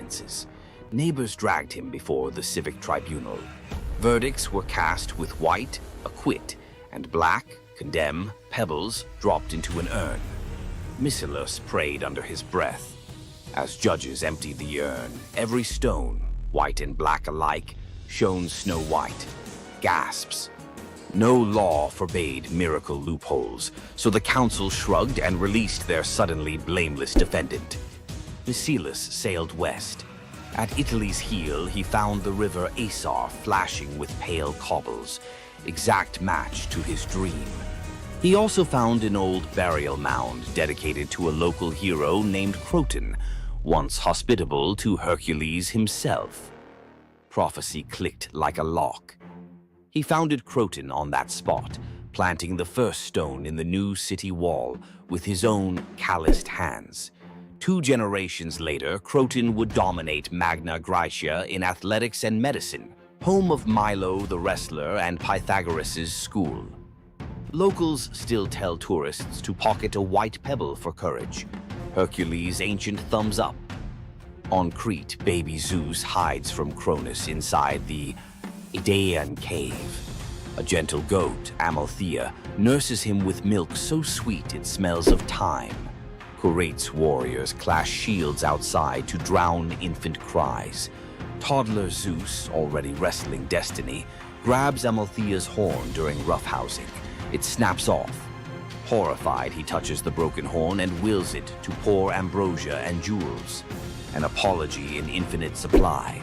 sentences. Neighbors dragged him before the civic tribunal. Verdicts were cast with white, acquit, and black, condemn, pebbles dropped into an urn. Mythilus prayed under his breath. As judges emptied the urn, every stone, white and black alike, shone snow-white. Gasps. No law forbade miracle loopholes, so the council shrugged and released their suddenly blameless defendant. Mythilus sailed west. At Italy's heel, he found the river Asar flashing with pale cobbles, exact match to his dream. He also found an old burial mound dedicated to a local hero named Croton, once hospitable to Hercules himself. Prophecy clicked like a lock. He founded Croton on that spot, planting the first stone in the new city wall with his own calloused hands. 2 generations later, Croton would dominate Magna Graecia in athletics and medicine, home of Milo the wrestler and Pythagoras' school. Locals still tell tourists to pocket a white pebble for courage, Hercules' ancient thumbs up. On Crete, baby Zeus hides from Cronus inside the Idaean cave. A gentle goat, Amalthea, nurses him with milk so sweet it smells of thyme. Curate's warriors clash shields outside to drown infant cries. Toddler Zeus, already wrestling destiny, grabs Amalthea's horn during roughhousing. It snaps off. Horrified, he touches the broken horn and wills it to pour ambrosia and jewels, an apology in infinite supply.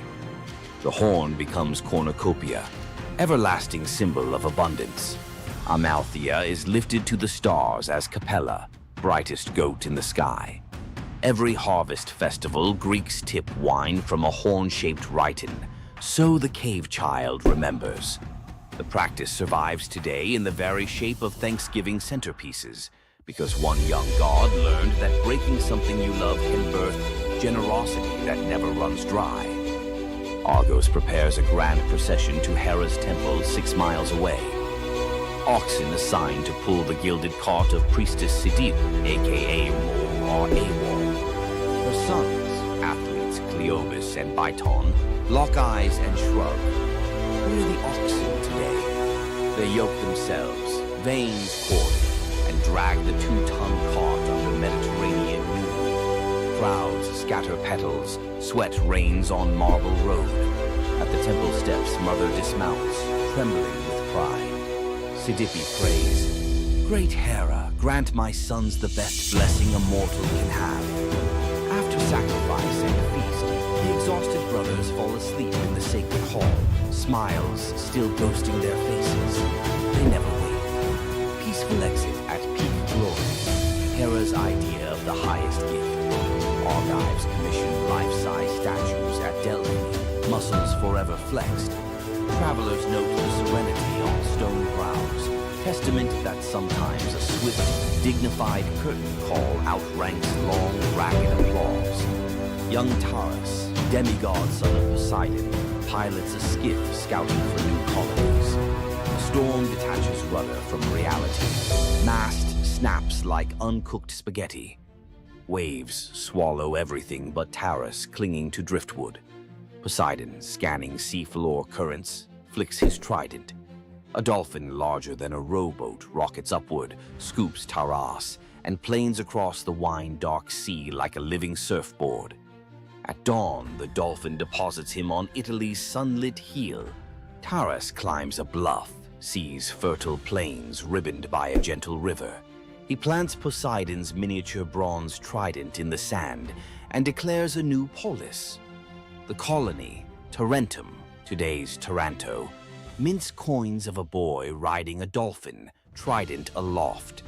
The horn becomes cornucopia, everlasting symbol of abundance. Amalthea is lifted to the stars as Capella, brightest goat in the sky. Every harvest festival, Greeks tip wine from a horn-shaped rhyton, so the cave child remembers. The practice survives today in the very shape of Thanksgiving centerpieces, because one young god learned that breaking something you love can birth generosity that never runs dry. Argos prepares a grand procession to Hera's temple 6 miles away. Oxen assigned to pull the gilded cart of priestess Sidip, aka Mor or Awol. Her sons, athletes Cleobus and Biton, lock eyes and shrug. Where are the oxen today? They yoke themselves, veins corded, and drag the 2-ton cart under Mediterranean noon. Crowds scatter petals, sweat rains on marble road. At the temple steps, mother dismounts, trembling with pride. Sidippe prays, "Great Hera, grant my sons the best blessing a mortal can have." After sacrifice and feast, the exhausted brothers fall asleep in the sacred hall, smiles still ghosting their faces. They never wake. Peaceful exit at peak glory, Hera's idea of the highest gift. Argives commissioned life-size statues at Delphi, muscles forever flexed. Travelers note the serenity on stone brows, testament that sometimes a swift, dignified curtain call outranks long, ragged applause. Young Taurus, demigod son of Poseidon, pilots a skiff scouting for new colonies. The storm detaches rudder from reality. Mast snaps like uncooked spaghetti. Waves swallow everything but Taurus clinging to driftwood. Poseidon, scanning seafloor currents, flicks his trident. A dolphin larger than a rowboat rockets upward, scoops Taurus, and planes across the wine-dark sea like a living surfboard. At dawn, the dolphin deposits him on Italy's sunlit heel. Taurus climbs a bluff, sees fertile plains ribboned by a gentle river. He plants Poseidon's miniature bronze trident in the sand and declares a new polis. The colony, Tarentum, today's Taranto, mints coins of a boy riding a dolphin, trident aloft.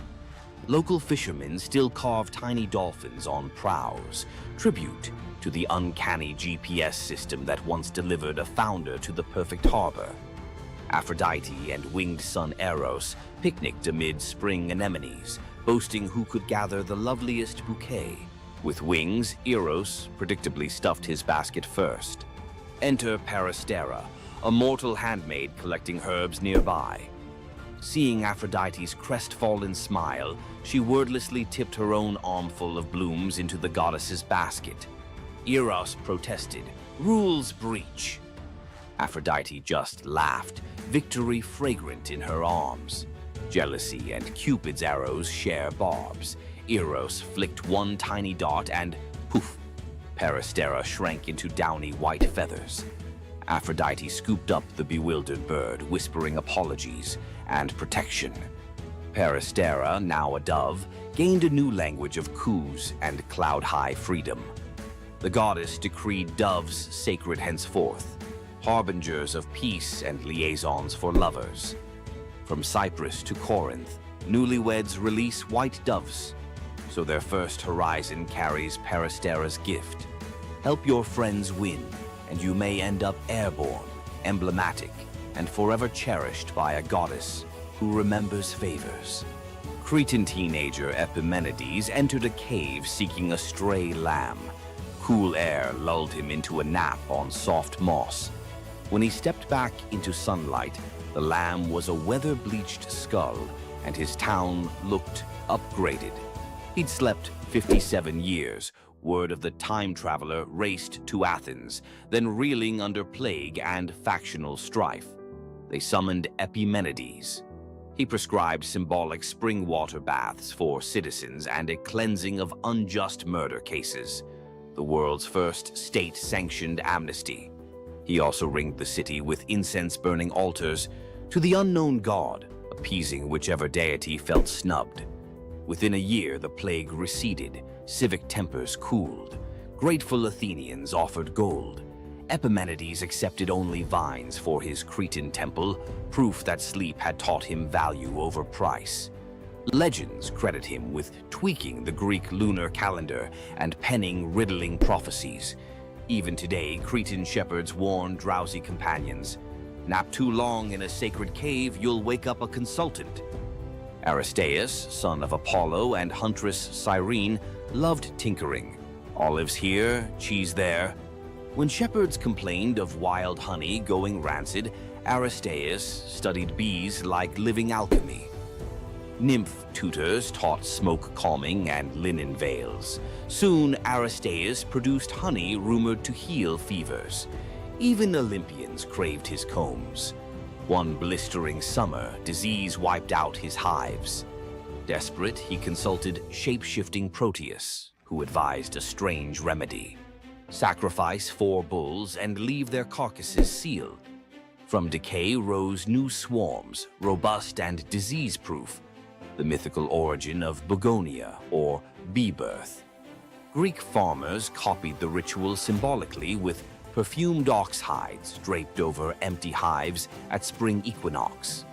Local fishermen still carve tiny dolphins on prows, tribute to the uncanny GPS system that once delivered a founder to the perfect harbor. Aphrodite and winged son Eros picnicked amid spring anemones, boasting who could gather the loveliest bouquet. With wings, Eros predictably stuffed his basket first. Enter Peristera, a mortal handmaid collecting herbs nearby. Seeing Aphrodite's crestfallen smile, she wordlessly tipped her own armful of blooms into the goddess's basket. Eros protested, "Rules breach." Aphrodite just laughed, victory fragrant in her arms. Jealousy and Cupid's arrows share barbs. Eros flicked one tiny dart and poof, Peristera shrank into downy white feathers. Aphrodite scooped up the bewildered bird, whispering apologies and protection. Peristera, now a dove, gained a new language of coos and cloud-high freedom. The goddess decreed doves sacred henceforth, harbingers of peace and liaisons for lovers. From Cyprus to Corinth, newlyweds release white doves, so their first horizon carries Peristera's gift. Help your friends win, and you may end up airborne, emblematic, and forever cherished by a goddess who remembers favors. Cretan teenager Epimenides entered a cave seeking a stray lamb. Cool air lulled him into a nap on soft moss. When he stepped back into sunlight, the lamb was a weather-bleached skull, and his town looked upgraded. He'd slept 57 years. Word of the time traveler raced to Athens, then reeling under plague and factional strife. They summoned Epimenides. He prescribed symbolic spring water baths for citizens and a cleansing of unjust murder cases, the world's first state-sanctioned amnesty. He also ringed the city with incense-burning altars to the unknown god, appeasing whichever deity felt snubbed. Within a year, the plague receded, civic tempers cooled. Grateful Athenians offered gold. Epimenides accepted only vines for his Cretan temple, proof that sleep had taught him value over price. Legends credit him with tweaking the Greek lunar calendar and penning riddling prophecies. Even today, Cretan shepherds warn drowsy companions, "Nap too long in a sacred cave, you'll wake up a consultant." Aristaeus, son of Apollo and huntress Cyrene, loved tinkering. Olives here, cheese there. When shepherds complained of wild honey going rancid, Aristaeus studied bees like living alchemy. Nymph tutors taught smoke calming and linen veils. Soon Aristaeus produced honey rumored to heal fevers. Even Olympians craved his combs. One blistering summer, disease wiped out his hives. Desperate, he consulted shape-shifting Proteus, who advised a strange remedy. Sacrifice 4 bulls and leave their carcasses sealed. From decay rose new swarms, robust and disease-proof, the mythical origin of begonia, or bee birth. Greek farmers copied the ritual symbolically with perfumed ox hides draped over empty hives at spring equinox.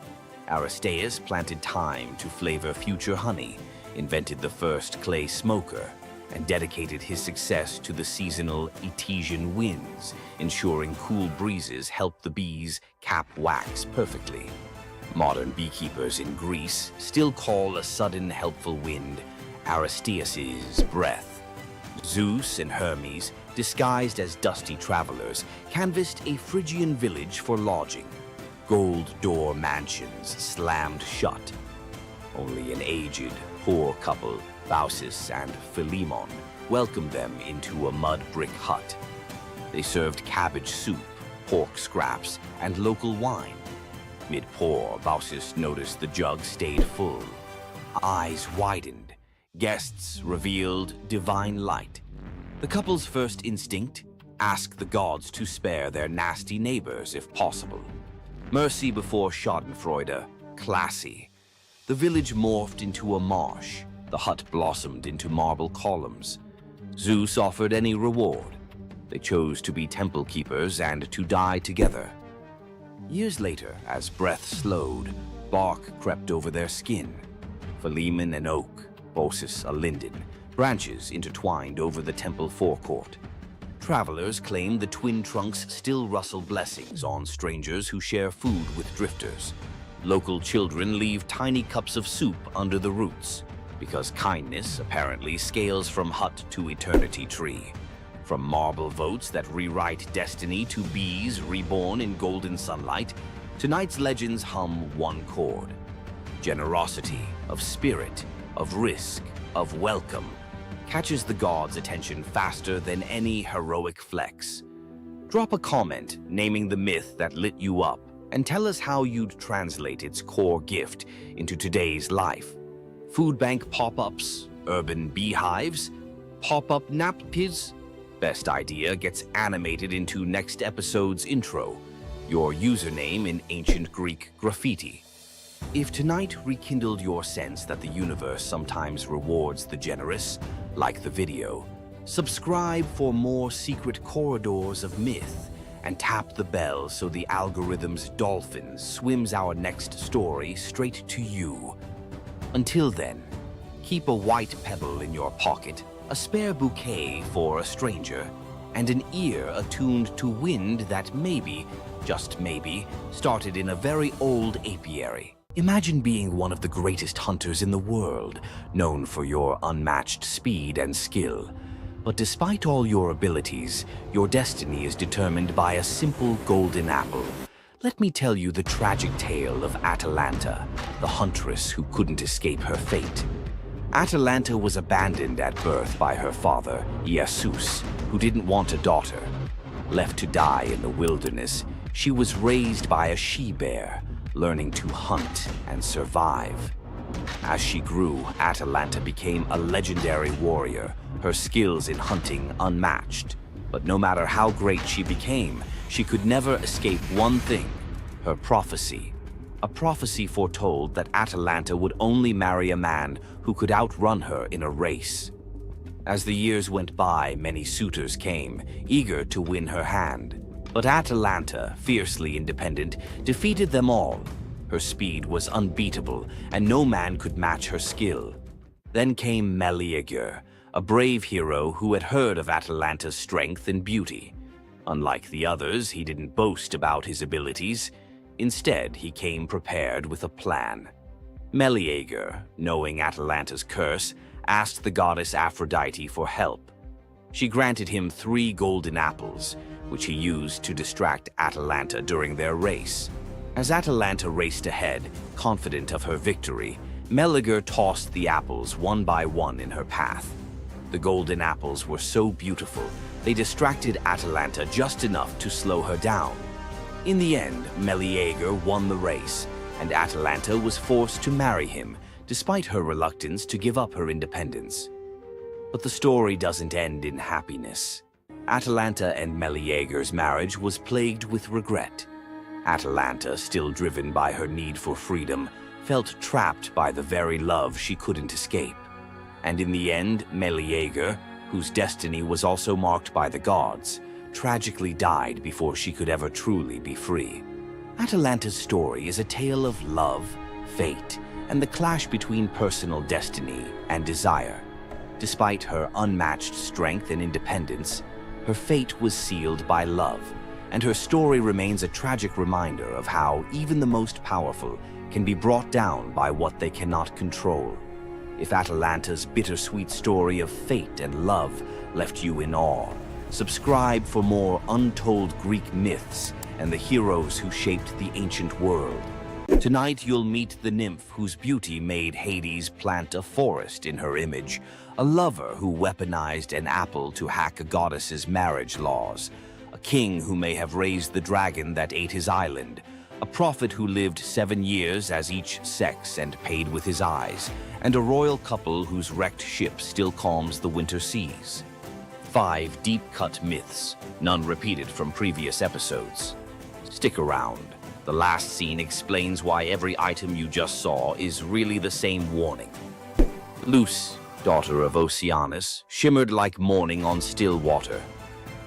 Aristaeus planted thyme to flavor future honey, invented the first clay smoker, and dedicated his success to the seasonal Etesian winds, ensuring cool breezes helped the bees cap wax perfectly. Modern beekeepers in Greece still call a sudden helpful wind Aristaeus's breath. Zeus and Hermes, disguised as dusty travelers, canvassed a Phrygian village for lodging. Gold door mansions slammed shut. Only an aged, poor couple, Baucis and Philemon, welcomed them into a mud brick hut. They served cabbage soup, pork scraps, and local wine. Mid-pour, Baucis noticed the jug stayed full. Eyes widened. Guests revealed divine light. The couple's first instinct? Ask the gods to spare their nasty neighbors if possible. Mercy before schadenfreude, classy. The village morphed into a marsh. The hut blossomed into marble columns. Zeus offered any reward. They chose to be temple keepers and to die together. Years later, as breath slowed, bark crept over their skin. Philemon an oak, Baucis a linden, branches intertwined over the temple forecourt. Travelers claim the twin trunks still rustle blessings on strangers who share food with drifters. Local children leave tiny cups of soup under the roots, because kindness apparently scales from hut to eternity tree. From marble votes that rewrite destiny to bees reborn in golden sunlight, tonight's legends hum one chord. Generosity, of spirit, of risk, of welcome. catches the gods' attention faster than any heroic flex. Drop a comment naming the myth that lit you up and tell us how you'd translate its core gift into today's life. Food bank pop-ups, urban beehives, pop-up nappies. Best idea gets animated into next episode's intro. Your username in ancient Greek graffiti. If tonight rekindled your sense that the universe sometimes rewards the generous, like the video, subscribe for more secret corridors of myth and tap the bell so the algorithm's dolphin swims our next story straight to you. Until then, keep a white pebble in your pocket, a spare bouquet for a stranger, and an ear attuned to wind that maybe, just maybe, started in a very old apiary. Imagine being one of the greatest hunters in the world, known for your unmatched speed and skill. But despite all your abilities, your destiny is determined by a simple golden apple. Let me tell you the tragic tale of Atalanta, the huntress who couldn't escape her fate. Atalanta was abandoned at birth by her father, Zeus, who didn't want a daughter. Left to die in the wilderness, she was raised by a she-bear, learning to hunt and survive. As she grew, Atalanta became a legendary warrior, her skills in hunting unmatched. But no matter how great she became, she could never escape one thing: her prophecy. A prophecy foretold that Atalanta would only marry a man who could outrun her in a race. As the years went by, many suitors came, eager to win her hand. But Atalanta, fiercely independent, defeated them all. Her speed was unbeatable, and no man could match her skill. Then came Medea, a brave hero who had heard of Atalanta's strength and beauty. Unlike the others, he didn't boast about his abilities. Instead, he came prepared with a plan. Medea, knowing Atalanta's curse, asked the goddess Aphrodite for help. She granted him 3 golden apples, which he used to distract Atalanta during their race. As Atalanta raced ahead, confident of her victory, Medea tossed the apples one by one in her path. The golden apples were so beautiful, they distracted Atalanta just enough to slow her down. In the end, Medea won the race, and Atalanta was forced to marry him, despite her reluctance to give up her independence. But the story doesn't end in happiness. Atalanta and Medea's marriage was plagued with regret. Atalanta, still driven by her need for freedom, felt trapped by the very love she couldn't escape. And in the end, Medea, whose destiny was also marked by the gods, tragically died before she could ever truly be free. Atalanta's story is a tale of love, fate, and the clash between personal destiny and desire. Despite her unmatched strength and independence, her fate was sealed by love, and her story remains a tragic reminder of how even the most powerful can be brought down by what they cannot control. If Atalanta's bittersweet story of fate and love left you in awe, subscribe for more untold Greek myths and the heroes who shaped the ancient world. Tonight you'll meet the nymph whose beauty made Hades plant a forest in her image, a lover who weaponized an apple to hack a goddess's marriage laws, a king who may have raised the dragon that ate his island, a prophet who lived 7 years as each sex and paid with his eyes, and a royal couple whose wrecked ship still calms the winter seas. 5 deep-cut myths, none repeated from previous episodes. Stick around. The last scene explains why every item you just saw is really the same warning. Luce, daughter of Oceanus, shimmered like morning on still water.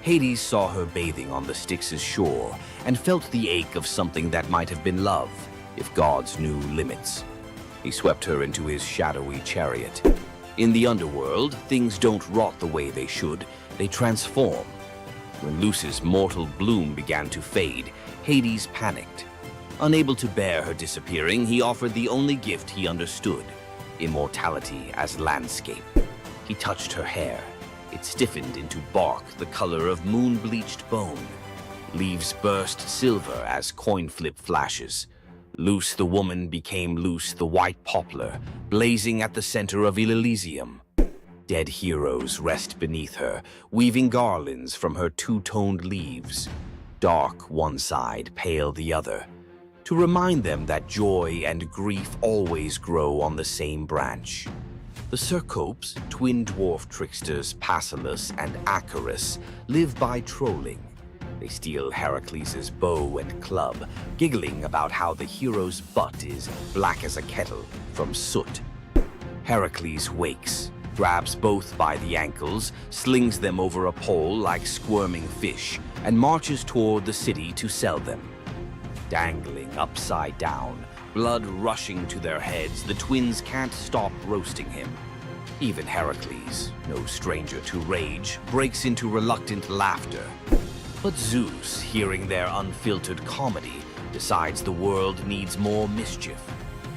Hades saw her bathing on the Styx's shore and felt the ache of something that might have been love, if gods knew limits. He swept her into his shadowy chariot. In the underworld, things don't rot the way they should, they transform. When Luce's mortal bloom began to fade, Hades panicked. Unable to bear her disappearing, he offered the only gift he understood: immortality as landscape. He touched her hair. It stiffened into bark the color of moon-bleached bone. Leaves burst silver as coin flip flashes. Luce the woman became Luce the white poplar, blazing at the center of Elysium. Dead heroes rest beneath her, weaving garlands from her two-toned leaves. Dark one side, pale the other, to remind them that joy and grief always grow on the same branch. The Cercopes, twin dwarf tricksters Passalus and Acarus, live by trolling. They steal Heracles' bow and club, giggling about how the hero's butt is black as a kettle from soot. Heracles wakes, grabs both by the ankles, slings them over a pole like squirming fish, and marches toward the city to sell them. Dangling upside down, blood rushing to their heads, the twins can't stop roasting him. Even Heracles, no stranger to rage, breaks into reluctant laughter. But Zeus, hearing their unfiltered comedy, decides the world needs more mischief.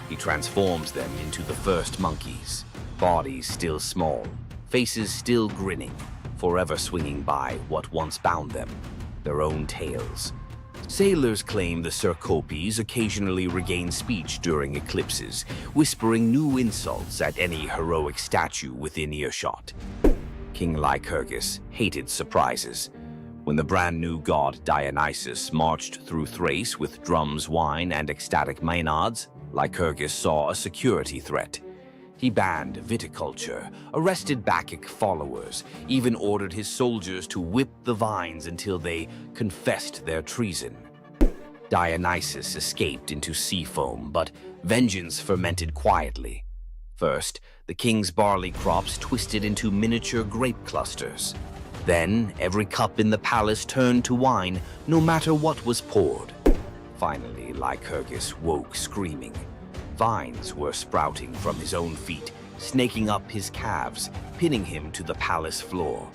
He transforms them into the first monkeys, bodies still small, faces still grinning, forever swinging by what once bound them, their own tails. Sailors claim the Cercopes occasionally regain speech during eclipses, whispering new insults at any heroic statue within earshot. King Lycurgus hated surprises. When the brand-new god Dionysus marched through Thrace with drums, wine, and ecstatic maenads, Lycurgus saw a security threat. He banned viticulture, arrested Bacchic followers, even ordered his soldiers to whip the vines until they confessed their treason. Dionysus escaped into sea foam, but vengeance fermented quietly. First, the king's barley crops twisted into miniature grape clusters. Then, every cup in the palace turned to wine, no matter what was poured. Finally, Lycurgus woke screaming. Vines were sprouting from his own feet, snaking up his calves, pinning him to the palace floor.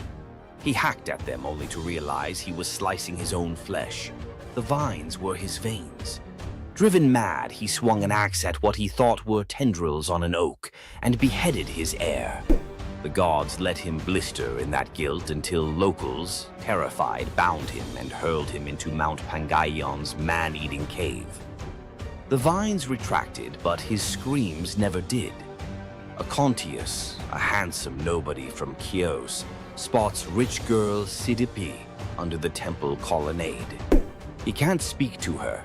He hacked at them only to realize he was slicing his own flesh. The vines were his veins. Driven mad, he swung an axe at what he thought were tendrils on an oak and beheaded his heir. The gods let him blister in that guilt until locals, terrified, bound him and hurled him into Mount Pangaion's man-eating cave. The vines retracted, but his screams never did. Acontius, a handsome nobody from Chios, spots rich girl Sidipe under the temple colonnade. He can't speak to her,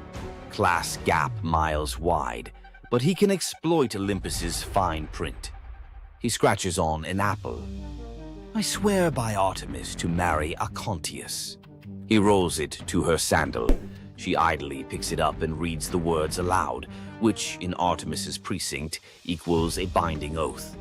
class gap miles wide, but he can exploit Olympus's fine print. He scratches on an apple. I swear by Artemis to marry Acontius. He rolls it to her sandal. She idly picks it up and reads the words aloud, which in Artemis's precinct equals a binding oath.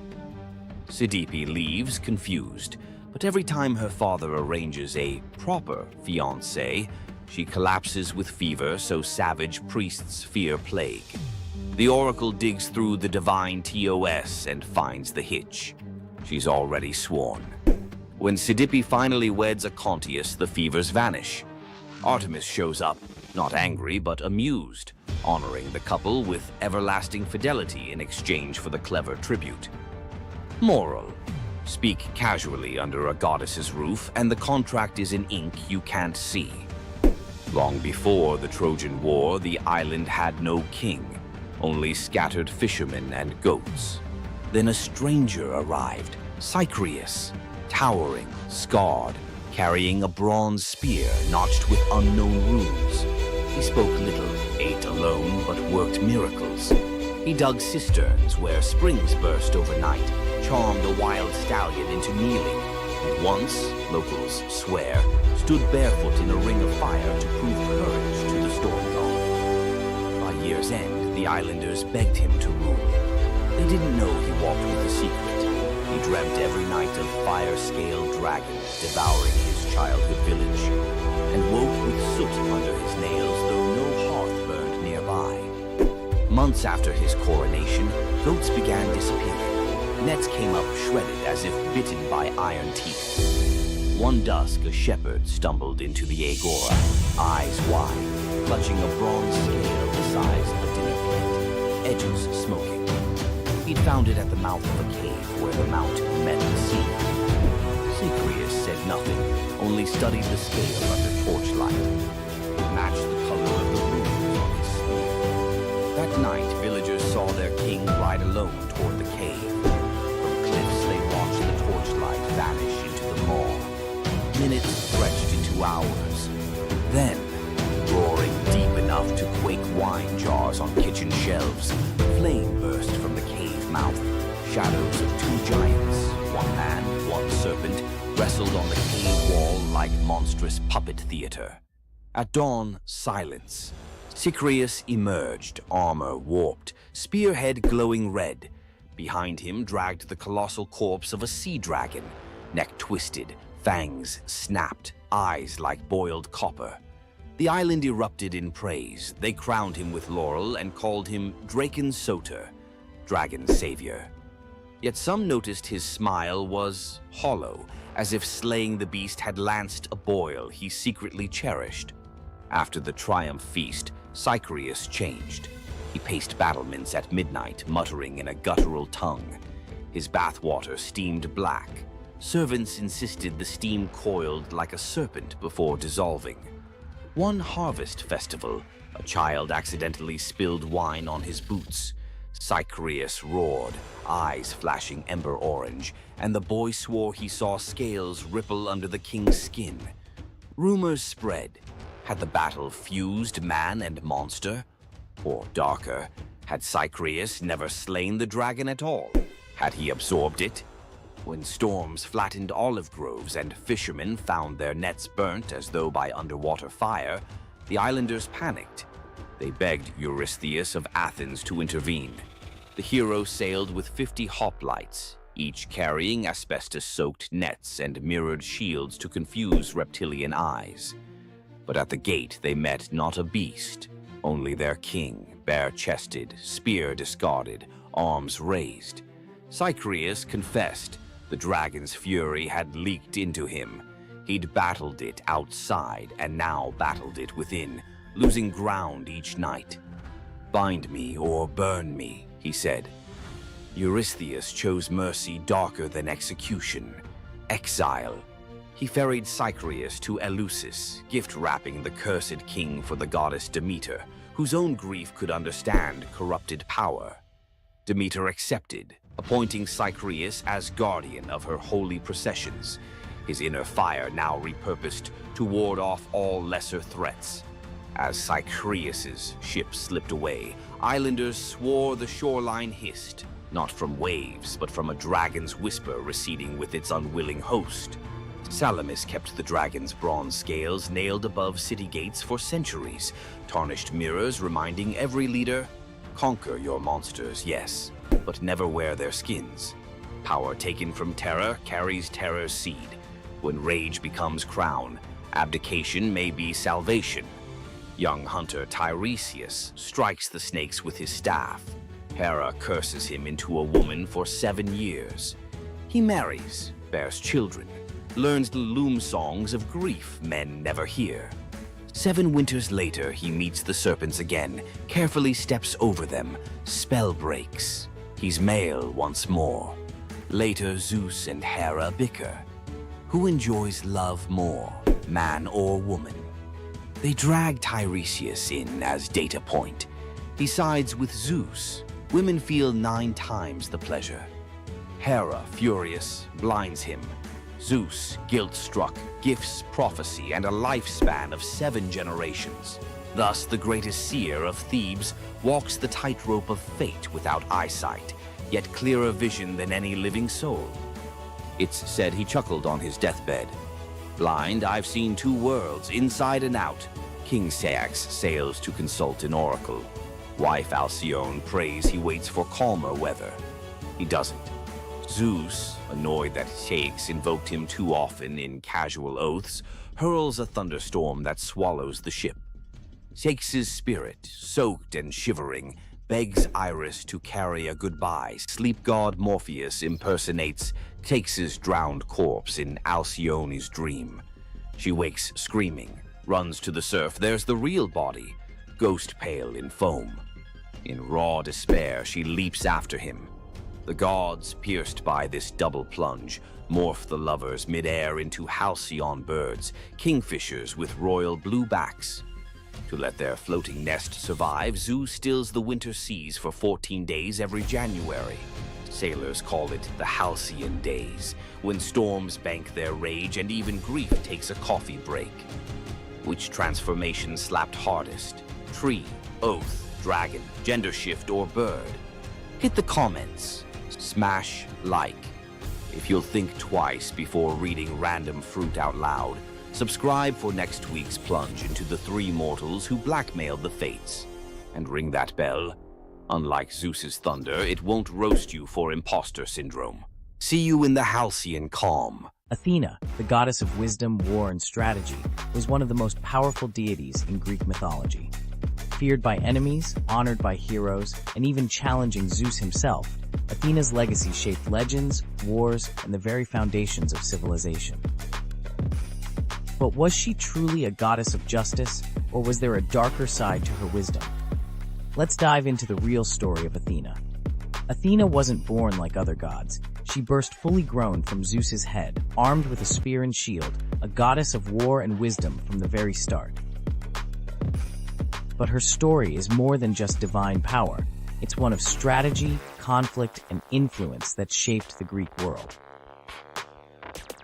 Sidipe leaves, confused, but every time her father arranges a proper fiancé, she collapses with fever, so savage priests fear plague. The oracle digs through the divine TOS and finds the hitch. She's already sworn. When Sidipe finally weds Acontius, the fevers vanish. Artemis shows up, not angry but amused, honoring the couple with everlasting fidelity in exchange for the clever tribute. Moral: speak casually under a goddess's roof and the contract is in ink you can't see. Long before the Trojan War, the island had no king, only scattered fishermen and goats. Then a stranger arrived, Cycreus, towering, scarred, carrying a bronze spear notched with unknown runes. He spoke little, ate alone, but worked miracles. He dug cisterns where springs burst overnight, charmed a wild stallion into kneeling, and once, locals swear, stood barefoot in a ring of fire to prove courage to the storm god. By year's end, the islanders begged him to rule. They didn't know he walked with a secret. He dreamt every night of fire-scaled dragons devouring his childhood village, and woke with soot under his nails, though no hearth burned nearby. Months after his coronation, goats began disappearing. Nets came up shredded as if bitten by iron teeth. One dusk, a shepherd stumbled into the agora, eyes wide, clutching a bronze scale the size of a dinner plate, edges smoking. He'd found it at the mouth of a cave where the mount met the sea. Cycreus said nothing, only studied the scale under torchlight. It matched the color of the runes on his spear. That night, villagers saw their king ride alone toward the cave. From cliffs, they watched the torch Then, roaring deep enough to quake wine jars on kitchen shelves, flame burst from the cave mouth. Shadows of two giants, one man, one serpent, wrestled on the cave wall like monstrous puppet theater. At dawn, silence. Cycraeus emerged, armor warped, spearhead glowing red. Behind him dragged the colossal corpse of a sea dragon, neck twisted, fangs snapped, eyes like boiled copper. The island erupted in praise. They crowned him with laurel and called him Draken Soter, dragon savior. Yet some noticed his smile was hollow, as if slaying the beast had lanced a boil he secretly cherished. After the triumph feast, Cycraeus changed. He paced battlements at midnight, muttering in a guttural tongue. His bathwater steamed black. Servants insisted the steam coiled like a serpent before dissolving. One harvest festival, a child accidentally spilled wine on his boots. Cycraeus roared, eyes flashing ember orange, and the boy swore he saw scales ripple under the king's skin. Rumors spread. Had the battle fused man and monster? Or darker, had Cycraeus never slain the dragon at all? Had he absorbed it? When storms flattened olive groves and fishermen found their nets burnt as though by underwater fire, the islanders panicked. They begged Eurystheus of Athens to intervene. The hero sailed with 50 hoplites, each carrying asbestos-soaked nets and mirrored shields to confuse reptilian eyes. But at the gate they met not a beast, only their king, bare-chested, spear discarded, arms raised. Cycraeus confessed the dragon's fury had leaked into him. He'd battled it outside and now battled it within, losing ground each night. "Bind me or burn me," he said. Eurystheus chose mercy darker than execution, exile. He ferried Cycraeus to Eleusis, gift-wrapping the cursed king for the goddess Demeter, whose own grief could understand corrupted power. Demeter accepted, appointing Cycraeus as guardian of her holy processions, his inner fire now repurposed to ward off all lesser threats. As Cycraeus' ship slipped away, islanders swore the shoreline hissed, not from waves, but from a dragon's whisper receding with its unwilling host. Salamis kept the dragon's bronze scales nailed above city gates for centuries, tarnished mirrors reminding every leader, "Conquer your monsters, yes, but never wear their skins. Power taken from terror carries terror's seed. When rage becomes crown, abdication may be salvation." Young hunter Tiresias strikes the snakes with his staff. Hera curses him into a woman for 7 years. He marries, bears children, learns the loom songs of grief men never hear. 7 winters later, he meets the serpents again, carefully steps over them, spell breaks. He's male once more. Later, Zeus and Hera bicker. Who enjoys love more, man or woman? They drag Tiresias in as data point. He sides with Zeus. Women feel 9 times the pleasure. Hera, furious, blinds him. Zeus, guilt-struck, gifts prophecy and a lifespan of 7 generations. Thus, the greatest seer of Thebes walks the tightrope of fate without eyesight, yet clearer vision than any living soul. It's said he chuckled on his deathbed. "Blind, I've seen 2 worlds, inside and out." King Ceyx sails to consult an oracle. Wife Alcyone prays he waits for calmer weather. He doesn't. Zeus, annoyed that Ceyx invoked him too often in casual oaths, hurls a thunderstorm that swallows the ship. Ceyx's spirit, soaked and shivering, begs Iris to carry a goodbye. Sleep god Morpheus impersonates Ceyx's drowned corpse in Alcyone's dream. She wakes screaming, runs to the surf. There's the real body, ghost pale in foam. In raw despair, she leaps after him. The gods, pierced by this double plunge, morph the lovers midair into halcyon birds, kingfishers with royal blue backs. To let their floating nest survive, Zeus stills the winter seas for 14 days every January. Sailors call it the halcyon days, when storms bank their rage and even grief takes a coffee break. Which transformation slapped hardest? Tree, oath, dragon, gender shift, or bird? Hit the comments. Smash like. If you'll think twice before reading random fruit out loud, subscribe for next week's plunge into the three mortals who blackmailed the fates. And ring that bell. Unlike Zeus's thunder, it won't roast you for imposter syndrome. See you in the halcyon calm. Athena, the goddess of wisdom, war, and strategy, was one of the most powerful deities in Greek mythology. Feared by enemies, honored by heroes, and even challenging Zeus himself, Athena's legacy shaped legends, wars, and the very foundations of civilization. But was she truly a goddess of justice, or was there a darker side to her wisdom? Let's dive into the real story of Athena. Athena wasn't born like other gods. She burst fully grown from Zeus's head, armed with a spear and shield, a goddess of war and wisdom from the very start. But her story is more than just divine power. It's one of strategy, conflict, and influence that shaped the Greek world.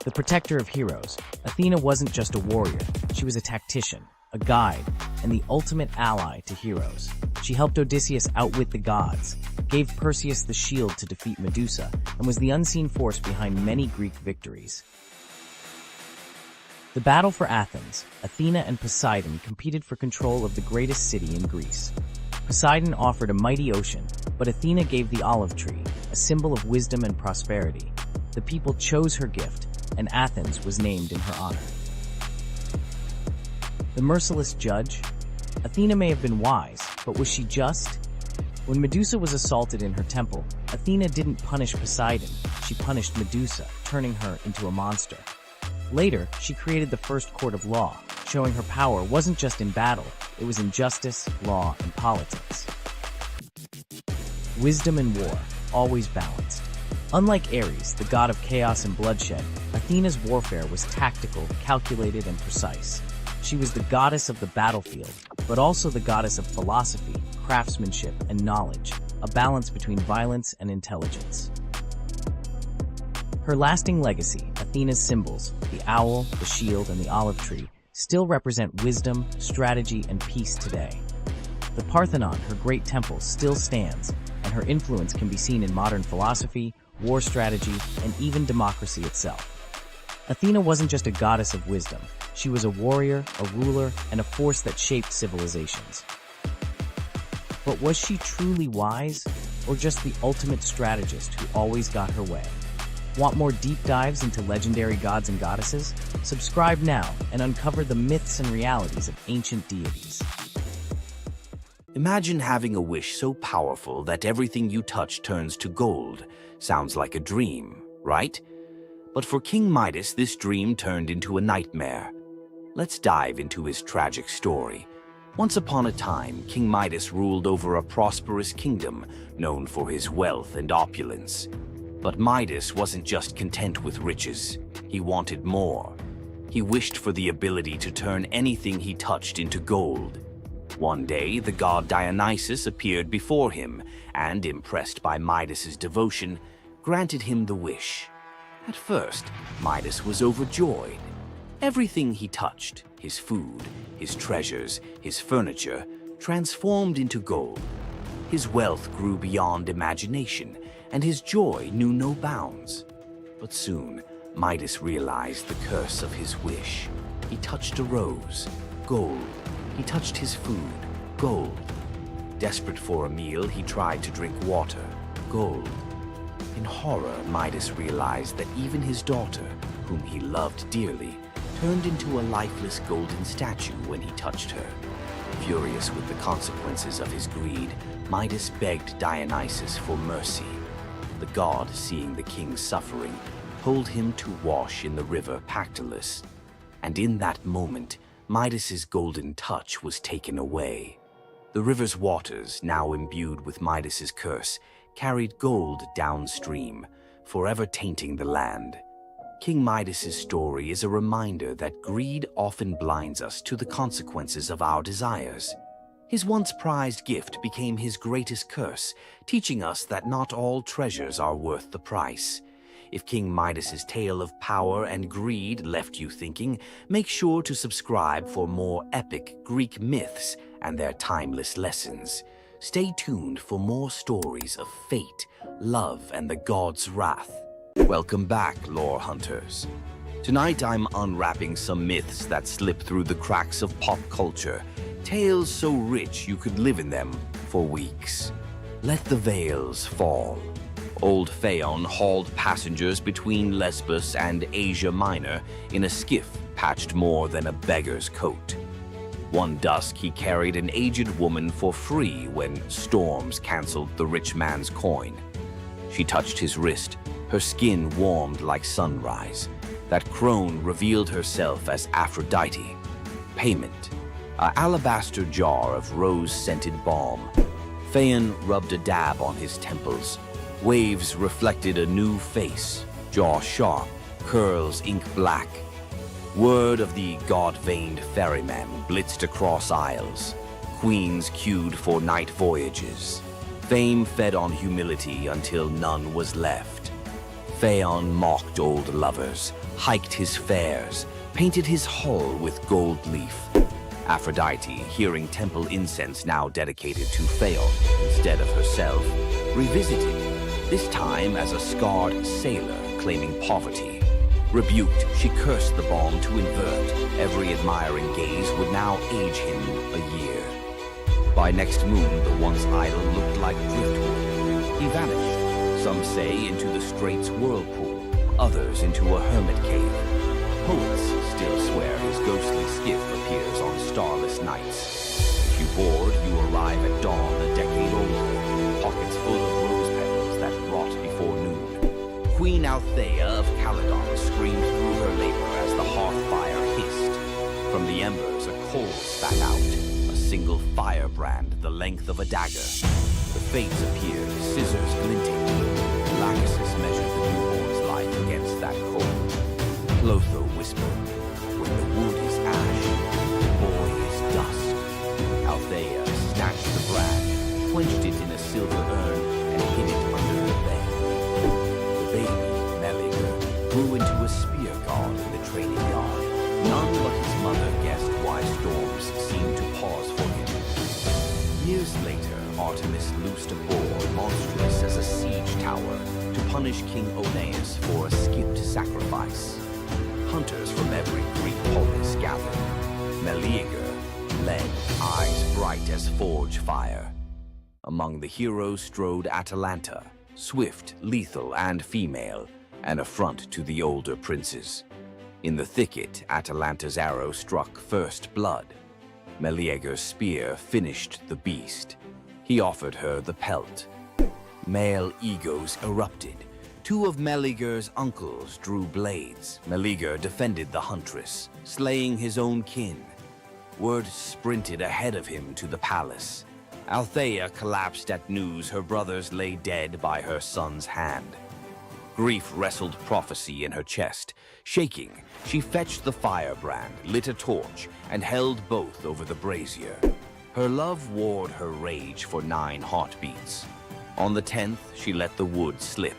The protector of heroes, Athena wasn't just a warrior. She was a tactician, a guide, and the ultimate ally to heroes. She helped Odysseus outwit the gods, gave Perseus the shield to defeat Medusa, and was the unseen force behind many Greek victories. The battle for Athens, Athena and Poseidon competed for control of the greatest city in Greece. Poseidon offered a mighty ocean, but Athena gave the olive tree, a symbol of wisdom and prosperity. The people chose her gift, and Athens was named in her honor. The merciless judge? Athena may have been wise, but was she just? When Medusa was assaulted in her temple, Athena didn't punish Poseidon, she punished Medusa, turning her into a monster. Later, she created the first court of law, showing her power wasn't just in battle, it was in justice, law, and politics. Wisdom and war, always balanced. Unlike Ares, the god of chaos and bloodshed, Athena's warfare was tactical, calculated, and precise. She was the goddess of the battlefield, but also the goddess of philosophy, craftsmanship, and knowledge, a balance between violence and intelligence. Her lasting legacy, Athena's symbols, the owl, the shield, and the olive tree, still represent wisdom, strategy, and peace today. The Parthenon, her great temple, still stands, and her influence can be seen in modern philosophy, war strategy, and even democracy itself. Athena wasn't just a goddess of wisdom. She was a warrior, a ruler, and a force that shaped civilizations. But was she truly wise, or just the ultimate strategist who always got her way? Want more deep dives into legendary gods and goddesses? Subscribe now and uncover the myths and realities of ancient deities. Imagine having a wish so powerful that everything you touch turns to gold. Sounds like a dream, right? But for King Midas, this dream turned into a nightmare. Let's dive into his tragic story. Once upon a time, King Midas ruled over a prosperous kingdom known for his wealth and opulence. But Midas wasn't just content with riches. He wanted more. He wished for the ability to turn anything he touched into gold. One day, the god Dionysus appeared before him and, impressed by Midas's devotion, granted him the wish. At first, Midas was overjoyed. Everything he touched, his food, his treasures, his furniture, transformed into gold. His wealth grew beyond imagination, and his joy knew no bounds. But soon, Midas realized the curse of his wish. He touched a rose, gold. He touched his food, gold. Desperate for a meal, he tried to drink water, gold. In horror, Midas realized that even his daughter, whom he loved dearly, turned into a lifeless golden statue when he touched her. Furious with the consequences of his greed, Midas begged Dionysus for mercy. The god, seeing the king's suffering, told him to wash in the river Pactolus. And in that moment, Midas's golden touch was taken away. The river's waters, now imbued with Midas's curse, carried gold downstream, forever tainting the land. King Midas's story is a reminder that greed often blinds us to the consequences of our desires. His once prized gift became his greatest curse, teaching us that not all treasures are worth the price. If King Midas's tale of power and greed left you thinking, make sure to subscribe for more epic Greek myths and their timeless lessons. Stay tuned for more stories of fate, love, and the gods' wrath. Welcome back, lore hunters. Tonight I'm unwrapping some myths that slip through the cracks of pop culture, tales so rich you could live in them for weeks. Let the veils fall. Old Phaon hauled passengers between Lesbos and Asia Minor in a skiff patched more than a beggar's coat. One dusk he carried an aged woman for free when storms canceled the rich man's coin. She touched his wrist, her skin warmed like sunrise. That crone revealed herself as Aphrodite. Payment: an alabaster jar of rose-scented balm. Phaon rubbed a dab on his temples. Waves reflected a new face, jaw sharp, curls ink black. Word of the god-veined ferryman blitzed across isles. Queens queued for night voyages. Fame fed on humility until none was left. Phaon mocked old lovers, hiked his fares, painted his hull with gold leaf. Aphrodite, hearing temple incense now dedicated to Phaon instead of herself, revisited, this time as a scarred sailor claiming poverty. Rebuked, she cursed the balm to invert. Every admiring gaze would now age him a year. By next moon, the once idol looked like driftwood. He vanished, some say into the straits whirlpool, others into a hermit cave. Poets still swear his ghostly skiff appears on starless nights. If you board, you arrive at dawn a decade older, pockets full of rose petals that rot before noon. Queen Althea of Calydon screamed through her labor as the hearth fire hissed. From the embers, a coal spat out, a single firebrand the length of a dagger. The fates appeared, scissors glinting. Lachesis measured the newborn's life against that coal. Clotho whispered, when the wood is ash, the boy is dust. Althea snatched the brand, quenched it in a silver urn, and hid it under the bed. The baby, Meleager, grew into a spear god in the training yard. None but his mother guessed why storms seemed to pause for him. Years later, Artemis loosed a boar monstrous as a siege tower to punish King Oeneus for a skipped sacrifice. Hunters from every Greek polis gathered. Meleager led, eyes bright as forge fire. Among the heroes strode Atalanta, swift, lethal, and female, an affront to the older princes. In the thicket, Atalanta's arrow struck first blood. Meleager's spear finished the beast. He offered her the pelt. Male egos erupted. Two of Meleager's uncles drew blades. Meleager defended the huntress, slaying his own kin. Word sprinted ahead of him to the palace. Althea collapsed at news her brothers lay dead by her son's hand. Grief wrestled prophecy in her chest. Shaking, she fetched the firebrand, lit a torch, and held both over the brazier. Her love warred her rage for 9 heartbeats. On the 10th, she let the wood slip.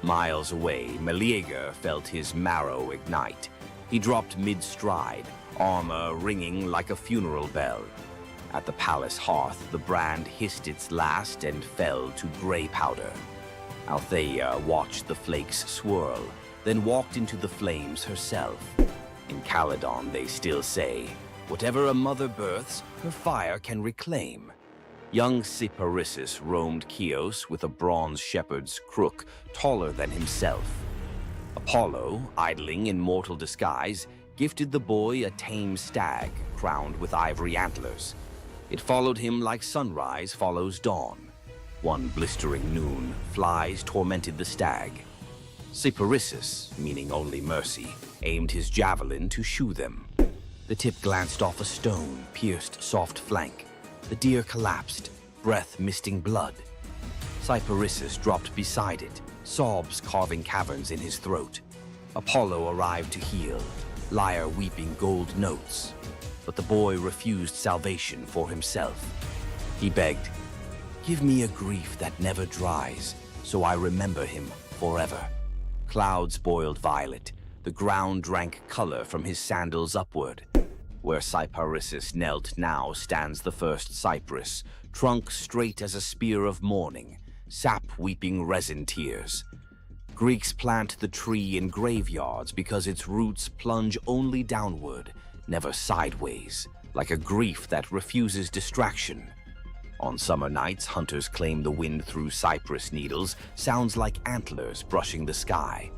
Miles away, Meleager felt his marrow ignite. He dropped mid-stride, armor ringing like a funeral bell. At the palace hearth, the brand hissed its last and fell to gray powder. Althea watched the flakes swirl, then walked into the flames herself. In Calydon, they still say, whatever a mother births, her fire can reclaim. Young Cyparissus roamed Chios with a bronze shepherd's crook taller than himself. Apollo, idling in mortal disguise, gifted the boy a tame stag crowned with ivory antlers. It followed him like sunrise follows dawn. One blistering noon, flies tormented the stag. Cyparissus, meaning only mercy, aimed his javelin to shoo them. The tip glanced off a stone, pierced soft flank. The deer collapsed, breath misting blood. Cyparissus dropped beside it, sobs carving caverns in his throat. Apollo arrived to heal, lyre weeping gold notes. But the boy refused salvation for himself. He begged, "Give me a grief that never dries, so I remember him forever." Clouds boiled violet. The ground drank color from his sandals upward. Where Cyparissus knelt now stands the first cypress, trunk straight as a spear of mourning, sap weeping resin tears. Greeks plant the tree in graveyards because its roots plunge only downward, never sideways, like a grief that refuses distraction. On summer nights, hunters claim the wind through cypress needles sounds like antlers brushing the sky.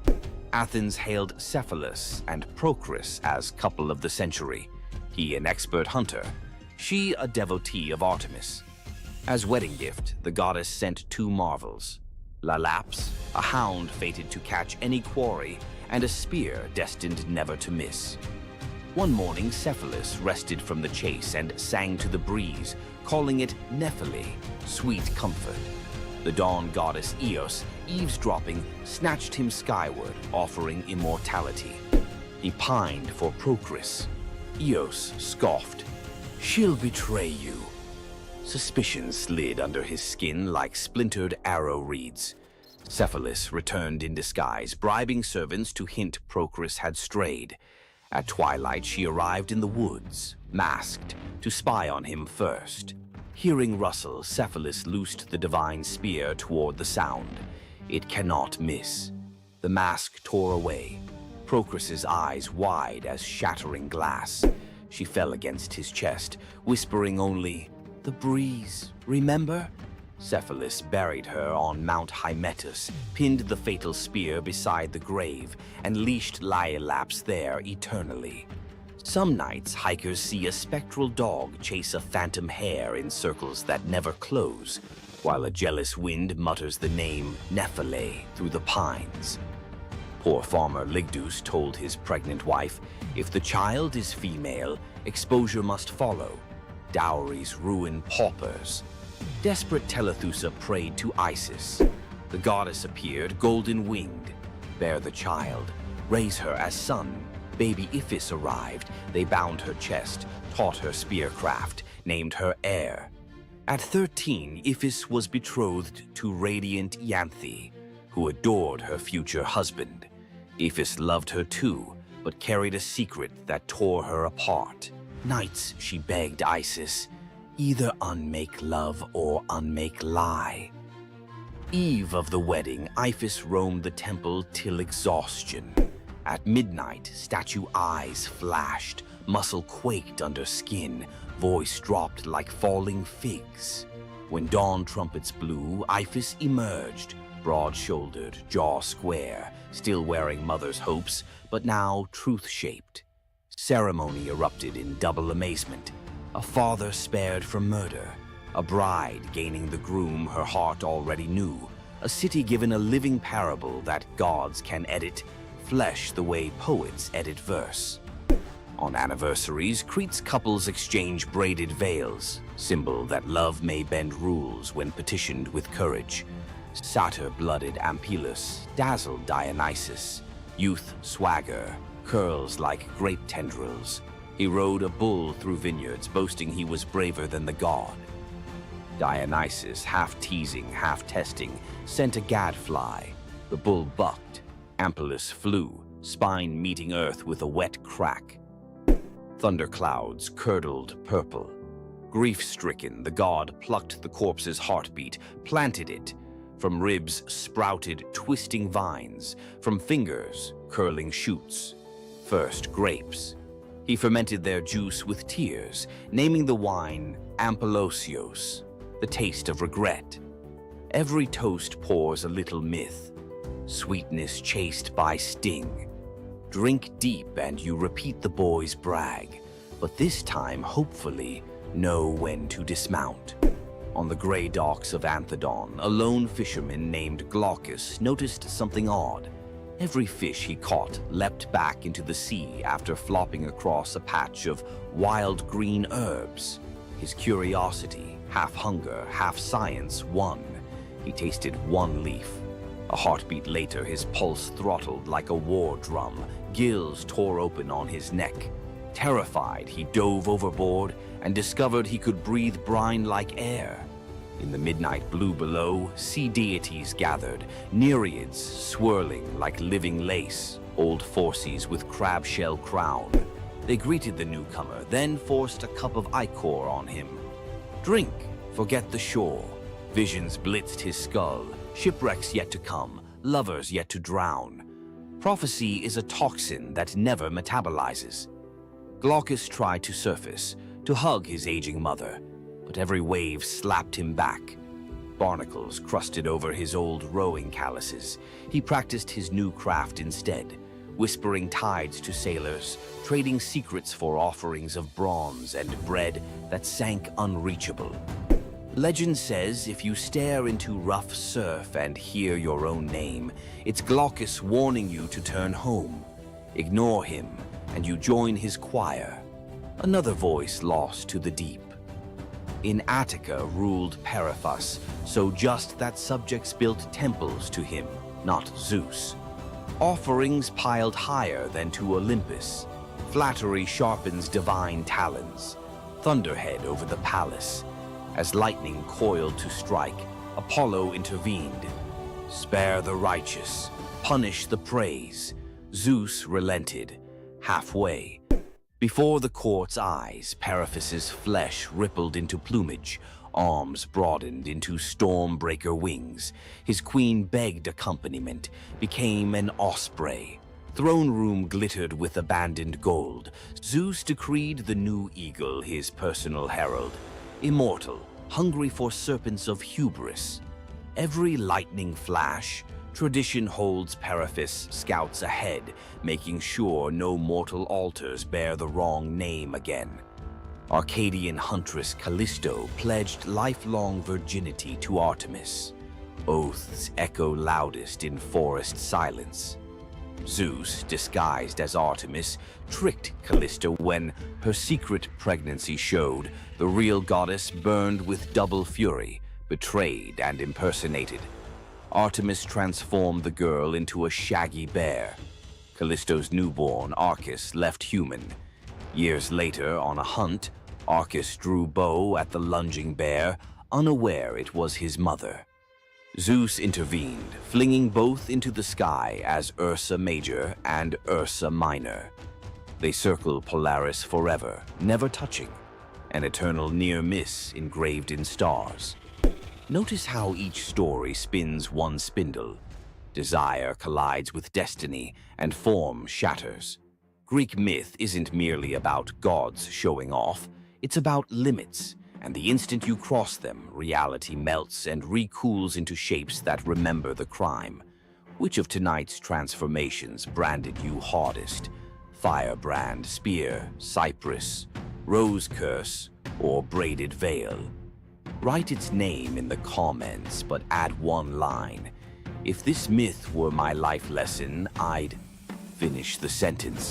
Athens hailed Cephalus and Procris as couple of the century. He an expert hunter, she a devotee of Artemis. As wedding gift, the goddess sent two marvels: Lalaps, a hound fated to catch any quarry, and a spear destined never to miss. One morning, Cephalus rested from the chase and sang to the breeze, calling it Nephele, sweet comfort. The dawn goddess Eos, eavesdropping, snatched him skyward, offering immortality. He pined for Procris. Eos scoffed. She'll betray you. Suspicion slid under his skin like splintered arrow reeds. Cephalus returned in disguise, bribing servants to hint Procris had strayed. At twilight, she arrived in the woods, masked, to spy on him first. Hearing rustle, Cephalus loosed the divine spear toward the sound. It cannot miss. The mask tore away, Procris's eyes wide as shattering glass. She fell against his chest, whispering only, "The breeze, remember?" Cephalus buried her on Mount Hymettus, pinned the fatal spear beside the grave, and leashed Laiolaps there eternally. Some nights, hikers see a spectral dog chase a phantom hare in circles that never close, while a jealous wind mutters the name Nephele through the pines. Poor farmer Ligdus told his pregnant wife, if the child is female, exposure must follow. Dowries ruin paupers. Desperate Telethusa prayed to Isis. The goddess appeared, golden-winged. Bear the child, raise her as son. Baby Iphis arrived. They bound her chest, taught her spearcraft, named her heir. At 13, Iphis was betrothed to radiant Ianthe, who adored her future husband. Iphis loved her too, but carried a secret that tore her apart. Nights she begged Isis, either unmake love or unmake lie. Eve of the wedding, Iphis roamed the temple till exhaustion. At midnight, statue eyes flashed, muscle quaked under skin, voice dropped like falling figs. When dawn trumpets blew, Iphis emerged, broad-shouldered, jaw square, still wearing mother's hopes, but now truth-shaped. Ceremony erupted in double amazement. A father spared from murder, a bride gaining the groom her heart already knew, a city given a living parable that gods can edit, flesh the way poets edit verse. On anniversaries, Crete's couples exchange braided veils, symbol that love may bend rules when petitioned with courage. Satyr-blooded Ampelus dazzled Dionysus, youth swagger, curls like grape tendrils. He rode a bull through vineyards, boasting he was braver than the god. Dionysus, half teasing, half testing, sent a gadfly. The bull bucked. Ampelus flew, spine meeting earth with a wet crack. Thunderclouds curdled purple. Grief-stricken, the god plucked the corpse's heartbeat, planted it. From ribs sprouted twisting vines, from fingers curling shoots. First grapes. He fermented their juice with tears, naming the wine Ampelosios, the taste of regret. Every toast pours a little myth, sweetness chased by sting. Drink deep and you repeat the boy's brag, but this time, hopefully, know when to dismount. On the gray docks of Anthedon, a lone fisherman named Glaucus noticed something odd. Every fish he caught leapt back into the sea after flopping across a patch of wild green herbs. His curiosity, half hunger, half science, won. He tasted one leaf. A heartbeat later, his pulse throttled like a war drum. Gills tore open on his neck. Terrified, he dove overboard and discovered he could breathe brine like air. In the midnight blue below, sea deities gathered, nereids swirling like living lace, old Phorcys with crab shell crown. They greeted the newcomer, then forced a cup of ichor on him. Drink, forget the shore. Visions blitzed his skull, shipwrecks yet to come, lovers yet to drown. Prophecy is a toxin that never metabolizes. Glaucus tried to surface, to hug his aging mother, but every wave slapped him back. Barnacles crusted over his old rowing calluses. He practiced his new craft instead, whispering tides to sailors, trading secrets for offerings of bronze and bread that sank unreachable. Legend says if you stare into rough surf and hear your own name, it's Glaucus warning you to turn home. Ignore him, and you join his choir. Another voice lost to the deep. In Attica ruled Periphas, so just that subjects built temples to him, not Zeus. Offerings piled higher than to Olympus. Flattery sharpens divine talons. Thunderhead over the palace. As lightning coiled to strike, Apollo intervened. Spare the righteous, punish the praise. Zeus relented, halfway. Before the court's eyes, Periphas's flesh rippled into plumage, arms broadened into storm-breaker wings. His queen begged accompaniment, became an osprey. Throne room glittered with abandoned gold. Zeus decreed the new eagle his personal herald. Immortal, hungry for serpents of hubris. Every lightning flash, tradition holds Periphas scouts ahead, making sure no mortal altars bear the wrong name again. Arcadian huntress Callisto pledged lifelong virginity to Artemis. Oaths echo loudest in forest silence. Zeus, disguised as Artemis, tricked Callisto when her secret pregnancy showed. The real goddess burned with double fury, betrayed and impersonated. Artemis transformed the girl into a shaggy bear. Callisto's newborn, Arcus, left human. Years later, on a hunt, Arcus drew bow at the lunging bear, unaware it was his mother. Zeus intervened, flinging both into the sky as Ursa Major and Ursa Minor. They circle Polaris forever, never touching, an eternal near miss engraved in stars. Notice how each story spins one spindle. Desire collides with destiny, and form shatters. Greek myth isn't merely about gods showing off, it's about limits. And the instant you cross them, reality melts and recools into shapes that remember the crime. Which of tonight's transformations branded you hardest? Firebrand, spear, cypress, rose curse, or braided veil? Write its name in the comments, but add one line. If this myth were my life lesson, I'd finish the sentence.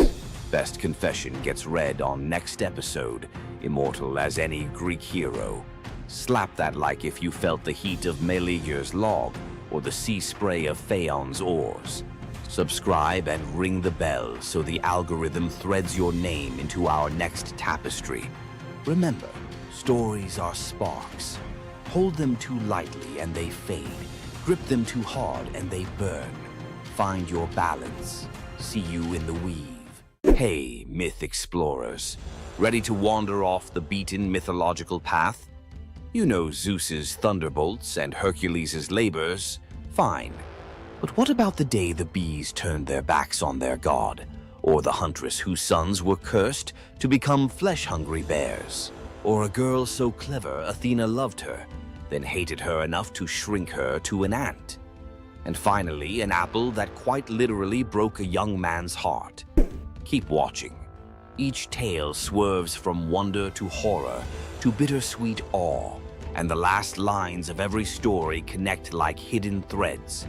Best confession gets read on next episode. Immortal as any Greek hero. Slap that like if you felt the heat of Meleager's log or the sea spray of Phaon's oars. Subscribe and ring the bell so the algorithm threads your name into our next tapestry. Remember, stories are sparks. Hold them too lightly and they fade. Grip them too hard and they burn. Find your balance. See you in the weave. Hey, myth explorers. Ready to wander off the beaten mythological path? You know Zeus's thunderbolts and Hercules' labors. Fine. But what about the day the bees turned their backs on their god? Or the huntress whose sons were cursed to become flesh-hungry bears? Or a girl so clever Athena loved her, then hated her enough to shrink her to an ant? And finally, an apple that quite literally broke a young man's heart. Keep watching. Each tale swerves from wonder to horror to bittersweet awe, and the last lines of every story connect like hidden threads.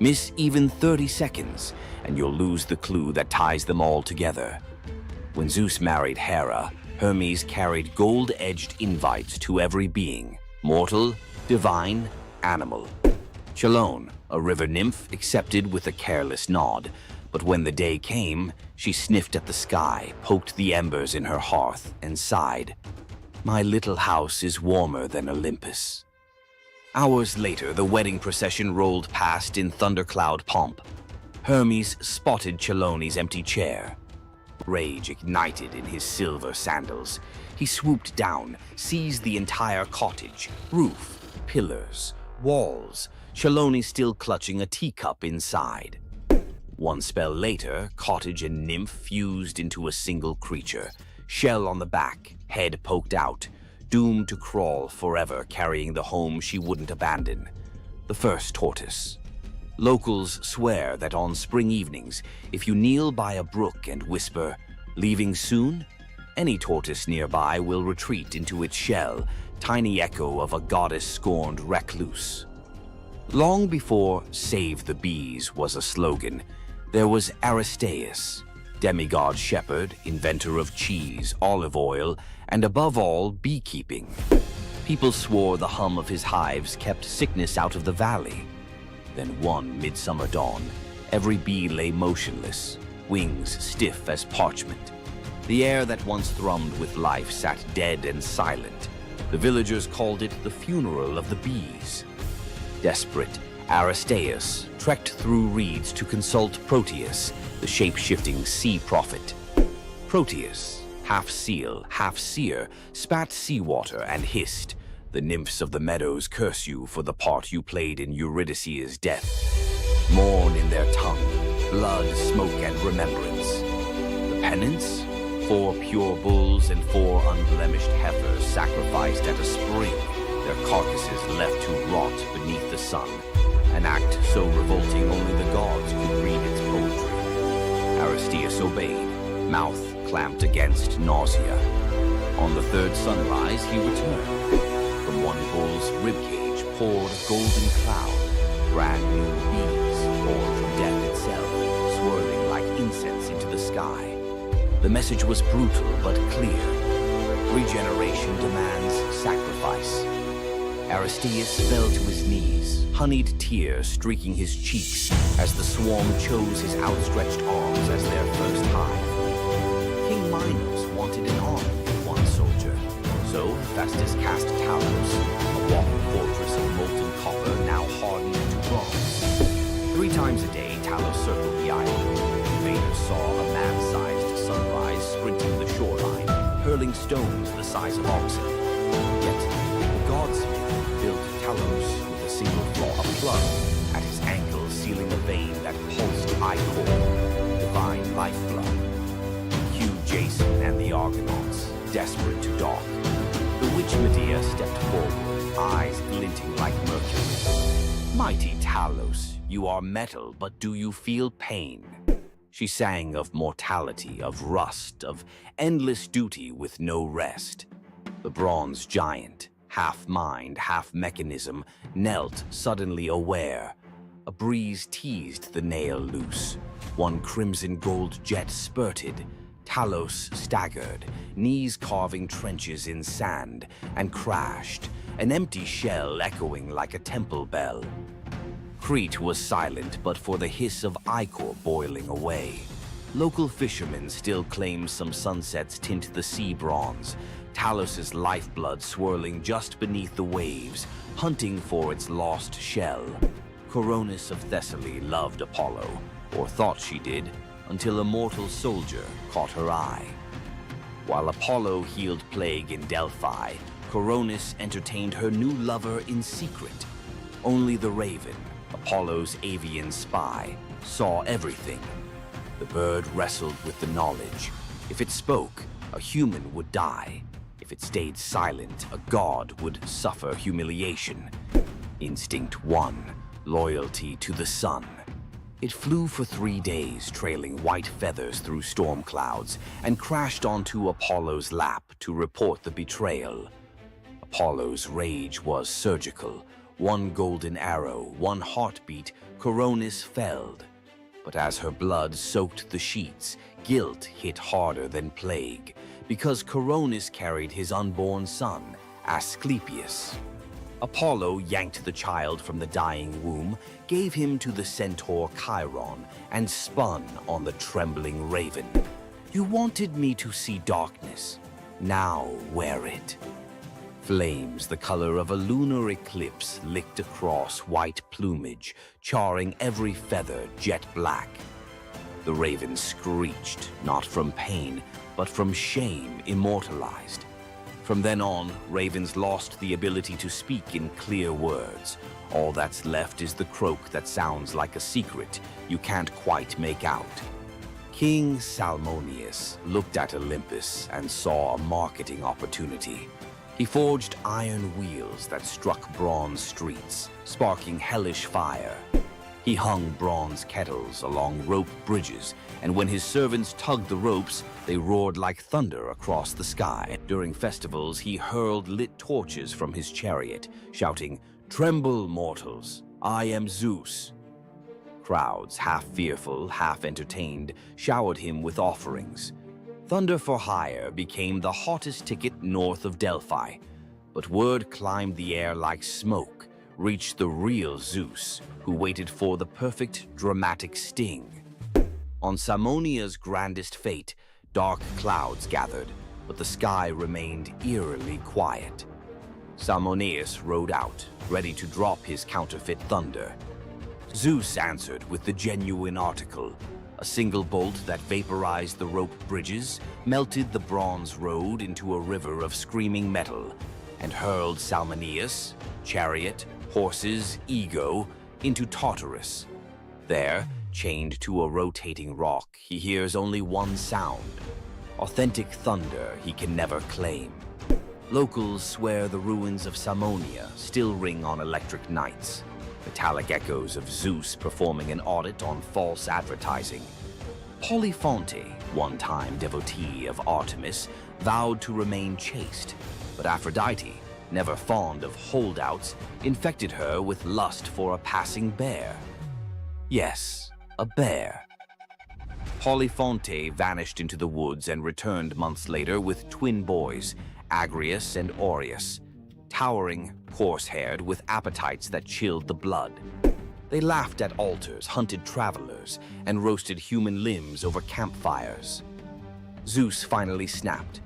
Miss even 30 seconds, and you'll lose the clue that ties them all together. When Zeus married Hera, Hermes carried gold-edged invites to every being, mortal, divine, animal. Chelone, a river nymph, accepted with a careless nod, but when the day came, she sniffed at the sky, poked the embers in her hearth, and sighed. My little house is warmer than Olympus. Hours later, the wedding procession rolled past in thundercloud pomp. Hermes spotted Cheloni's empty chair. Rage ignited in his silver sandals. He swooped down, seized the entire cottage, roof, pillars, walls, Cheloni still clutching a teacup inside. One spell later, cottage and nymph fused into a single creature, shell on the back, head poked out, doomed to crawl forever carrying the home she wouldn't abandon. The first tortoise. Locals swear that on spring evenings, if you kneel by a brook and whisper, "Leaving soon?" any tortoise nearby will retreat into its shell, tiny echo of a goddess-scorned recluse. Long before "Save the Bees" was a slogan, there was Aristeus, demigod shepherd, inventor of cheese, olive oil, and above all, beekeeping. People swore the hum of his hives kept sickness out of the valley. Then one midsummer dawn, every bee lay motionless, wings stiff as parchment. The air that once thrummed with life sat dead and silent. The villagers called it the funeral of the bees. Desperate, Aristeus trekked through reeds to consult Proteus, the shape-shifting sea prophet. Proteus, half seal, half seer, spat seawater and hissed, "The nymphs of the meadows curse you for the part you played in Eurydice's death. Mourn in their tongue, blood, smoke, and remembrance. The penance? 4 pure bulls and 4 unblemished heifers sacrificed at a spring, their carcasses left to rot beneath the sun. An act so revolting only the gods could read its poetry." Aristeus obeyed, mouth clamped against nausea. On the third sunrise, he returned. From one bull's ribcage poured a golden cloud, brand new bees poured from death itself, swirling like incense into the sky. The message was brutal but clear. Regeneration demands sacrifice. Aristeus fell to his knees, honeyed tears streaking his cheeks as the swarm chose his outstretched arms as their first hive. King Minos wanted an army, one soldier. So Festus cast Talos, a walking fortress of molten copper now hardened into bronze. 3 times a day, Talos circled the island. Invaders saw a man-sized sunrise sprinting the shoreline, hurling stones the size of oxen. Yet, the godsmith built Talos with a single flaw, a plug at his ankle sealing a vein that pulsed ichor, divine lifeblood. Cue Jason and the Argonauts, desperate to dock. The witch Medea stepped forward, eyes glinting like mercury. "Mighty Talos, you are metal, but do you feel pain?" She sang of mortality, of rust, of endless duty with no rest. The bronze giant, half mind, half mechanism, knelt suddenly aware. A breeze teased the nail loose. One crimson gold jet spurted. Talos staggered, knees carving trenches in sand, and crashed, an empty shell echoing like a temple bell. Crete was silent but for the hiss of ichor boiling away. Local fishermen still claim some sunsets tint the sea bronze, Talos's lifeblood swirling just beneath the waves, hunting for its lost shell. Coronis of Thessaly loved Apollo, or thought she did, until a mortal soldier caught her eye. While Apollo healed plague in Delphi, Coronis entertained her new lover in secret. Only the raven, Apollo's avian spy, saw everything. The bird wrestled with the knowledge. If it spoke, a human would die. If it stayed silent, a god would suffer humiliation. Instinct 1, loyalty to the sun. It flew for 3 days, trailing white feathers through storm clouds, and crashed onto Apollo's lap to report the betrayal. Apollo's rage was surgical. One golden arrow, one heartbeat, Coronis felled. But as her blood soaked the sheets, guilt hit harder than plague, because Coronis carried his unborn son, Asclepius. Apollo yanked the child from the dying womb, gave him to the centaur Chiron, and spun on the trembling raven. "You wanted me to see darkness. Now wear it." Flames the color of a lunar eclipse licked across white plumage, charring every feather jet black. The raven screeched, not from pain, but from shame immortalized. From then on, ravens lost the ability to speak in clear words. All that's left is the croak that sounds like a secret you can't quite make out. King Salmoneus looked at Olympus and saw a marketing opportunity. He forged iron wheels that struck bronze streets, sparking hellish fire. He hung bronze kettles along rope bridges, and when his servants tugged the ropes, they roared like thunder across the sky. During festivals, he hurled lit torches from his chariot, shouting, "Tremble, mortals! I am Zeus!" Crowds, half fearful, half entertained, showered him with offerings. Thunder for Hire became the hottest ticket north of Delphi, but word climbed the air like smoke, reached the real Zeus, who waited for the perfect dramatic sting. On Salmonia's grandest fete, dark clouds gathered, but the sky remained eerily quiet. Salmoneus rode out, ready to drop his counterfeit thunder. Zeus answered with the genuine article, a single bolt that vaporized the rope bridges, melted the bronze road into a river of screaming metal, and hurled Salmoneus, chariot, horses, ego, into Tartarus. There, chained to a rotating rock, he hears only one sound. Authentic thunder he can never claim. Locals swear the ruins of Salmonia still ring on electric nights. Metallic echoes of Zeus performing an audit on false advertising. Polyphonte, one-time devotee of Artemis, vowed to remain chaste, but Aphrodite, never fond of holdouts, infected her with lust for a passing bear. Yes, a bear. Polyphonte vanished into the woods and returned months later with twin boys, Agrius and Aureus, towering, coarse-haired, with appetites that chilled the blood. They laughed at altars, hunted travelers, and roasted human limbs over campfires. Zeus finally snapped.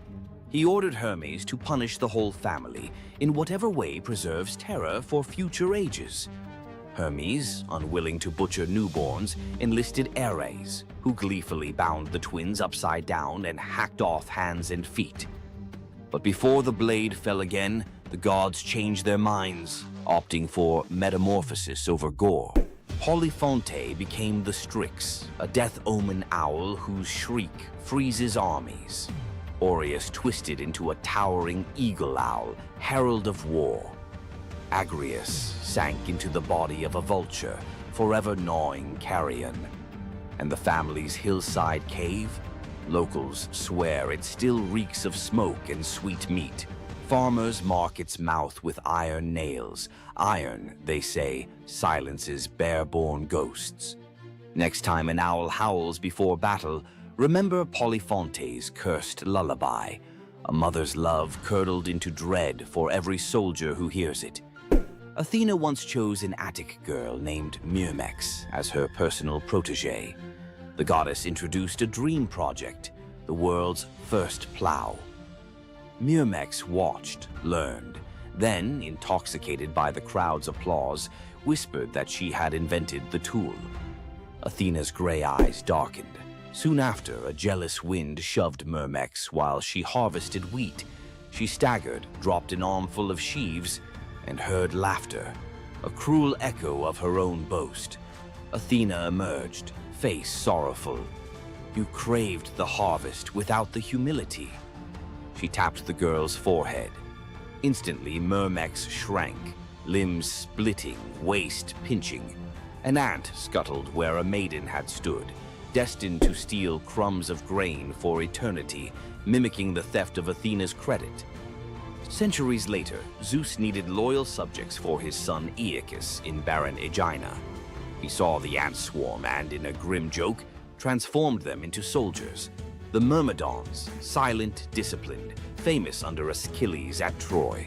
He ordered Hermes to punish the whole family in whatever way preserves terror for future ages. Hermes, unwilling to butcher newborns, enlisted Ares, who gleefully bound the twins upside down and hacked off hands and feet. But before the blade fell again, the gods changed their minds, opting for metamorphosis over gore. Polyphonte became the Strix, a death omen owl whose shriek freezes armies. Aureus twisted into a towering eagle owl, herald of war. Agrius sank into the body of a vulture, forever gnawing carrion. And the family's hillside cave? Locals swear it still reeks of smoke and sweet meat. Farmers mark its mouth with iron nails. Iron, they say, silences bare-born ghosts. Next time an owl howls before battle, remember Polyphonte's cursed lullaby, a mother's love curdled into dread for every soldier who hears it. Athena once chose an Attic girl named Myrmex as her personal protege. The goddess introduced a dream project, the world's first plow. Myrmex watched, learned, then, intoxicated by the crowd's applause, whispered that she had invented the tool. Athena's gray eyes darkened. Soon after, a jealous wind shoved Myrmex while she harvested wheat. She staggered, dropped an armful of sheaves, and heard laughter, a cruel echo of her own boast. Athena emerged, face sorrowful. You craved the harvest without the humility. She tapped the girl's forehead. Instantly, Myrmex shrank, limbs splitting, waist pinching. An ant scuttled where a maiden had stood, destined to steal crumbs of grain for eternity, mimicking the theft of Athena's credit. Centuries later, Zeus needed loyal subjects for his son Aeacus in barren Aegina. He saw the ant swarm and, in a grim joke, transformed them into soldiers. The Myrmidons, silent, disciplined, famous under Achilles at Troy.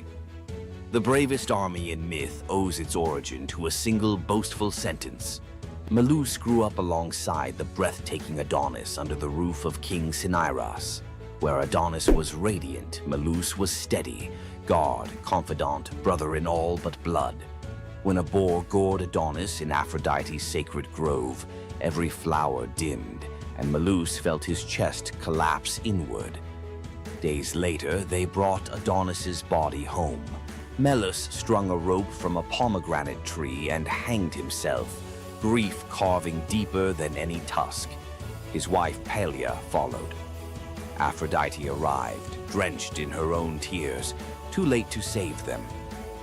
The bravest army in myth owes its origin to a single boastful sentence. Medusa grew up alongside the breathtaking Adonis under the roof of King Cinyras. Where Adonis was radiant, Medusa was steady, god, confidant, brother in all but blood. When a boar gored Adonis in Aphrodite's sacred grove, every flower dimmed, and Medusa felt his chest collapse inward. Days later, they brought Adonis's body home. Melas strung a rope from a pomegranate tree and hanged himself, grief carving deeper than any tusk. His wife Pelia followed. Aphrodite arrived, drenched in her own tears, too late to save them,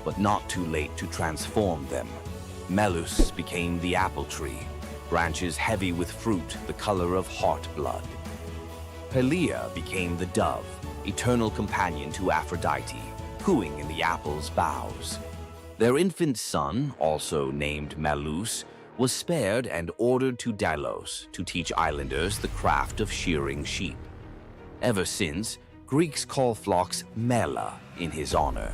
but not too late to transform them. Medusa became the apple tree, branches heavy with fruit the color of heart blood. Pelia became the dove, eternal companion to Aphrodite, cooing in the apple's boughs. Their infant son, also named Medusa, was spared and ordered to Delos to teach islanders the craft of shearing sheep. Ever since, Greeks call flocks mela in his honor.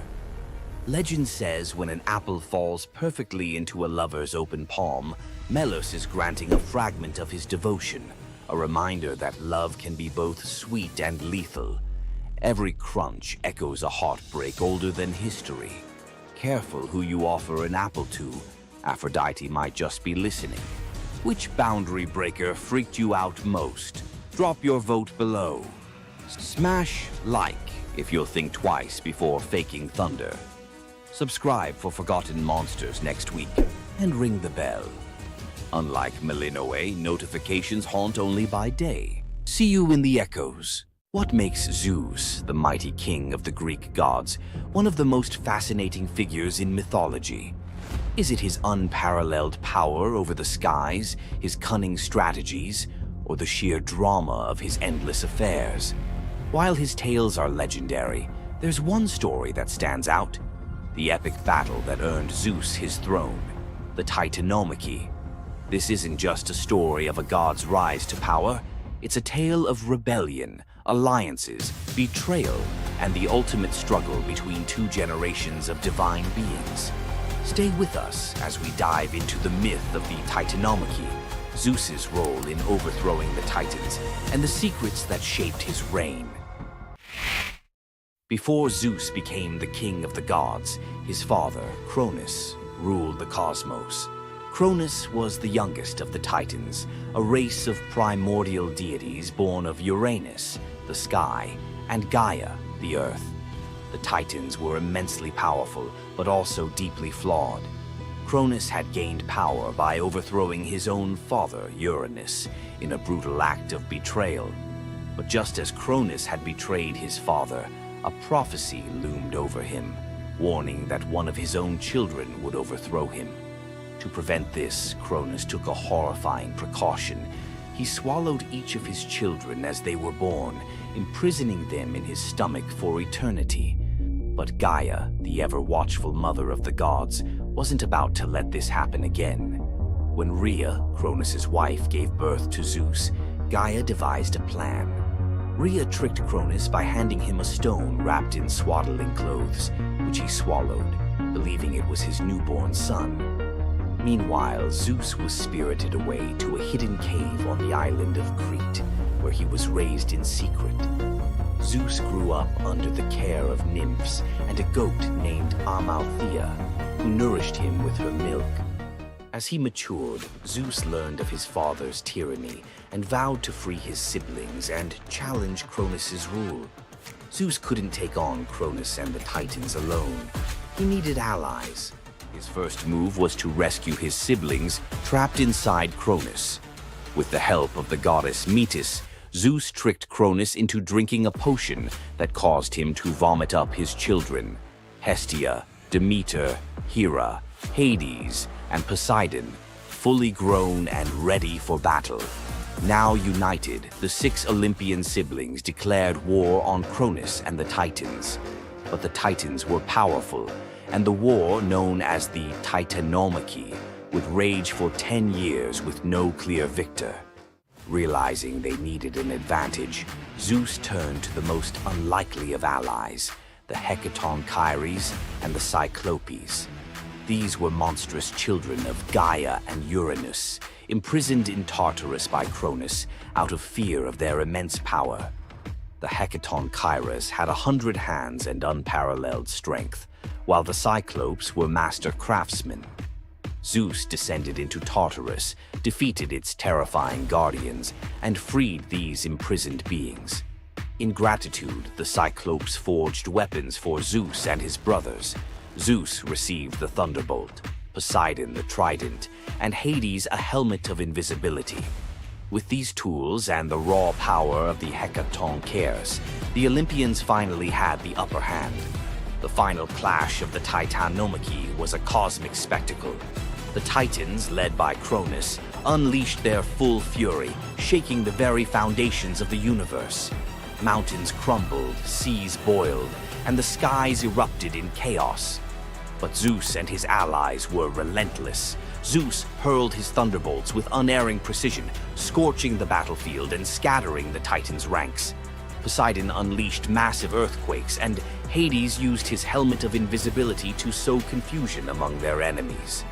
Legend says when an apple falls perfectly into a lover's open palm, Melos is granting a fragment of his devotion, a reminder that love can be both sweet and lethal. Every crunch echoes a heartbreak older than history. Careful who you offer an apple to. Aphrodite might just be listening. Which boundary breaker freaked you out most? Drop your vote below. Smash like if you'll think twice before faking thunder. Subscribe for Forgotten Monsters next week, and ring the bell. Unlike Melinoe, notifications haunt only by day. See you in the echoes. What makes Zeus, the mighty king of the Greek gods, one of the most fascinating figures in mythology? Is it his unparalleled power over the skies, his cunning strategies, or the sheer drama of his endless affairs? While his tales are legendary, there's one story that stands out. The epic battle that earned Zeus his throne, the Titanomachy. This isn't just a story of a god's rise to power, it's a tale of rebellion, alliances, betrayal, and the ultimate struggle between two generations of divine beings. Stay with us as we dive into the myth of the Titanomachy, Zeus's role in overthrowing the Titans, and the secrets that shaped his reign. Before Zeus became the king of the gods, his father, Cronus, ruled the cosmos. Cronus was the youngest of the Titans, a race of primordial deities born of Uranus, the sky, and Gaia, the earth. The Titans were immensely powerful, but also deeply flawed. Cronus had gained power by overthrowing his own father, Uranus, in a brutal act of betrayal. But just as Cronus had betrayed his father, a prophecy loomed over him, warning that one of his own children would overthrow him. To prevent this, Cronus took a horrifying precaution. He swallowed each of his children as they were born, imprisoning them in his stomach for eternity. But Gaia, the ever-watchful mother of the gods, wasn't about to let this happen again. When Rhea, Cronus's wife, gave birth to Zeus, Gaia devised a plan. Rhea tricked Cronus by handing him a stone wrapped in swaddling clothes, which he swallowed, believing it was his newborn son. Meanwhile, Zeus was spirited away to a hidden cave on the island of Crete, where he was raised in secret. Zeus grew up under the care of nymphs and a goat named Amalthea, who nourished him with her milk. As he matured, Zeus learned of his father's tyranny and vowed to free his siblings and challenge Cronus's rule. Zeus couldn't take on Cronus and the Titans alone. He needed allies. His first move was to rescue his siblings trapped inside Cronus. With the help of the goddess Metis, Zeus tricked Cronus into drinking a potion that caused him to vomit up his children. Hestia, Demeter, Hera, Hades, and Poseidon, fully grown and ready for battle. Now united, the 6 Olympian siblings declared war on Cronus and the Titans. But the Titans were powerful, and the war, known as the Titanomachy, would rage for 10 years with no clear victor. Realizing they needed an advantage, Zeus turned to the most unlikely of allies, the Hecatonchires and the Cyclopes. These were monstrous children of Gaia and Uranus, imprisoned in Tartarus by Cronus out of fear of their immense power. The hecaton Kairos had 100 hands and unparalleled strength, while the Cyclopes were master craftsmen. Zeus descended into Tartarus, defeated its terrifying guardians, and freed these imprisoned beings. In gratitude, the Cyclopes forged weapons for Zeus and his brothers. Zeus received the thunderbolt, Poseidon the trident, and Hades a helmet of invisibility. With these tools and the raw power of the hecaton Kairos, the Olympians finally had the upper hand. The final clash of the Titanomachy was a cosmic spectacle. The Titans, led by Cronus, unleashed their full fury, shaking the very foundations of the universe. Mountains crumbled, seas boiled, and the skies erupted in chaos. But Zeus and his allies were relentless. Zeus hurled his thunderbolts with unerring precision, scorching the battlefield and scattering the Titans' ranks. Poseidon unleashed massive earthquakes, and Hades used his helmet of invisibility to sow confusion among their enemies.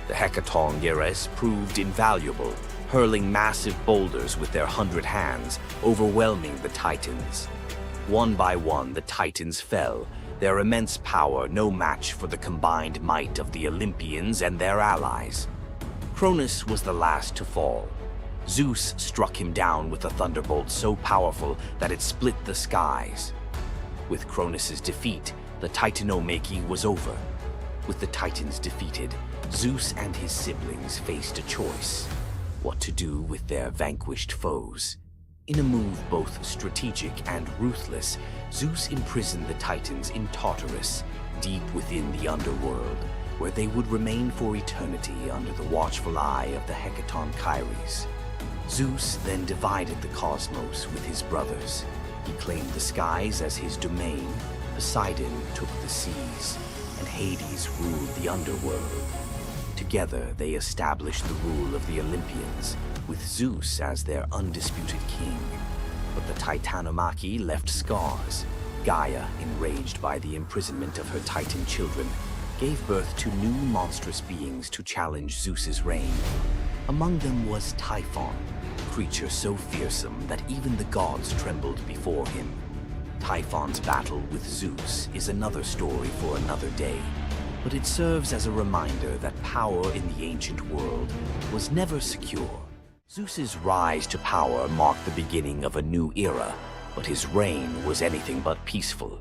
The hecaton Kairos proved invaluable, hurling massive boulders with their 100 hands, overwhelming the Titans. One by one, the Titans fell, their immense power no match for the combined might of the Olympians and their allies. Cronus was the last to fall. Zeus struck him down with a thunderbolt so powerful that it split the skies. With Cronus's defeat, the Titanomachy was over. With the Titans defeated, Zeus and his siblings faced a choice: what to do with their vanquished foes. In a move both strategic and ruthless, Zeus imprisoned the Titans in Tartarus, deep within the underworld, where they would remain for eternity under the watchful eye of the hecaton Kairos. Zeus then divided the cosmos with his brothers. He claimed the skies as his domain, Poseidon took the seas, and Hades ruled the underworld. Together, they established the rule of the Olympians, with Zeus as their undisputed king. But the Titanomachy left scars. Gaia, enraged by the imprisonment of her Titan children, gave birth to new monstrous beings to challenge Zeus's reign. Among them was Typhon, a creature so fearsome that even the gods trembled before him. Typhon's battle with Zeus is another story for another day, but it serves as a reminder that power in the ancient world was never secure. Zeus's rise to power marked the beginning of a new era, but his reign was anything but peaceful.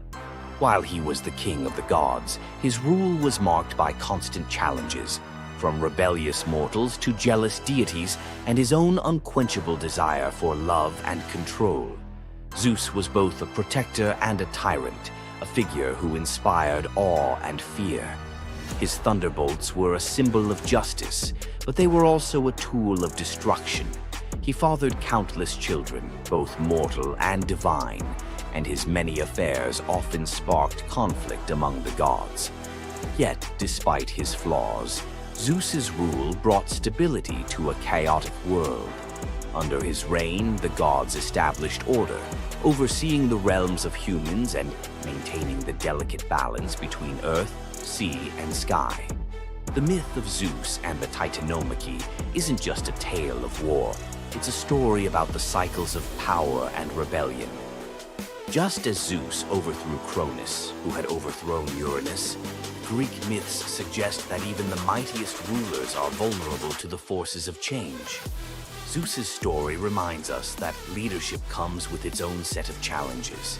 While he was the king of the gods, his rule was marked by constant challenges, from rebellious mortals to jealous deities and his own unquenchable desire for love and control. Zeus was both a protector and a tyrant, a figure who inspired awe and fear. His thunderbolts were a symbol of justice, but they were also a tool of destruction. He fathered countless children, both mortal and divine, and his many affairs often sparked conflict among the gods. Yet, despite his flaws, Zeus's rule brought stability to a chaotic world. Under his reign, the gods established order, overseeing the realms of humans and maintaining the delicate balance between earth, sea, and sky. The myth of Zeus and the Titanomachy isn't just a tale of war. It's a story about the cycles of power and rebellion. Just as Zeus overthrew Cronus, who had overthrown Uranus, Greek myths suggest that even the mightiest rulers are vulnerable to the forces of change. Zeus's story reminds us that leadership comes with its own set of challenges.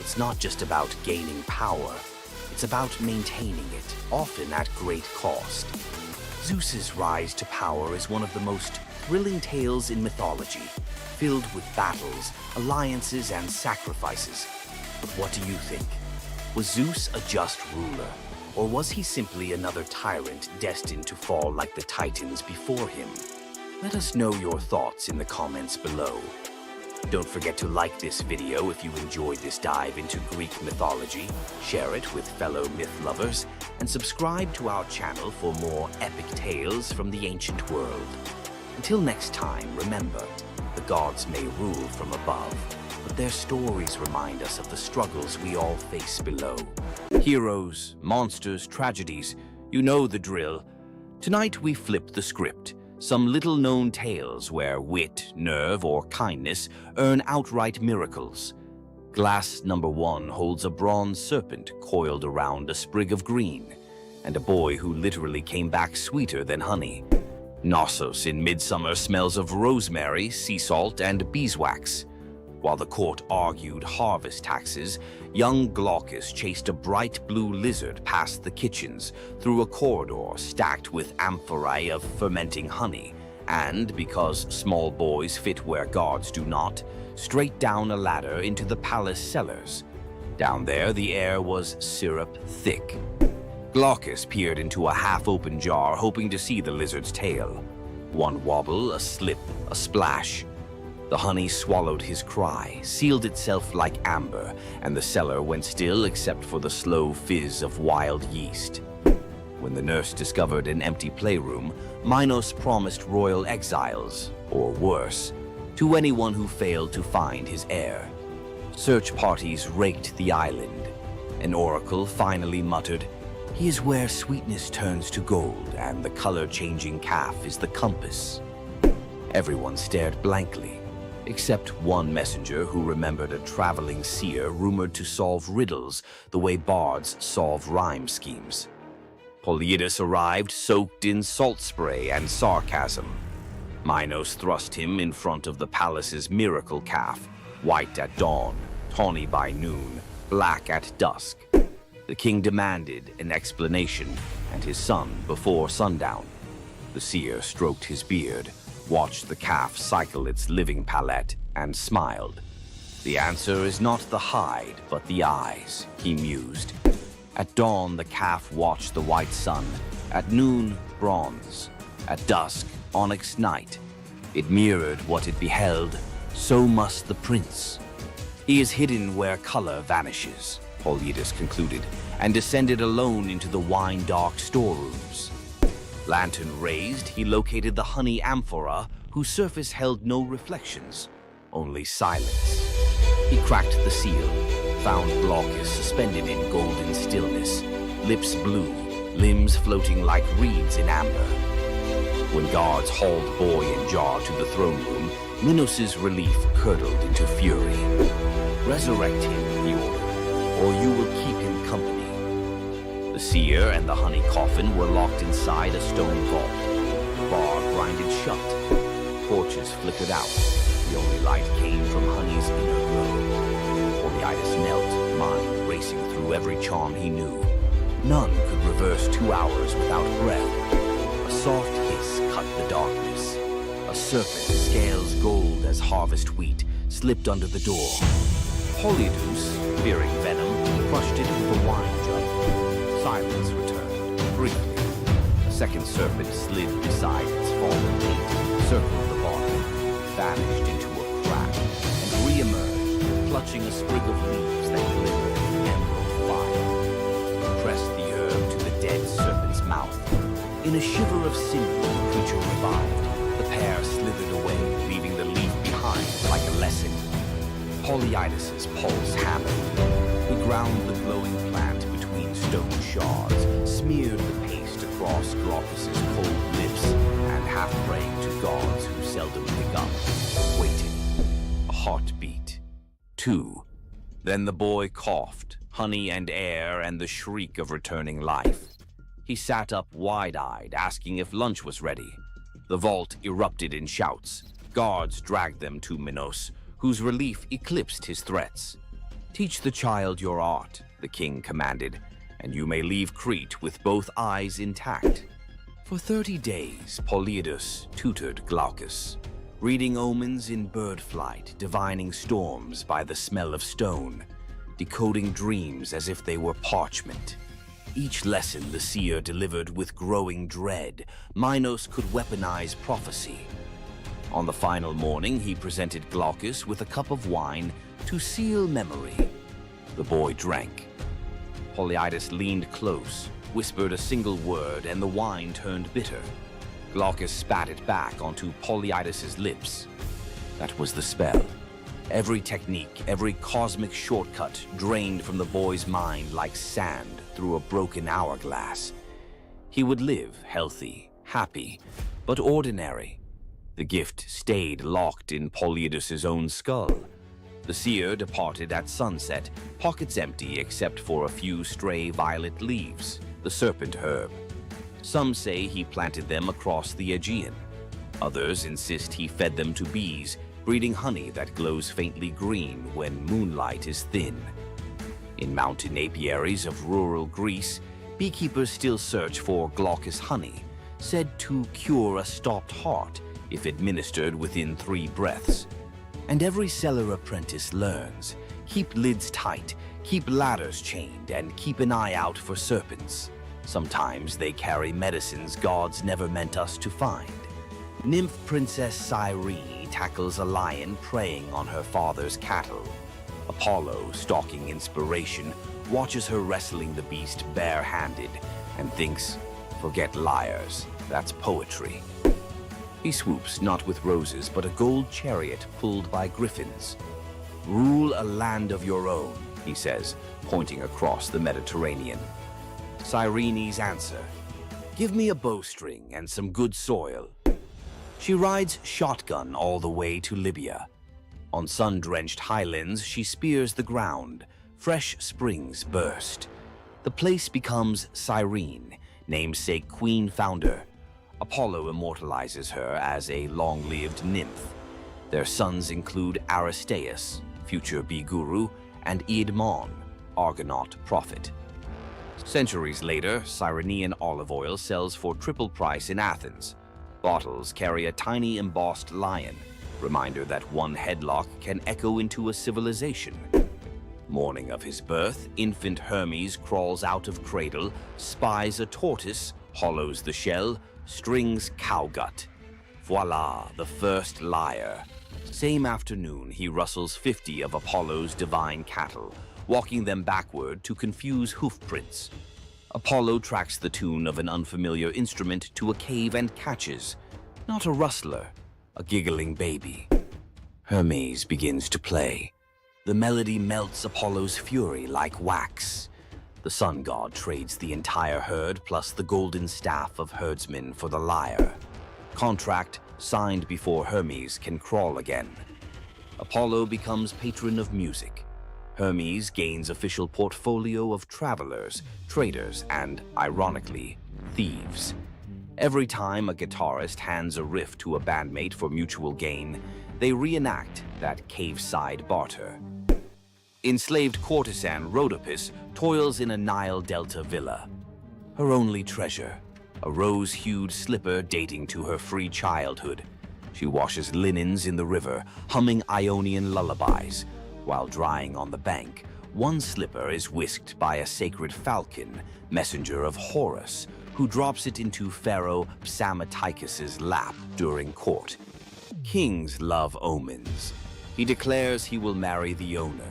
It's not just about gaining power, it's about maintaining it, often at great cost. Zeus's rise to power is one of the most thrilling tales in mythology, filled with battles, alliances, and sacrifices. But what do you think? Was Zeus a just ruler, or was he simply another tyrant destined to fall like the Titans before him? Let us know your thoughts in the comments below. Don't forget to like this video if you enjoyed this dive into Greek mythology, share it with fellow myth lovers, and subscribe to our channel for more epic tales from the ancient world. Until next time, remember, the gods may rule from above, but their stories remind us of the struggles we all face below. Heroes, monsters, tragedies, you know the drill. Tonight we flip the script. Some little-known tales where wit, nerve, or kindness earn outright miracles. Glass number 1 holds a bronze serpent coiled around a sprig of green, and a boy who literally came back sweeter than honey. Knossos in midsummer smells of rosemary, sea salt, and beeswax. While the court argued harvest taxes, young Glaucus chased a bright blue lizard past the kitchens through a corridor stacked with amphorae of fermenting honey, and, because small boys fit where gods do not, straight down a ladder into the palace cellars. Down there, the air was syrup thick. Glaucus peered into a half-open jar, hoping to see the lizard's tail. One wobble, a slip, a splash. The honey swallowed his cry, sealed itself like amber, and the cellar went still except for the slow fizz of wild yeast. When the nurse discovered an empty playroom, Minos promised royal exiles, or worse, to anyone who failed to find his heir. Search parties raked the island. An oracle finally muttered, "He is where sweetness turns to gold, and the color-changing calf is the compass." Everyone stared blankly, except one messenger who remembered a traveling seer rumored to solve riddles the way bards solve rhyme schemes. Polyidus arrived soaked in salt spray and sarcasm. Minos thrust him in front of the palace's miracle calf, white at dawn, tawny by noon, black at dusk. The king demanded an explanation, and his son before sundown. The seer stroked his beard, watched the calf cycle its living palette, and smiled. "The answer is not the hide, but the eyes," he mused. At dawn, the calf watched the white sun. At noon, bronze. At dusk, onyx night. It mirrored what it beheld. So must the prince. "He is hidden where color vanishes," Polyidus concluded, and descended alone into the wine-dark storerooms. Lantern raised, he located the honey amphora, whose surface held no reflections, only silence. He cracked the seal, found Glaucus suspended in golden stillness, lips blue, limbs floating like reeds in amber. When guards hauled boy in jar to the throne room, Minos' relief curdled into fury. "Resurrect him," he ordered, "or you will keep him company." The seer and the honey coffin were locked inside a stone vault. The bar grinded shut. Torches flickered out. The only light came from honey's inner glow. Polyidus knelt, mind racing through every charm he knew. None could reverse 2 hours without breath. A soft hiss cut the darkness. A serpent, scales gold as harvest wheat, slipped under the door. Polyidus, fearing venom, crushed it with a wine jug. Silence returned, briefly. A second serpent slid beside its fallen mate, circled the bottom, vanished into a crack, and re-emerged, clutching a sprig of leaves that glimmered in emerald fire. Pressed the herb to the dead serpent's mouth. In a shiver of sinew, the creature revived. The pair slithered away, leaving the leaf behind like a lesson. Polyidus' pulse hammered. He ground the glowing plant between stone shards, smeared the paste across Glaucus' cold lips, and half praying to gods who seldom pick up, waited. A heartbeat. 2. Then the boy coughed, honey and air and the shriek of returning life. He sat up wide-eyed, asking if lunch was ready. The vault erupted in shouts. Guards dragged them to Minos, whose relief eclipsed his threats. "Teach the child your art," the king commanded, "and you may leave Crete with both eyes intact." For 30 days, Polyidus tutored Glaucus, reading omens in bird flight, divining storms by the smell of stone, decoding dreams as if they were parchment. Each lesson the seer delivered with growing dread. Minos could weaponize prophecy. On the final morning, he presented Glaucus with a cup of wine to seal memory. The boy drank. Polyidus leaned close, whispered a single word, and the wine turned bitter. Glaucus spat it back onto Polyidus' lips. That was the spell. Every technique, every cosmic shortcut drained from the boy's mind like sand through a broken hourglass. He would live healthy, happy, but ordinary. The gift stayed locked in Polyidus' own skull. The seer departed at sunset, pockets empty except for a few stray violet leaves, the serpent herb. Some say he planted them across the Aegean. Others insist he fed them to bees, breeding honey that glows faintly green when moonlight is thin. In mountain apiaries of rural Greece, beekeepers still search for glaucous honey, said to cure a stopped heart if administered within 3 breaths. And every cellar apprentice learns, keep lids tight, keep ladders chained, and keep an eye out for serpents. Sometimes they carry medicines gods never meant us to find. Nymph Princess Cyrene tackles a lion preying on her father's cattle. Apollo, stalking inspiration, watches her wrestling the beast bare-handed and thinks, forget liars, that's poetry. He swoops not with roses but a gold chariot pulled by griffins. Rule a land of your own, he says, pointing across the Mediterranean. Cyrene's answer, give me a bowstring and some good soil. She rides shotgun all the way to Libya. On sun-drenched highlands, she spears the ground. Fresh springs burst. The place becomes Cyrene, namesake queen founder. Apollo immortalizes her as a long-lived nymph. Their sons include Aristaeus, future bee guru, and Eadmon, Argonaut prophet. Centuries later, Cyrenean olive oil sells for triple price in Athens. Bottles carry a tiny embossed lion, reminder that one headlock can echo into a civilization. Morning of his birth, infant Hermes crawls out of cradle, spies a tortoise, hollows the shell, strings cowgut. Voila, the first lyre. Same afternoon, he rustles 50 of Apollo's divine cattle, walking them backward to confuse hoofprints. Apollo tracks the tune of an unfamiliar instrument to a cave and catches, not a rustler, a giggling baby. Hermes begins to play. The melody melts Apollo's fury like wax. The sun god trades the entire herd plus the golden staff of herdsmen for the lyre. Contract signed before Hermes can crawl again. Apollo becomes patron of music. Hermes gains official portfolio of travelers, traders, and, ironically, thieves. Every time a guitarist hands a riff to a bandmate for mutual gain, they reenact that cave-side barter. Enslaved courtesan Rhodopis toils in a Nile Delta villa. Her only treasure, a rose-hued slipper dating to her free childhood. She washes linens in the river, humming Ionian lullabies. While drying on the bank, one slipper is whisked by a sacred falcon, messenger of Horus, who drops it into Pharaoh Psamatechus's lap during court. Kings love omens. He declares he will marry the owner.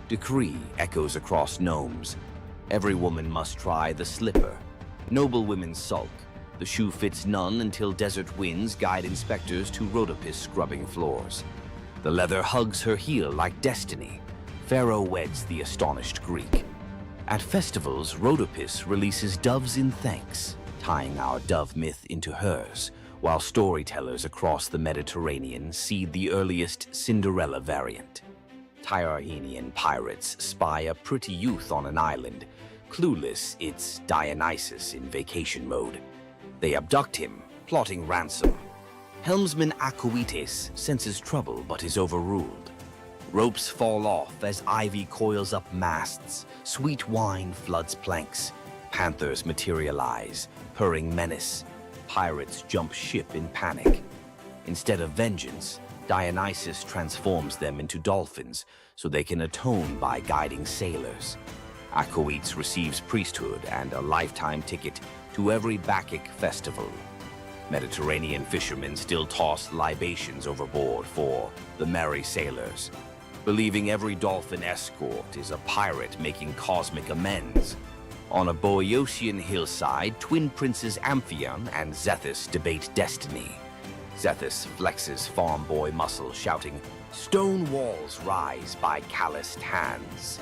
Decree echoes across gnomes. Every woman must try the slipper. Noble women sulk. The shoe fits none until desert winds guide inspectors to Rhodopis scrubbing floors. The leather hugs her heel like destiny. Pharaoh weds the astonished Greek. At festivals, Rhodopis releases doves in thanks, tying our dove myth into hers, while storytellers across the Mediterranean seed the earliest Cinderella variant. Tyrrhenian pirates spy a pretty youth on an island. Clueless, it's Dionysus in vacation mode. They abduct him, plotting ransom. Helmsman Acoetes senses trouble but is overruled. Ropes fall off as ivy coils up masts. Sweet wine floods planks. Panthers materialize, purring menace. Pirates jump ship in panic. Instead of vengeance, Dionysus transforms them into dolphins so they can atone by guiding sailors. Acoetes receives priesthood and a lifetime ticket to every Bacchic festival. Mediterranean fishermen still toss libations overboard for the merry sailors, believing every dolphin escort is a pirate making cosmic amends. On a Boeotian hillside, twin princes Amphion and Zethus debate destiny. Zethus flexes farm boy muscle, shouting, "Stone walls rise by calloused hands."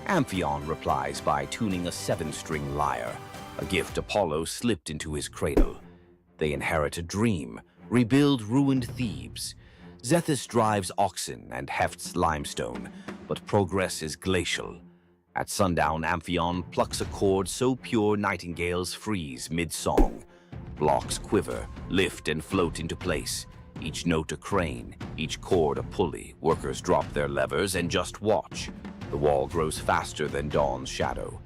Amphion replies by tuning a 7-string lyre, a gift Apollo slipped into his cradle. They inherit a dream, rebuild ruined Thebes. Zethus drives oxen and hefts limestone, but progress is glacial. At sundown, Amphion plucks a chord so pure nightingales freeze mid-song. Blocks quiver, lift and float into place. Each note a crane, each chord a pulley. Workers drop their levers and just watch. The wall grows faster than dawn's shadow.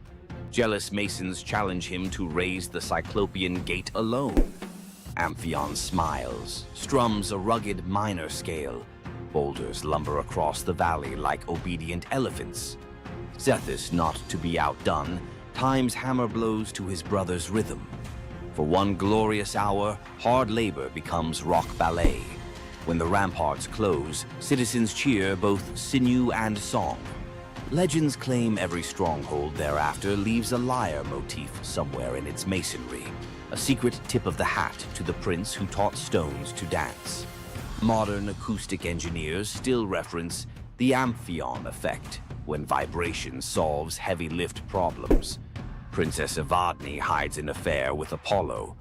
Jealous masons challenge him to raise the Cyclopean gate alone. Amphion smiles, strums a rugged minor scale. Boulders lumber across the valley like obedient elephants. Zethus, not to be outdone, times hammer blows to his brother's rhythm. For one glorious hour, hard labor becomes rock ballet. When the ramparts close, citizens cheer both sinew and song. Legends claim every stronghold thereafter leaves a lyre motif somewhere in its masonry, a secret tip of the hat to the prince who taught stones to dance. Modern acoustic engineers still reference the Amphion effect when vibration solves heavy lift problems. Princess Evadne hides an affair with Apollo.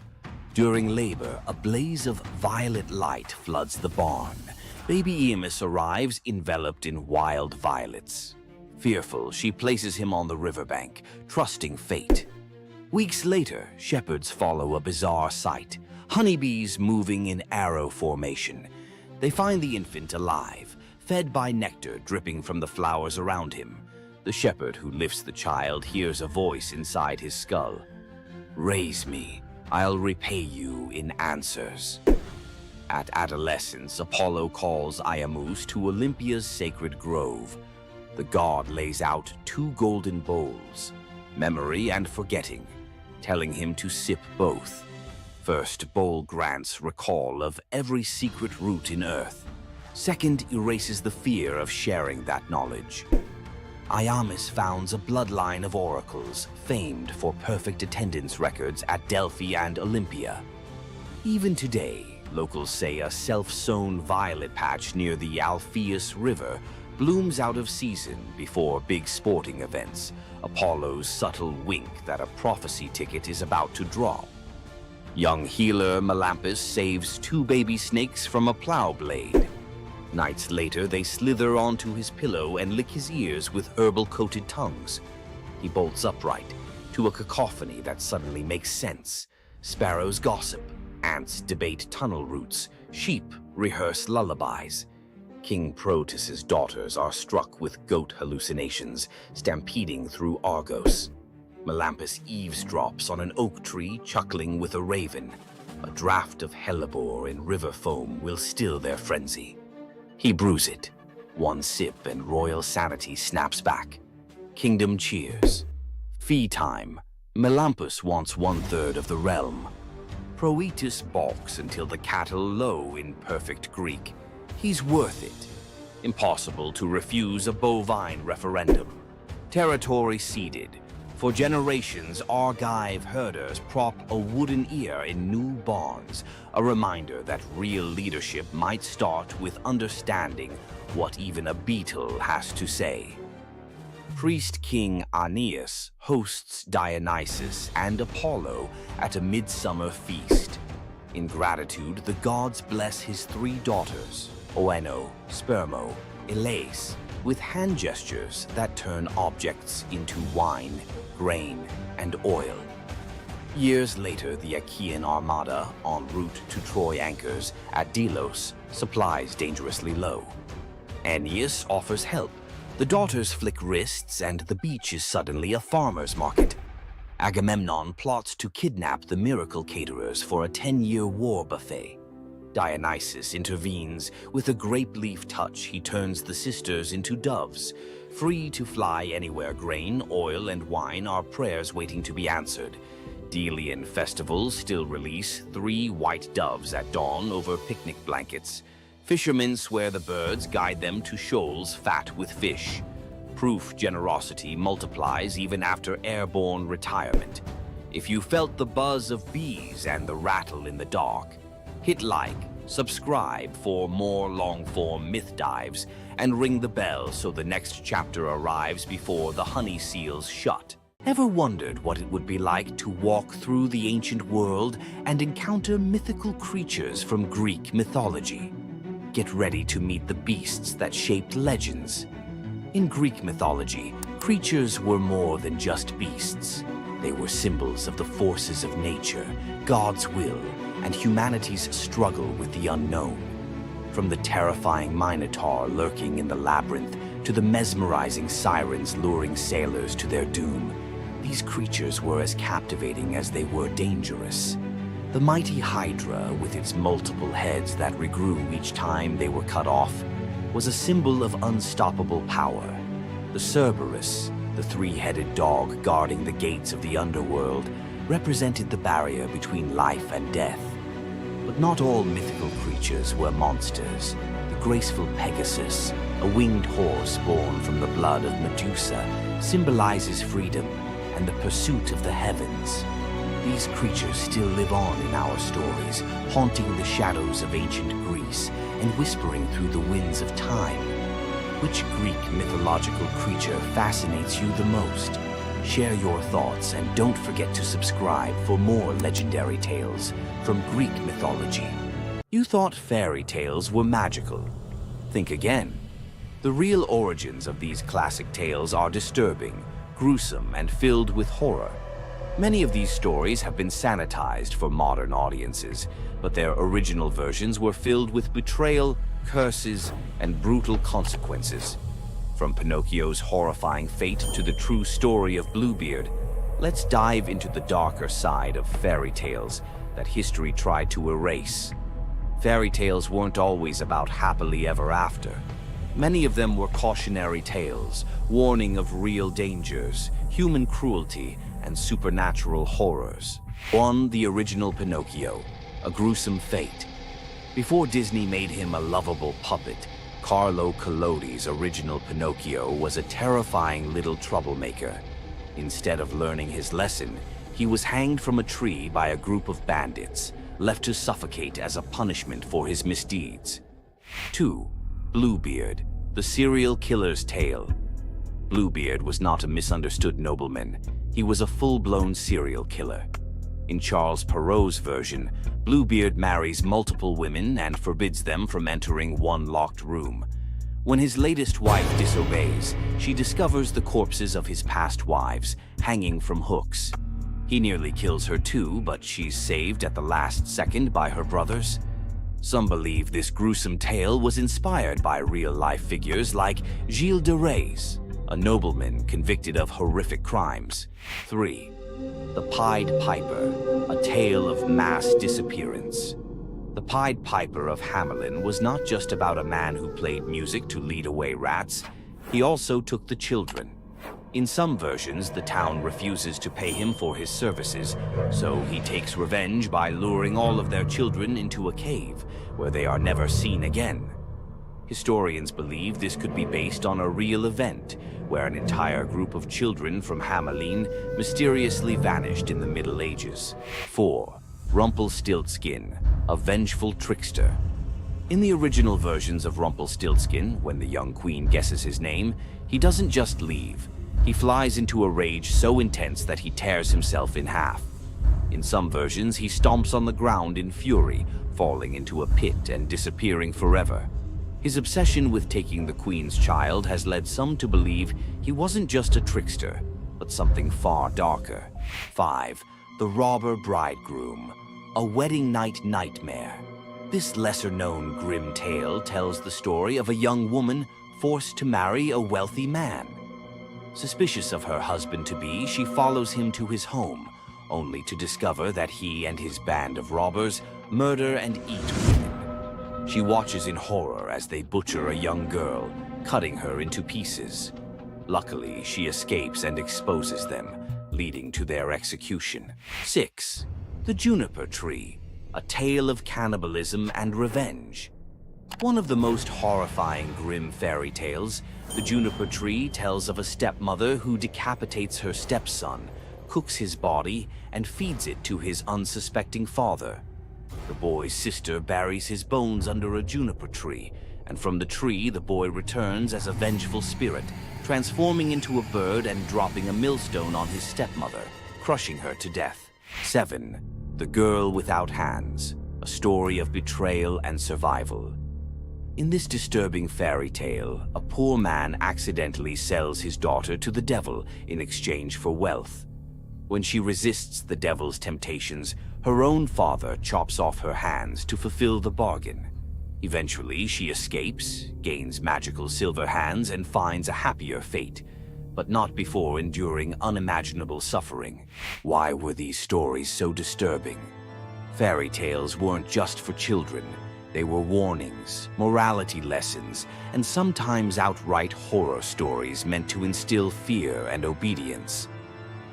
During labor, a blaze of violet light floods the barn. Baby Eamus arrives enveloped in wild violets. Fearful, she places him on the riverbank, trusting fate. Weeks later, shepherds follow a bizarre sight. Honeybees moving in arrow formation. They find the infant alive, fed by nectar dripping from the flowers around him. The shepherd who lifts the child hears a voice inside his skull. "Raise me, I'll repay you in answers." At adolescence, Apollo calls Iamus to Olympia's sacred grove. The god lays out 2 golden bowls, memory and forgetting, telling him to sip both. First bowl grants recall of every secret root in earth. Second erases the fear of sharing that knowledge. Iamus founds a bloodline of oracles, famed for perfect attendance records at Delphi and Olympia. Even today, locals say a self-sown violet patch near the Alpheus River blooms out of season before big sporting events, Apollo's subtle wink that a prophecy ticket is about to drop. Young healer Melampus saves 2 baby snakes from a plow blade. Nights later, they slither onto his pillow and lick his ears with herbal-coated tongues. He bolts upright, to a cacophony that suddenly makes sense. Sparrows gossip, ants debate tunnel routes, sheep rehearse lullabies. King Proteus's daughters are struck with goat hallucinations, stampeding through Argos. Melampus eavesdrops on an oak tree, chuckling with a raven. A draught of hellebore in river foam will still their frenzy. He brews it. One sip and royal sanity snaps back. Kingdom cheers. Fee time. Melampus wants 1/3 of the realm. Proetus balks until the cattle low in perfect Greek. He's worth it. Impossible to refuse a bovine referendum. Territory ceded. For generations, Argive herders prop a wooden ear in new barns, a reminder that real leadership might start with understanding what even a beetle has to say. Priest King Aeneas hosts Dionysus and Apollo at a midsummer feast. In gratitude, the gods bless his 3 daughters, Oeno, Spermo, Elais, with hand gestures that turn objects into wine, grain, and oil. Years later, the Achaean armada, en route to Troy anchors at Delos, supplies dangerously low. Aeneas offers help. The daughters flick wrists and the beach is suddenly a farmer's market. Agamemnon plots to kidnap the miracle caterers for a 10-year war buffet. Dionysus intervenes. With a grape leaf touch, he turns the sisters into doves. Free to fly anywhere, grain, oil, and wine are prayers waiting to be answered. Delian festivals still release 3 white doves at dawn over picnic blankets. Fishermen swear the birds guide them to shoals fat with fish. Proof generosity multiplies even after airborne retirement. If you felt the buzz of bees and the rattle in the dark, hit like, subscribe for more long-form myth dives, and ring the bell so the next chapter arrives before the honey seals shut. Ever wondered what it would be like to walk through the ancient world and encounter mythical creatures from Greek mythology? get ready to meet the beasts that shaped legends. In Greek mythology, creatures were more than just beasts. They were symbols of the forces of nature, God's will, and humanity's struggle with the unknown. From the terrifying Minotaur lurking in the labyrinth to the mesmerizing sirens luring sailors to their doom, these creatures were as captivating as they were dangerous. The mighty Hydra, with its multiple heads that regrew each time they were cut off, was a symbol of unstoppable power. The Cerberus, the three-headed dog guarding the gates of the underworld, represented the barrier between life and death. But not all mythical creatures were monsters. The graceful Pegasus, a winged horse born from the blood of Medusa, symbolizes freedom and the pursuit of the heavens. These creatures still live on in our stories, haunting the shadows of ancient Greece and whispering through the winds of time. Which Greek mythological creature fascinates you the most? Share your thoughts and don't forget to subscribe for more legendary tales from Greek mythology. You thought fairy tales were magical. Think again. The real origins of these classic tales are disturbing, gruesome, and filled with horror. Many of these stories have been sanitized for modern audiences, but their original versions were filled with betrayal, curses, and brutal consequences. From Pinocchio's horrifying fate to the true story of Bluebeard, let's dive into the darker side of fairy tales that history tried to erase. Fairy tales weren't always about happily ever after. Many of them were cautionary tales, warning of real dangers, human cruelty, and supernatural horrors. 1. The original Pinocchio, a gruesome fate. Before Disney made him a lovable puppet, Carlo Collodi's original Pinocchio was a terrifying little troublemaker. Instead of learning his lesson, he was hanged from a tree by a group of bandits, left to suffocate as a punishment for his misdeeds. 2. Bluebeard, the serial killer's tale. Bluebeard was not a misunderstood nobleman. He was a full-blown serial killer. In Charles Perrault's version, Bluebeard marries multiple women and forbids them from entering one locked room. When his latest wife disobeys, she discovers the corpses of his past wives, hanging from hooks. He nearly kills her too, but she's saved at the last second by her brothers. Some believe this gruesome tale was inspired by real-life figures like Gilles de Rais, a nobleman convicted of horrific crimes. 3. The Pied Piper, a tale of mass disappearance. The Pied Piper of Hamelin was not just about a man who played music to lead away rats. He also took the children. In some versions, the town refuses to pay him for his services, so he takes revenge by luring all of their children into a cave, where they are never seen again. Historians believe this could be based on a real event, where an entire group of children from Hamelin mysteriously vanished in the Middle Ages. 4. Rumpelstiltskin, a vengeful trickster. In the original versions of Rumpelstiltskin, when the young queen guesses his name, he doesn't just leave. He flies into a rage so intense that he tears himself in half. In some versions, he stomps on the ground in fury, falling into a pit and disappearing forever. His obsession with taking the queen's child has led some to believe he wasn't just a trickster, but something far darker. 5. The Robber Bridegroom, a wedding night nightmare. This lesser-known grim tale tells the story of a young woman forced to marry a wealthy man. Suspicious of her husband-to-be, she follows him to his home, only to discover that he and his band of robbers murder and eat women. She watches in horror as they butcher a young girl, cutting her into pieces. Luckily, she escapes and exposes them, leading to their execution. 6. The Juniper Tree, a tale of cannibalism and revenge. One of the most horrifying grim fairy tales, the Juniper Tree tells of a stepmother who decapitates her stepson, cooks his body, and feeds it to his unsuspecting father. The boy's sister buries his bones under a juniper tree, and from the tree the boy returns as a vengeful spirit, transforming into a bird and dropping a millstone on his stepmother, crushing her to death. 7. The Girl Without Hands, a story of betrayal and survival. In this disturbing fairy tale, a poor man accidentally sells his daughter to the devil in exchange for wealth. When she resists the devil's temptations, her own father chops off her hands to fulfill the bargain. Eventually, she escapes, gains magical silver hands, and finds a happier fate, but not before enduring unimaginable suffering. Why were these stories so disturbing? Fairy tales weren't just for children. They were warnings, morality lessons, and sometimes outright horror stories meant to instill fear and obedience.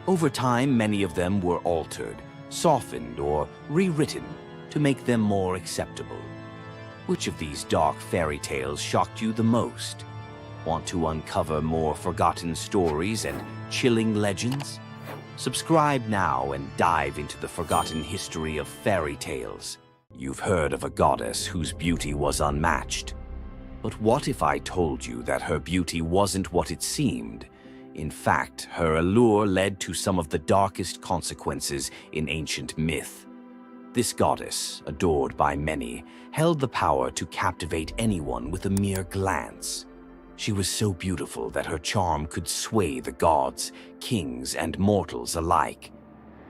Over time, many of them were altered, softened, or rewritten to make them more acceptable. Which of these dark fairy tales shocked you the most? Want to uncover more forgotten stories and chilling legends? Subscribe now and dive into the forgotten history of fairy tales. You've heard of a goddess whose beauty was unmatched. But what if I told you that her beauty wasn't what it seemed? In fact, her allure led to some of the darkest consequences in ancient myth. This goddess, adored by many, held the power to captivate anyone with a mere glance. She was so beautiful that her charm could sway the gods, kings, and mortals alike.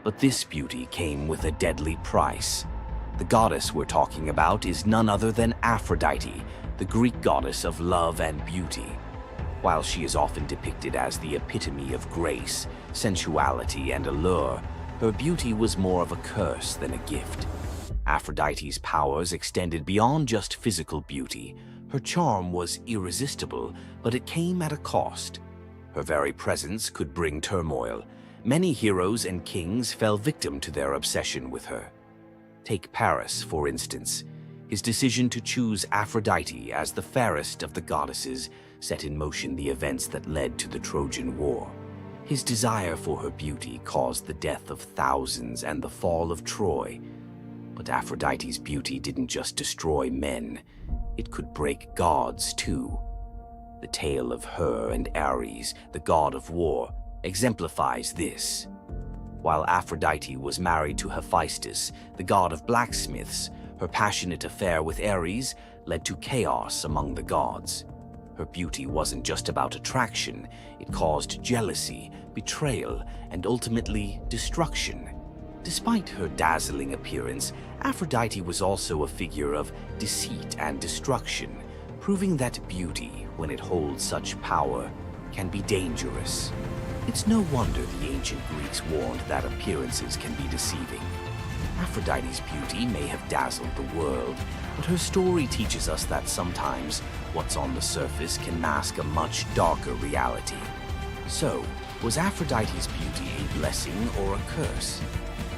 But this beauty came with a deadly price. The goddess we're talking about is none other than Aphrodite, the Greek goddess of love and beauty. While she is often depicted as the epitome of grace, sensuality, and allure, her beauty was more of a curse than a gift. Aphrodite's powers extended beyond just physical beauty. Her charm was irresistible, but it came at a cost. Her very presence could bring turmoil. Many heroes and kings fell victim to their obsession with her. Take Paris, for instance. His decision to choose Aphrodite as the fairest of the goddesses set in motion the events that led to the Trojan War. His desire for her beauty caused the death of thousands and the fall of Troy. But Aphrodite's beauty didn't just destroy men, it could break gods too. The tale of her and Ares, the god of war, exemplifies this. While Aphrodite was married to Hephaestus, the god of blacksmiths, her passionate affair with Ares led to chaos among the gods. Her beauty wasn't just about attraction, it caused jealousy, betrayal, and ultimately destruction. Despite her dazzling appearance, Aphrodite was also a figure of deceit and destruction, proving that beauty, when it holds such power, can be dangerous. It's no wonder the ancient Greeks warned that appearances can be deceiving. Aphrodite's beauty may have dazzled the world, but her story teaches us that sometimes what's on the surface can mask a much darker reality. So, was Aphrodite's beauty a blessing or a curse?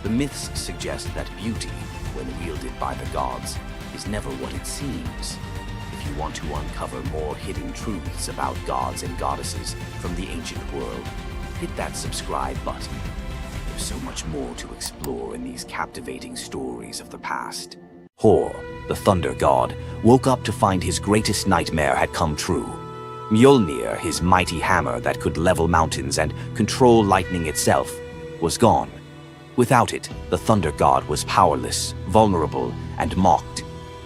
The myths suggest that beauty, when wielded by the gods, is never what it seems. If you want to uncover more hidden truths about gods and goddesses from the ancient world, hit that subscribe button. There's so much more to explore in these captivating stories of the past. Hor, the thunder god, woke up to find his greatest nightmare had come true. Mjolnir, his mighty hammer that could level mountains and control lightning itself, was gone. Without it, the thunder god was powerless, vulnerable, and mocked.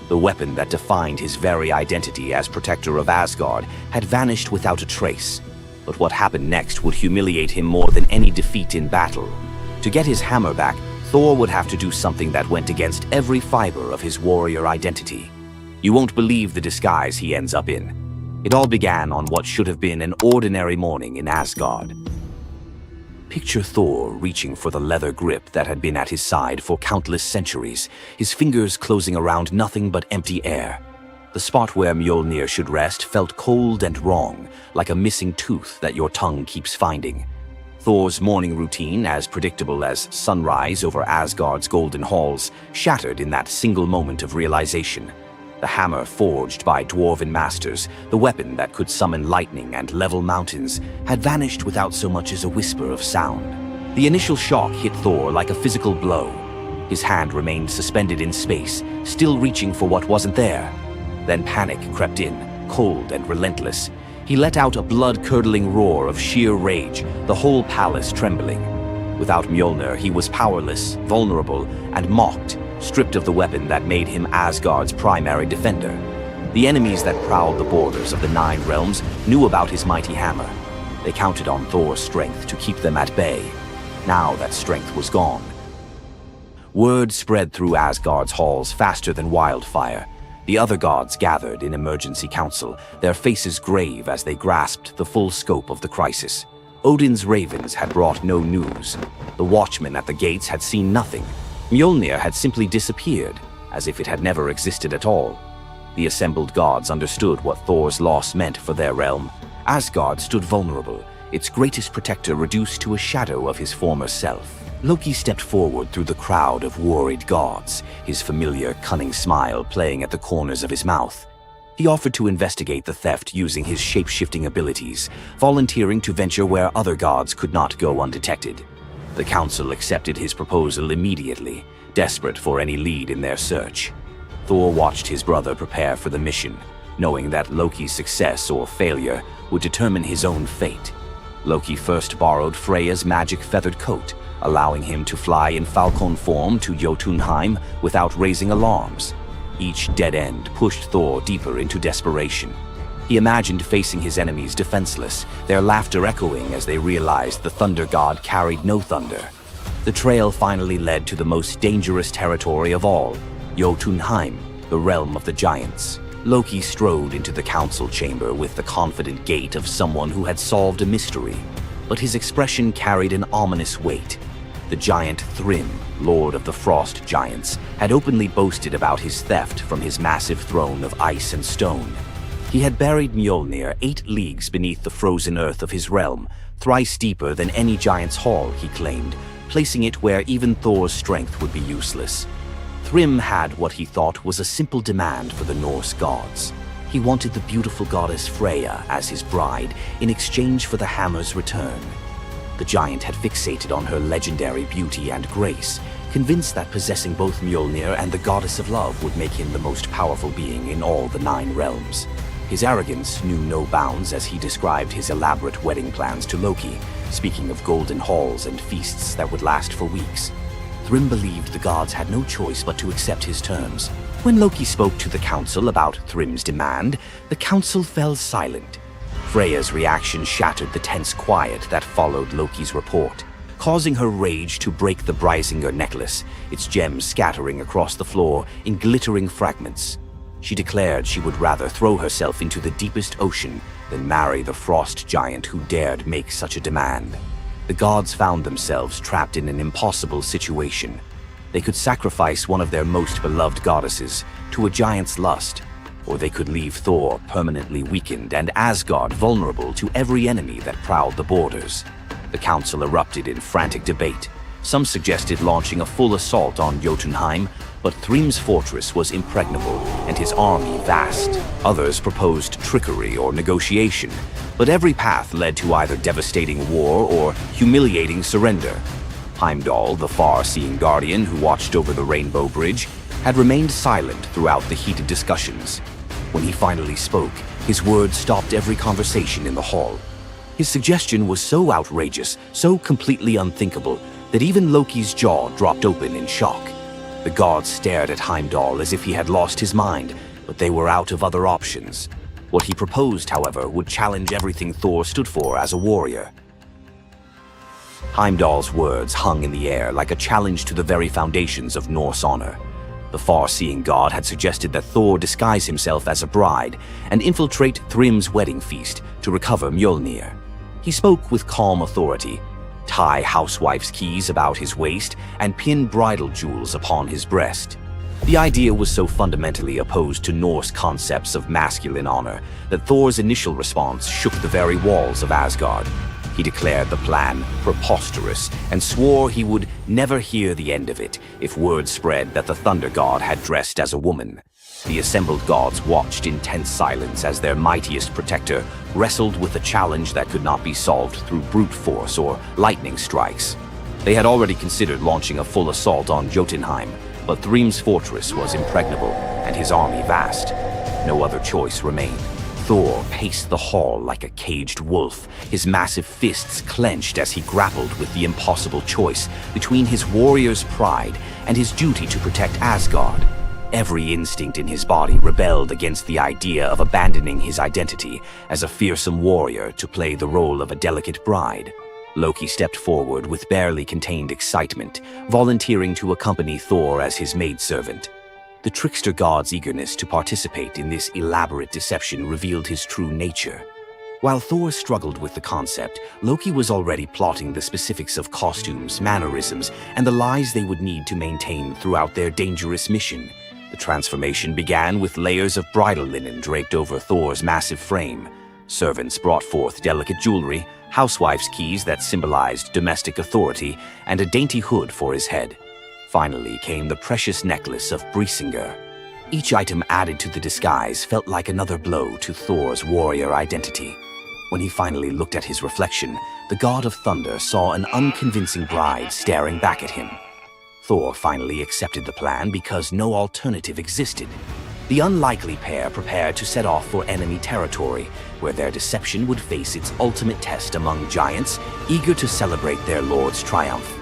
The weapon that defined his very identity as protector of Asgard had vanished without a trace. But what happened next would humiliate him more than any defeat in battle. To get his hammer back, Thor would have to do something that went against every fiber of his warrior identity. You won't believe the disguise he ends up in. It all began on what should have been an ordinary morning in Asgard. Picture Thor reaching for the leather grip that had been at his side for countless centuries, his fingers closing around nothing but empty air. The spot where Mjolnir should rest felt cold and wrong, like a missing tooth that your tongue keeps finding. Thor's morning routine, as predictable as sunrise over Asgard's golden halls, shattered in that single moment of realization. The hammer forged by dwarven masters, the weapon that could summon lightning and level mountains, had vanished without so much as a whisper of sound. The initial shock hit Thor like a physical blow. His hand remained suspended in space, still reaching for what wasn't there. Then panic crept in, cold and relentless. He let out a blood-curdling roar of sheer rage, the whole palace trembling. Without Mjolnir, he was powerless, vulnerable, and mocked, stripped of the weapon that made him Asgard's primary defender. The enemies that prowled the borders of the 9 realms knew about his mighty hammer. They counted on Thor's strength to keep them at bay. Now that strength was gone. Word spread through Asgard's halls faster than wildfire. The other gods gathered in emergency council, their faces grave as they grasped the full scope of the crisis. Odin's ravens had brought no news. The watchmen at the gates had seen nothing. Mjolnir had simply disappeared, as if it had never existed at all. The assembled gods understood what Thor's loss meant for their realm. Asgard stood vulnerable, its greatest protector reduced to a shadow of his former self. Loki stepped forward through the crowd of worried gods, his familiar, cunning smile playing at the corners of his mouth. He offered to investigate the theft using his shape-shifting abilities, volunteering to venture where other gods could not go undetected. The council accepted his proposal immediately, desperate for any lead in their search. Thor watched his brother prepare for the mission, knowing that Loki's success or failure would determine his own fate. Loki first borrowed Freya's magic feathered coat, allowing him to fly in falcon form to Jotunheim without raising alarms. Each dead end pushed Thor deeper into desperation. He imagined facing his enemies defenseless, their laughter echoing as they realized the thunder god carried no thunder. The trail finally led to the most dangerous territory of all, Jotunheim, the realm of the giants. Loki strode into the council chamber with the confident gait of someone who had solved a mystery, but his expression carried an ominous weight. The giant Thrym, lord of the frost giants, had openly boasted about his theft from his massive throne of ice and stone. He had buried Mjolnir 8 leagues beneath the frozen earth of his realm, thrice deeper than any giant's hall, he claimed, placing it where even Thor's strength would be useless. Thrym had what he thought was a simple demand for the Norse gods. He wanted the beautiful goddess Freya as his bride in exchange for the hammer's return. The giant had fixated on her legendary beauty and grace, convinced that possessing both Mjolnir and the goddess of love would make him the most powerful being in all the 9 realms. His arrogance knew no bounds as he described his elaborate wedding plans to Loki, speaking of golden halls and feasts that would last for weeks. Thrym believed the gods had no choice but to accept his terms. When Loki spoke to the council about Thrym's demand, the council fell silent. Freya's reaction shattered the tense quiet that followed Loki's report, causing her rage to break the Brysinger necklace, its gems scattering across the floor in glittering fragments. She declared she would rather throw herself into the deepest ocean than marry the frost giant who dared make such a demand. The gods found themselves trapped in an impossible situation. They could sacrifice one of their most beloved goddesses to a giant's lust, or they could leave Thor permanently weakened and Asgard vulnerable to every enemy that prowled the borders. The council erupted in frantic debate. Some suggested launching a full assault on Jotunheim, but Thrym's fortress was impregnable and his army vast. Others proposed trickery or negotiation, but every path led to either devastating war or humiliating surrender. Heimdall, the far-seeing guardian who watched over the Rainbow Bridge, had remained silent throughout the heated discussions. When he finally spoke, his words stopped every conversation in the hall. His suggestion was so outrageous, so completely unthinkable, that even Loki's jaw dropped open in shock. The gods stared at Heimdall as if he had lost his mind, but they were out of other options. What he proposed, however, would challenge everything Thor stood for as a warrior. Heimdall's words hung in the air like a challenge to the very foundations of Norse honor. The far-seeing god had suggested that Thor disguise himself as a bride and infiltrate Thrym's wedding feast to recover Mjolnir. He spoke with calm authority, tie housewife's keys about his waist, and pin bridal jewels upon his breast. The idea was so fundamentally opposed to Norse concepts of masculine honor that Thor's initial response shook the very walls of Asgard. He declared the plan preposterous and swore he would never hear the end of it if word spread that the Thunder God had dressed as a woman. The assembled gods watched in tense silence as their mightiest protector wrestled with a challenge that could not be solved through brute force or lightning strikes. They had already considered launching a full assault on Jotunheim, but Thrym's fortress was impregnable and his army vast. No other choice remained. Thor paced the hall like a caged wolf, his massive fists clenched as he grappled with the impossible choice between his warrior's pride and his duty to protect Asgard. Every instinct in his body rebelled against the idea of abandoning his identity as a fearsome warrior to play the role of a delicate bride. Loki stepped forward with barely contained excitement, volunteering to accompany Thor as his maidservant. The trickster god's eagerness to participate in this elaborate deception revealed his true nature. While Thor struggled with the concept, Loki was already plotting the specifics of costumes, mannerisms, and the lies they would need to maintain throughout their dangerous mission. The transformation began with layers of bridal linen draped over Thor's massive frame. Servants brought forth delicate jewelry, housewife's keys that symbolized domestic authority, and a dainty hood for his head. Finally came the precious necklace of Brisingar. Each item added to the disguise felt like another blow to Thor's warrior identity. When he finally looked at his reflection, the god of thunder saw an unconvincing bride staring back at him. Thor finally accepted the plan because no alternative existed. The unlikely pair prepared to set off for enemy territory, where their deception would face its ultimate test among giants, eager to celebrate their lord's triumph.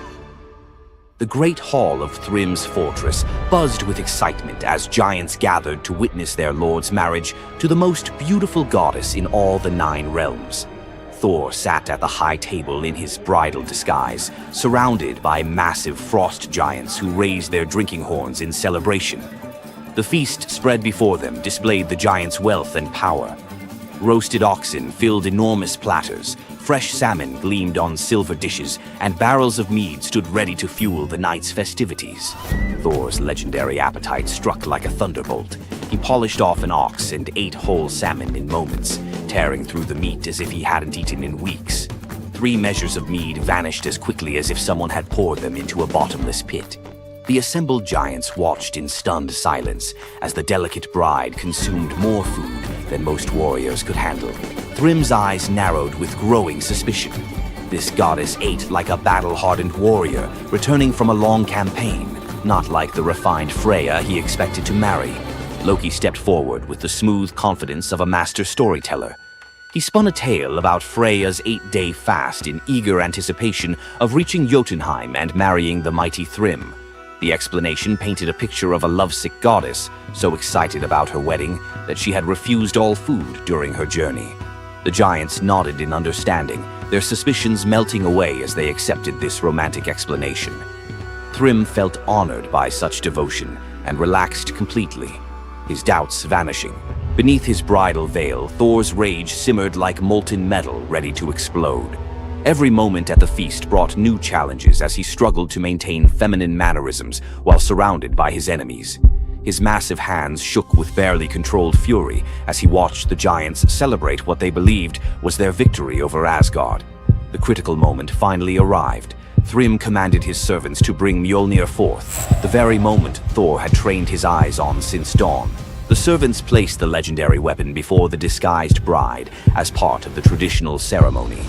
The great hall of Thrym's fortress buzzed with excitement as giants gathered to witness their lord's marriage to the most beautiful goddess in all the 9 realms. Thor sat at the high table in his bridal disguise, surrounded by massive frost giants who raised their drinking horns in celebration. The feast spread before them displayed the giants' wealth and power. Roasted oxen filled enormous platters, fresh salmon gleamed on silver dishes, and barrels of mead stood ready to fuel the night's festivities. Thor's legendary appetite struck like a thunderbolt. He polished off an ox and ate whole salmon in moments, tearing through the meat as if he hadn't eaten in weeks. 3 measures of mead vanished as quickly as if someone had poured them into a bottomless pit. The assembled giants watched in stunned silence as the delicate bride consumed more food than most warriors could handle. Thrym's eyes narrowed with growing suspicion. This goddess ate like a battle-hardened warrior, returning from a long campaign, not like the refined Freya he expected to marry. Loki stepped forward with the smooth confidence of a master storyteller. He spun a tale about Freya's 8-day fast in eager anticipation of reaching Jotunheim and marrying the mighty Thrym. The explanation painted a picture of a lovesick goddess, so excited about her wedding that she had refused all food during her journey. The giants nodded in understanding, their suspicions melting away as they accepted this romantic explanation. Thrym felt honored by such devotion and relaxed completely, his doubts vanishing. Beneath his bridal veil, Thor's rage simmered like molten metal ready to explode. Every moment at the feast brought new challenges as he struggled to maintain feminine mannerisms while surrounded by his enemies. His massive hands shook with barely controlled fury as he watched the giants celebrate what they believed was their victory over Asgard. The critical moment finally arrived. Thrym commanded his servants to bring Mjolnir forth, the very moment Thor had trained his eyes on since dawn. The servants placed the legendary weapon before the disguised bride as part of the traditional ceremony.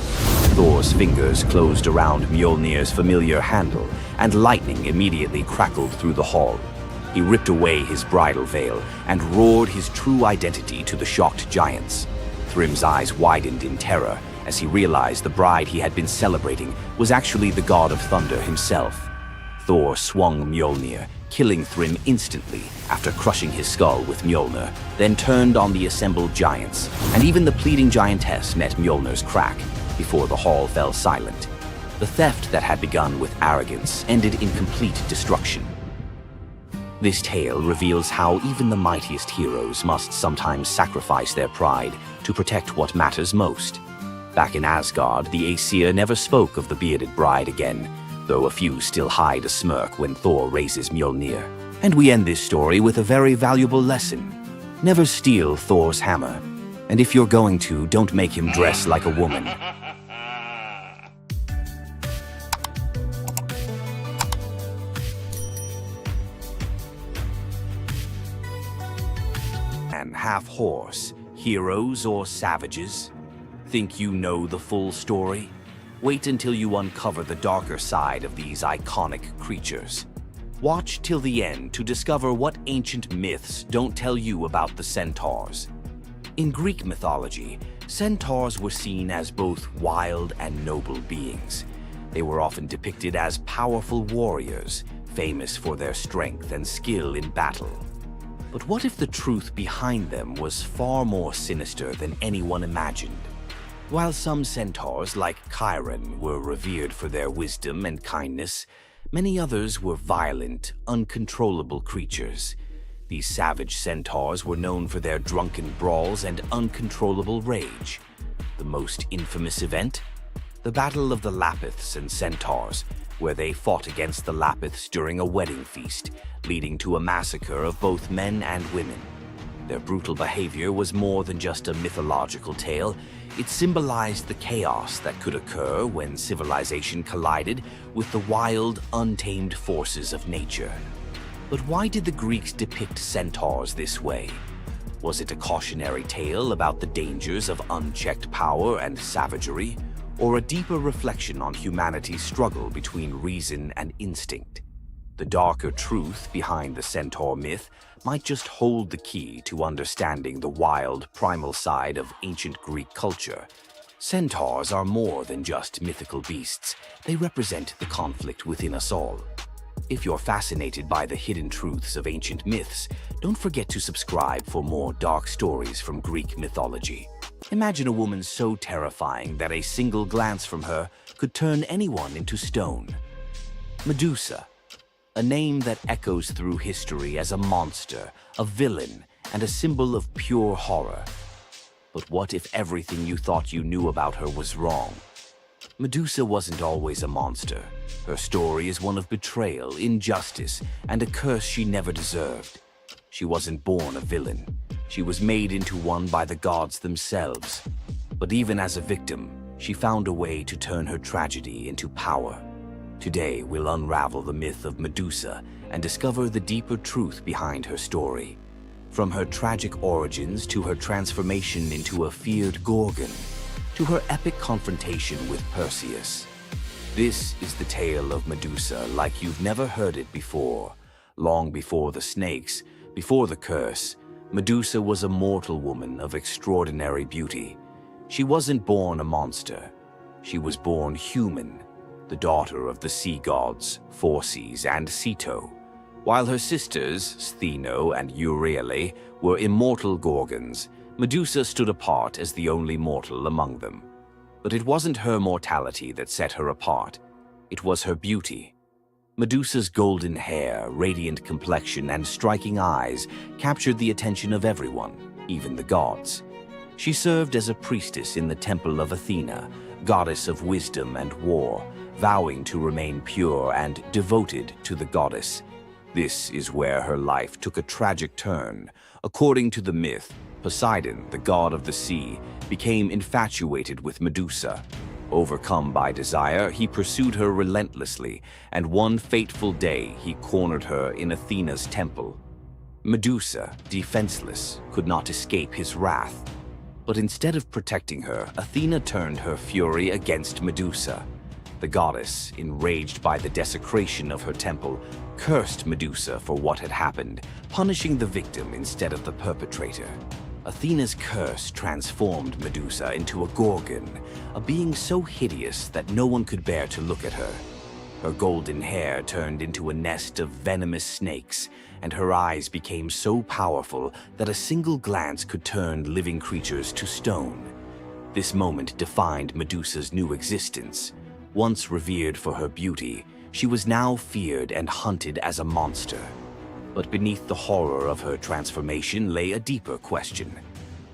Thor's fingers closed around Mjolnir's familiar handle, and lightning immediately crackled through the hall. He ripped away his bridal veil and roared his true identity to the shocked giants. Thrym's eyes widened in terror as he realized the bride he had been celebrating was actually the god of thunder himself. Thor swung Mjolnir, killing Thrym instantly after crushing his skull with Mjolnir, then turned on the assembled giants, and even the pleading giantess met Mjolnir's crack before the hall fell silent. The theft that had begun with arrogance ended in complete destruction. This tale reveals how even the mightiest heroes must sometimes sacrifice their pride to protect what matters most. Back in Asgard, the Aesir never spoke of the bearded bride again, though a few still hide a smirk when Thor raises Mjolnir. And we end this story with a very valuable lesson. Never steal Thor's hammer. And if you're going to, don't make him dress like a woman. And half horse, heroes or savages? Think you know the full story? Wait until you uncover the darker side of these iconic creatures. Watch till the end to discover what ancient myths don't tell you about the Centaurs. In Greek mythology, Centaurs were seen as both wild and noble beings. They were often depicted as powerful warriors, famous for their strength and skill in battle. But what if the truth behind them was far more sinister than anyone imagined? While some centaurs, like Chiron, were revered for their wisdom and kindness, many others were violent, uncontrollable creatures. These savage centaurs were known for their drunken brawls and uncontrollable rage. The most infamous event? The Battle of the Lapiths and Centaurs, where they fought against the Lapiths during a wedding feast, leading to a massacre of both men and women. Their brutal behavior was more than just a mythological tale. It symbolized the chaos that could occur when civilization collided with the wild, untamed forces of nature. But why did the Greeks depict centaurs this way? Was it a cautionary tale about the dangers of unchecked power and savagery, or a deeper reflection on humanity's struggle between reason and instinct? The darker truth behind the centaur myth might just hold the key to understanding the wild, primal side of ancient Greek culture. Centaurs are more than just mythical beasts. They represent the conflict within us all. If you're fascinated by the hidden truths of ancient myths, don't forget to subscribe for more dark stories from Greek mythology. Imagine a woman so terrifying that a single glance from her could turn anyone into stone. Medusa, a name that echoes through history as a monster, a villain, and a symbol of pure horror. But what if everything you thought you knew about her was wrong? Medusa wasn't always a monster. Her story is one of betrayal, injustice, and a curse she never deserved. She wasn't born a villain. She was made into one by the gods themselves. But even as a victim, she found a way to turn her tragedy into power. Today, we'll unravel the myth of Medusa and discover the deeper truth behind her story. From her tragic origins to her transformation into a feared gorgon, to her epic confrontation with Perseus. This is the tale of Medusa like you've never heard it before. Long before the snakes, before the curse, Medusa was a mortal woman of extraordinary beauty. She wasn't born a monster. She was born human, the daughter of the sea gods, Phorcys and Ceto. While her sisters, Stheno and Euryale, were immortal gorgons, Medusa stood apart as the only mortal among them. But it wasn't her mortality that set her apart. It was her beauty. Medusa's golden hair, radiant complexion, and striking eyes captured the attention of everyone, even the gods. She served as a priestess in the temple of Athena, goddess of wisdom and war, vowing to remain pure and devoted to the goddess. This is where her life took a tragic turn. According to the myth, Poseidon, the god of the sea, became infatuated with Medusa. Overcome by desire, he pursued her relentlessly, and one fateful day he cornered her in Athena's temple. Medusa, defenseless, could not escape his wrath. But instead of protecting her, Athena turned her fury against Medusa. The goddess, enraged by the desecration of her temple, cursed Medusa for what had happened, punishing the victim instead of the perpetrator. Athena's curse transformed Medusa into a gorgon, a being so hideous that no one could bear to look at her. Her golden hair turned into a nest of venomous snakes, and her eyes became so powerful that a single glance could turn living creatures to stone. This moment defined Medusa's new existence. Once revered for her beauty, she was now feared and hunted as a monster. But beneath the horror of her transformation lay a deeper question.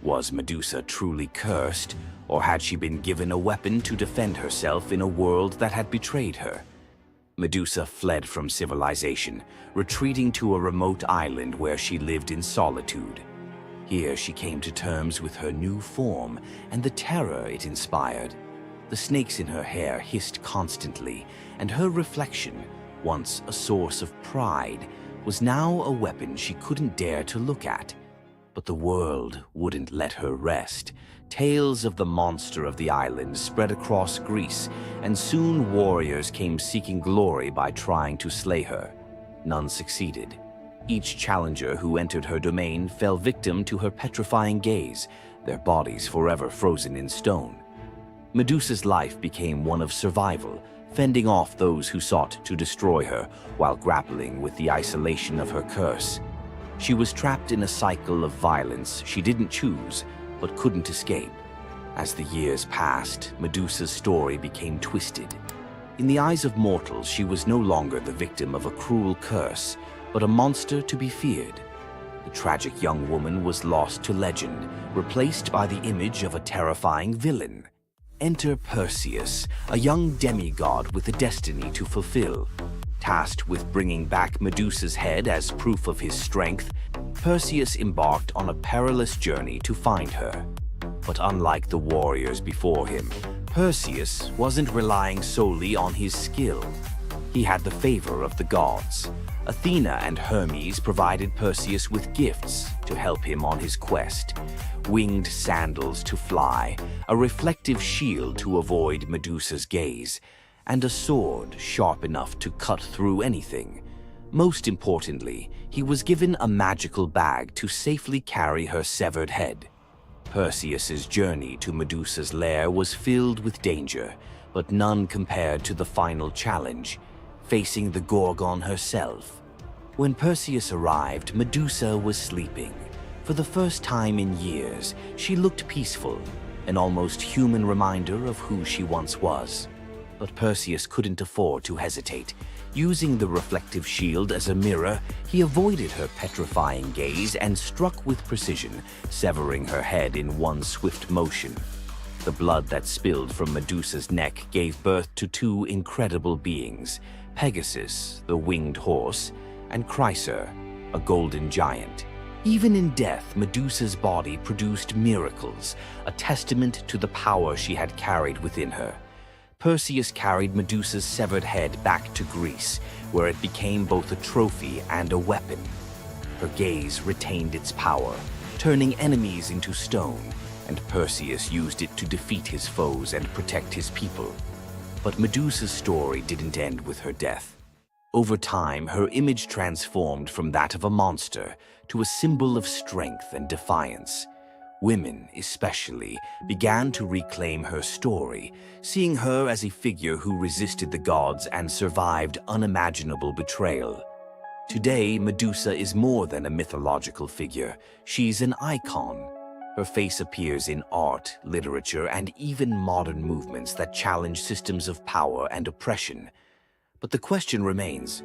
Was Medusa truly cursed, or had she been given a weapon to defend herself in a world that had betrayed her? Medusa fled from civilization, retreating to a remote island where she lived in solitude. Here she came to terms with her new form and the terror it inspired. The snakes in her hair hissed constantly, and her reflection, once a source of pride, was now a weapon she couldn't dare to look at. But the world wouldn't let her rest. Tales of the monster of the island spread across Greece, and soon warriors came seeking glory by trying to slay her. None succeeded. Each challenger who entered her domain fell victim to her petrifying gaze, their bodies forever frozen in stone. Medusa's life became one of survival, fending off those who sought to destroy her while grappling with the isolation of her curse. She was trapped in a cycle of violence she didn't choose, but couldn't escape. As the years passed, Medusa's story became twisted. In the eyes of mortals, she was no longer the victim of a cruel curse, but a monster to be feared. The tragic young woman was lost to legend, replaced by the image of a terrifying villain. Enter Perseus, a young demigod with a destiny to fulfill. Tasked with bringing back Medusa's head as proof of his strength, Perseus embarked on a perilous journey to find her. But unlike the warriors before him, Perseus wasn't relying solely on his skill. He had the favor of the gods. Athena and Hermes provided Perseus with gifts to help him on his quest. Winged sandals to fly, a reflective shield to avoid Medusa's gaze, and a sword sharp enough to cut through anything. Most importantly, he was given a magical bag to safely carry her severed head. Perseus's journey to Medusa's lair was filled with danger, but none compared to the final challenge, facing the Gorgon herself. When Perseus arrived, Medusa was sleeping. For the first time in years, she looked peaceful, an almost human reminder of who she once was. But Perseus couldn't afford to hesitate. Using the reflective shield as a mirror, he avoided her petrifying gaze and struck with precision, severing her head in one swift motion. The blood that spilled from Medusa's neck gave birth to two incredible beings, Pegasus, the winged horse, and Chryser, a golden giant. Even in death, Medusa's body produced miracles, a testament to the power she had carried within her. Perseus carried Medusa's severed head back to Greece, where it became both a trophy and a weapon. Her gaze retained its power, turning enemies into stone, and Perseus used it to defeat his foes and protect his people. But Medusa's story didn't end with her death. Over time, her image transformed from that of a monster to a symbol of strength and defiance. Women, especially, began to reclaim her story, seeing her as a figure who resisted the gods and survived unimaginable betrayal. Today, Medusa is more than a mythological figure. She's an icon. Her face appears in art, literature, and even modern movements that challenge systems of power and oppression. But the question remains,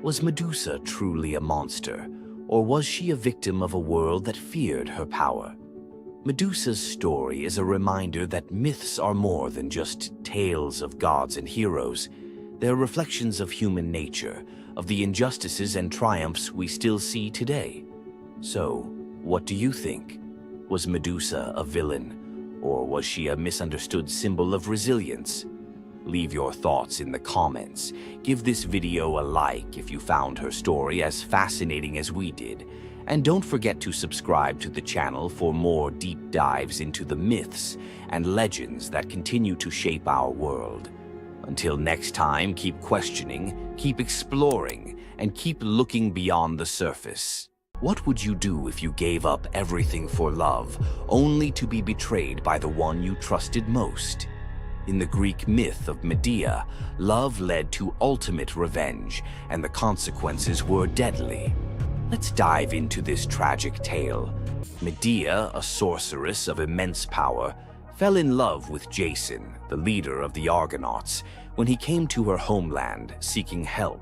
was Medusa truly a monster, or was she a victim of a world that feared her power? Medusa's story is a reminder that myths are more than just tales of gods and heroes. They're reflections of human nature, of the injustices and triumphs we still see today. So, what do you think? Was Medusa a villain, or was she a misunderstood symbol of resilience? Leave your thoughts in the comments. Give this video a like if you found her story as fascinating as we did. And don't forget to subscribe to the channel for more deep dives into the myths and legends that continue to shape our world. Until next time, keep questioning, keep exploring, and keep looking beyond the surface. What would you do if you gave up everything for love, only to be betrayed by the one you trusted most? In the Greek myth of Medea, love led to ultimate revenge, and the consequences were deadly. Let's dive into this tragic tale. Medea, a sorceress of immense power, fell in love with Jason, the leader of the Argonauts, when he came to her homeland seeking help.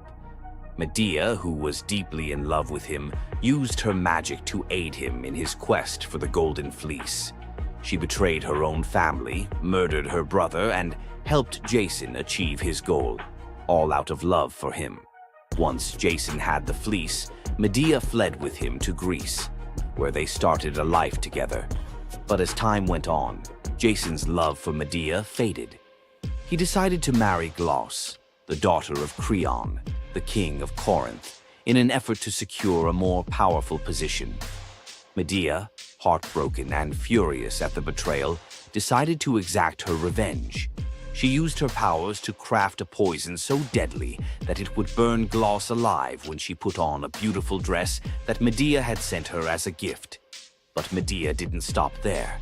Medea, who was deeply in love with him, used her magic to aid him in his quest for the Golden Fleece. She betrayed her own family, murdered her brother, and helped Jason achieve his goal, all out of love for him. Once Jason had the fleece, Medea fled with him to Greece, where they started a life together. But as time went on, Jason's love for Medea faded. He decided to marry Glauce, the daughter of Creon, the king of Corinth, in an effort to secure a more powerful position. Medea, heartbroken and furious at the betrayal, decided to exact her revenge. She used her powers to craft a poison so deadly that it would burn Glauce alive when she put on a beautiful dress that Medea had sent her as a gift. But Medea didn't stop there.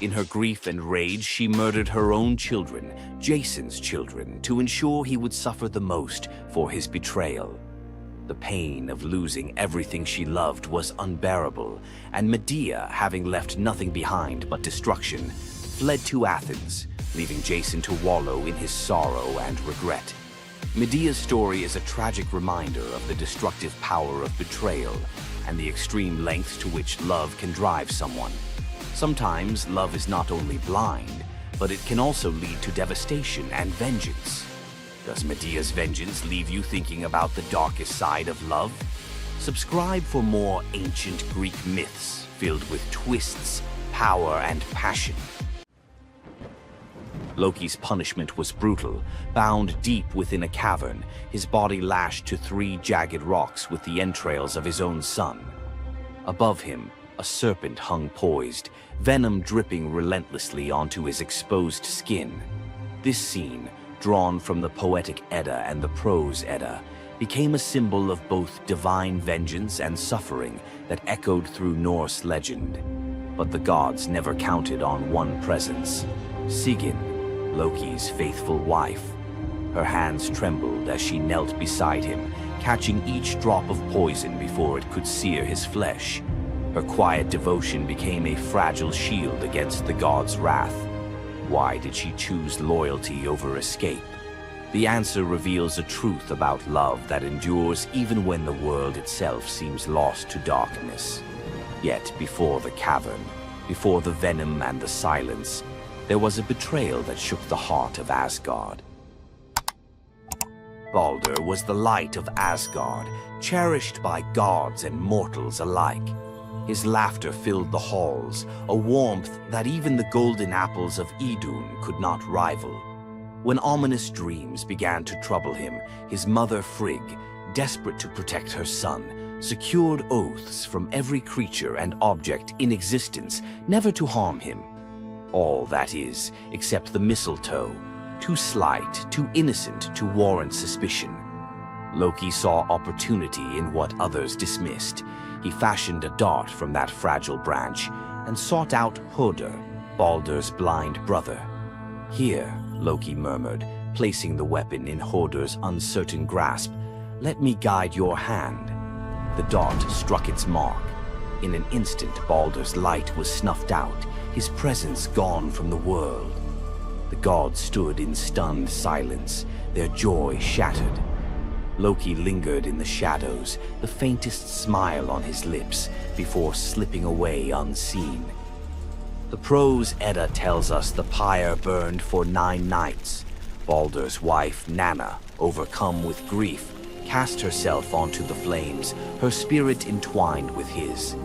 In her grief and rage, she murdered her own children, Jason's children, to ensure he would suffer the most for his betrayal. The pain of losing everything she loved was unbearable, and Medea, having left nothing behind but destruction, fled to Athens, leaving Jason to wallow in his sorrow and regret. Medea's story is a tragic reminder of the destructive power of betrayal and the extreme lengths to which love can drive someone. Sometimes love is not only blind, but it can also lead to devastation and vengeance. Does Medea's vengeance leave you thinking about the darkest side of love? Subscribe for more ancient Greek myths filled with twists, power, and passion. Loki's punishment was brutal. Bound deep within a cavern, his body lashed to 3 jagged rocks with the entrails of his own son. Above him, a serpent hung poised, venom dripping relentlessly onto his exposed skin. This scene, drawn from the poetic Edda and the prose Edda, became a symbol of both divine vengeance and suffering that echoed through Norse legend. But the gods never counted on one presence: Sigyn, Loki's faithful wife. Her hands trembled as she knelt beside him, catching each drop of poison before it could sear his flesh. Her quiet devotion became a fragile shield against the god's wrath. Why did she choose loyalty over escape? The answer reveals a truth about love that endures even when the world itself seems lost to darkness. Yet before the cavern, before the venom and the silence, there was a betrayal that shook the heart of Asgard. Balder was the light of Asgard, cherished by gods and mortals alike. His laughter filled the halls, a warmth that even the golden apples of Idun could not rival. When ominous dreams began to trouble him, his mother Frigg, desperate to protect her son, secured oaths from every creature and object in existence never to harm him. All, that is, except the mistletoe, too slight, too innocent to warrant suspicion. Loki saw opportunity in what others dismissed. He fashioned a dart from that fragile branch and sought out Hoder, Balder's blind brother. "Here," Loki murmured, placing the weapon in Hoder's uncertain grasp, "let me guide your hand." The dart struck its mark. In an instant, Balder's light was snuffed out, his presence gone from the world. The gods stood in stunned silence, their joy shattered. Loki lingered in the shadows, the faintest smile on his lips, before slipping away unseen. The prose Edda tells us the pyre burned for 9 nights. Balder's wife, Nanna, overcome with grief, cast herself onto the flames, her spirit entwined with his.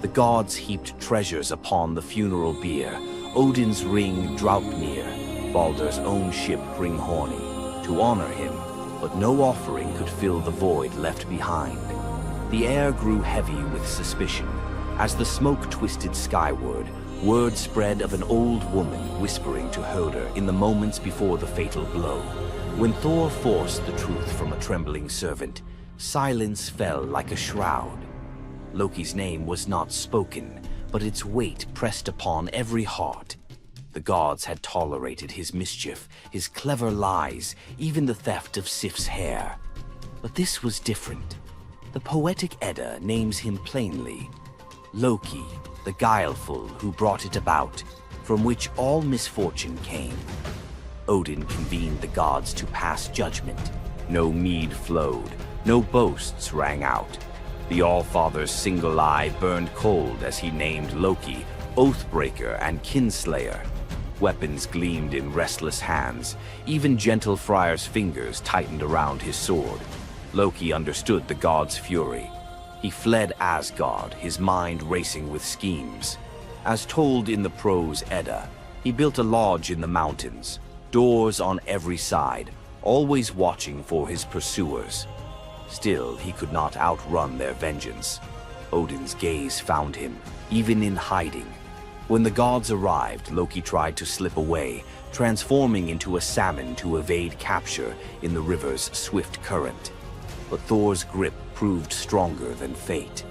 The gods heaped treasures upon the funeral bier, Odin's ring Draupnir, Balder's own ship Hringhorni, to honor him, but no offering could fill the void left behind. The air grew heavy with suspicion. As the smoke twisted skyward, word spread of an old woman whispering to Hoder in the moments before the fatal blow. When Thor forced the truth from a trembling servant, silence fell like a shroud. Loki's name was not spoken, but its weight pressed upon every heart. The gods had tolerated his mischief, his clever lies, even the theft of Sif's hair. But this was different. The poetic Edda names him plainly: Loki, the guileful who brought it about, from which all misfortune came. Odin convened the gods to pass judgment. No mead flowed, no boasts rang out. The All-Father's single eye burned cold as he named Loki Oathbreaker and Kinslayer. Weapons gleamed in restless hands. Even gentle Friar's fingers tightened around his sword. Loki understood the god's fury. He fled Asgard, his mind racing with schemes. As told in the prose Edda, he built a lodge in the mountains, doors on every side, always watching for his pursuers. Still, he could not outrun their vengeance. Odin's gaze found him, even in hiding. When the gods arrived, Loki tried to slip away, transforming into a salmon to evade capture in the river's swift current. But Thor's grip proved stronger than fate.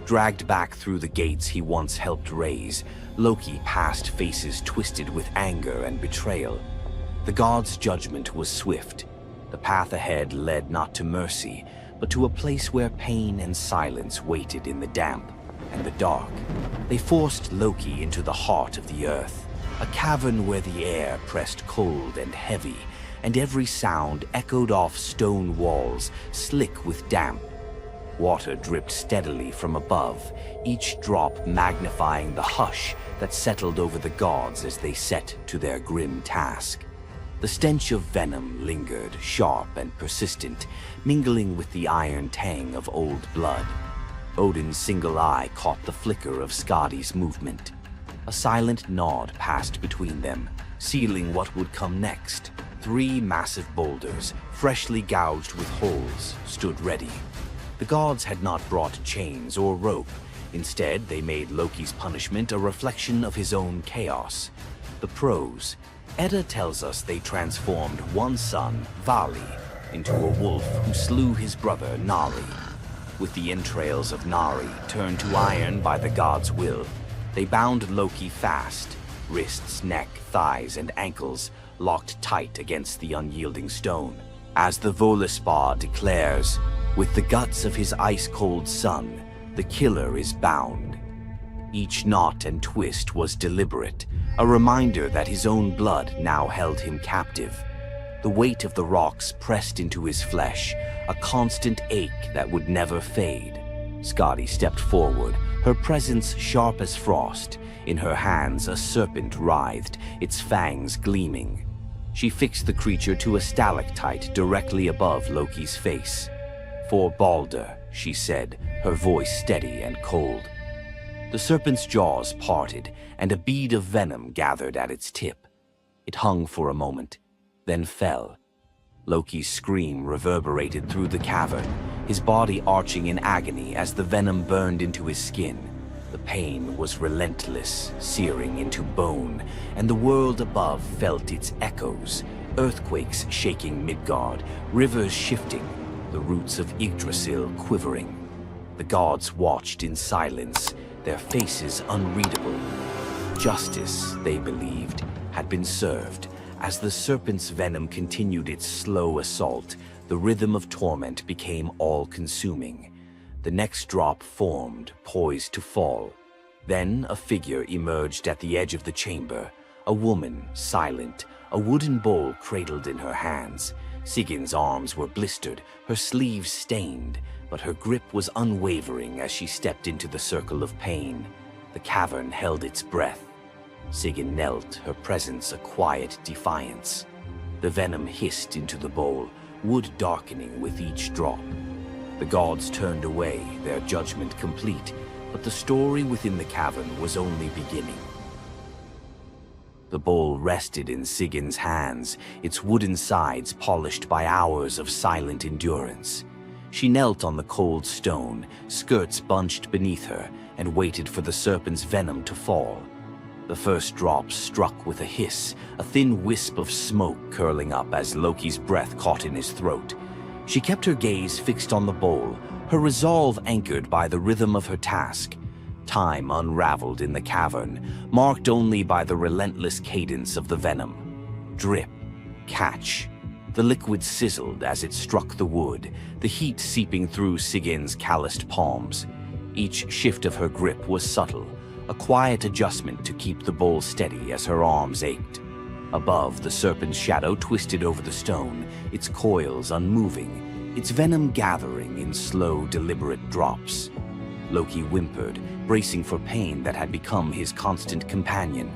Dragged back through the gates he once helped raise, Loki passed faces twisted with anger and betrayal. The gods' judgment was swift. The path ahead led not to mercy, but to a place where pain and silence waited in the damp and the dark. They forced Loki into the heart of the earth, a cavern where the air pressed cold and heavy, and every sound echoed off stone walls, slick with damp. Water dripped steadily from above, each drop magnifying the hush that settled over the gods as they set to their grim task. The stench of venom lingered, sharp and persistent, mingling with the iron tang of old blood. Odin's single eye caught the flicker of Skadi's movement. A silent nod passed between them, sealing what would come next. 3 massive boulders, freshly gouged with holes, stood ready. The gods had not brought chains or rope. Instead, they made Loki's punishment a reflection of his own chaos. The prose. Edda tells us they transformed one son, Vali, into a wolf who slew his brother, Nari. With the entrails of Nari turned to iron by the gods' will, they bound Loki fast, wrists, neck, thighs, and ankles locked tight against the unyielding stone. As the Völuspá declares, with the guts of his ice-cold son, the killer is bound. Each knot and twist was deliberate, a reminder that his own blood now held him captive. The weight of the rocks pressed into his flesh, a constant ache that would never fade. Skadi stepped forward, her presence sharp as frost. In her hands a serpent writhed, its fangs gleaming. She fixed the creature to a stalactite directly above Loki's face. "For Balder," she said, her voice steady and cold. The serpent's jaws parted, and a bead of venom gathered at its tip. It hung for a moment, then fell. Loki's scream reverberated through the cavern, his body arching in agony as the venom burned into his skin. The pain was relentless, searing into bone, and the world above felt its echoes, earthquakes shaking Midgard, rivers shifting, the roots of Yggdrasil quivering. The gods watched in silence, their faces unreadable. Justice, they believed, had been served. As the serpent's venom continued its slow assault, the rhythm of torment became all-consuming. The next drop formed, poised to fall. Then a figure emerged at the edge of the chamber, a woman, silent, a wooden bowl cradled in her hands. Sigin's arms were blistered, her sleeves stained, but her grip was unwavering as she stepped into the circle of pain. The cavern held its breath. Sigyn knelt, her presence a quiet defiance. The venom hissed into the bowl, wood darkening with each drop. The gods turned away, their judgment complete, but the story within the cavern was only beginning. The bowl rested in Sigyn's hands, its wooden sides polished by hours of silent endurance. She knelt on the cold stone, skirts bunched beneath her, and waited for the serpent's venom to fall. The first drop struck with a hiss, a thin wisp of smoke curling up as Loki's breath caught in his throat. She kept her gaze fixed on the bowl, her resolve anchored by the rhythm of her task. Time unraveled in the cavern, marked only by the relentless cadence of the venom. Drip, catch. The liquid sizzled as it struck the wood, the heat seeping through Sigyn's calloused palms. Each shift of her grip was subtle, a quiet adjustment to keep the bowl steady as her arms ached. Above, the serpent's shadow twisted over the stone, its coils unmoving, its venom gathering in slow, deliberate drops. Loki whimpered, bracing for pain that had become his constant companion.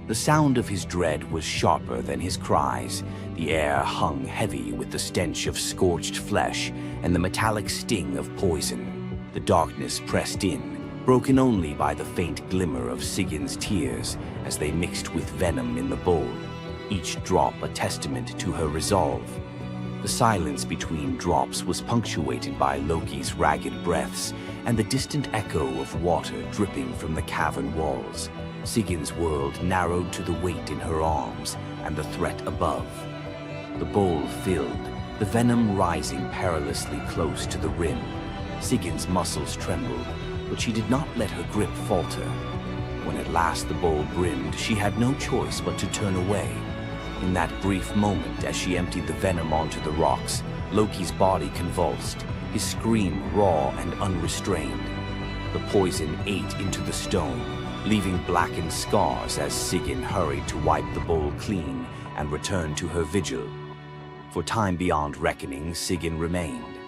The sound of his dread was sharper than his cries. The air hung heavy with the stench of scorched flesh and the metallic sting of poison. The darkness pressed in, broken only by the faint glimmer of Sigyn's tears as they mixed with venom in the bowl, each drop a testament to her resolve. The silence between drops was punctuated by Loki's ragged breaths and the distant echo of water dripping from the cavern walls. Sigyn's world narrowed to the weight in her arms and the threat above. The bowl filled, the venom rising perilously close to the rim. Sigyn's muscles trembled, but she did not let her grip falter. When at last the bowl brimmed, she had no choice but to turn away. In that brief moment, as she emptied the venom onto the rocks, Loki's body convulsed, his scream raw and unrestrained. The poison ate into the stone, leaving blackened scars as Sigyn hurried to wipe the bowl clean and return to her vigil. For time beyond reckoning, Sigyn remained.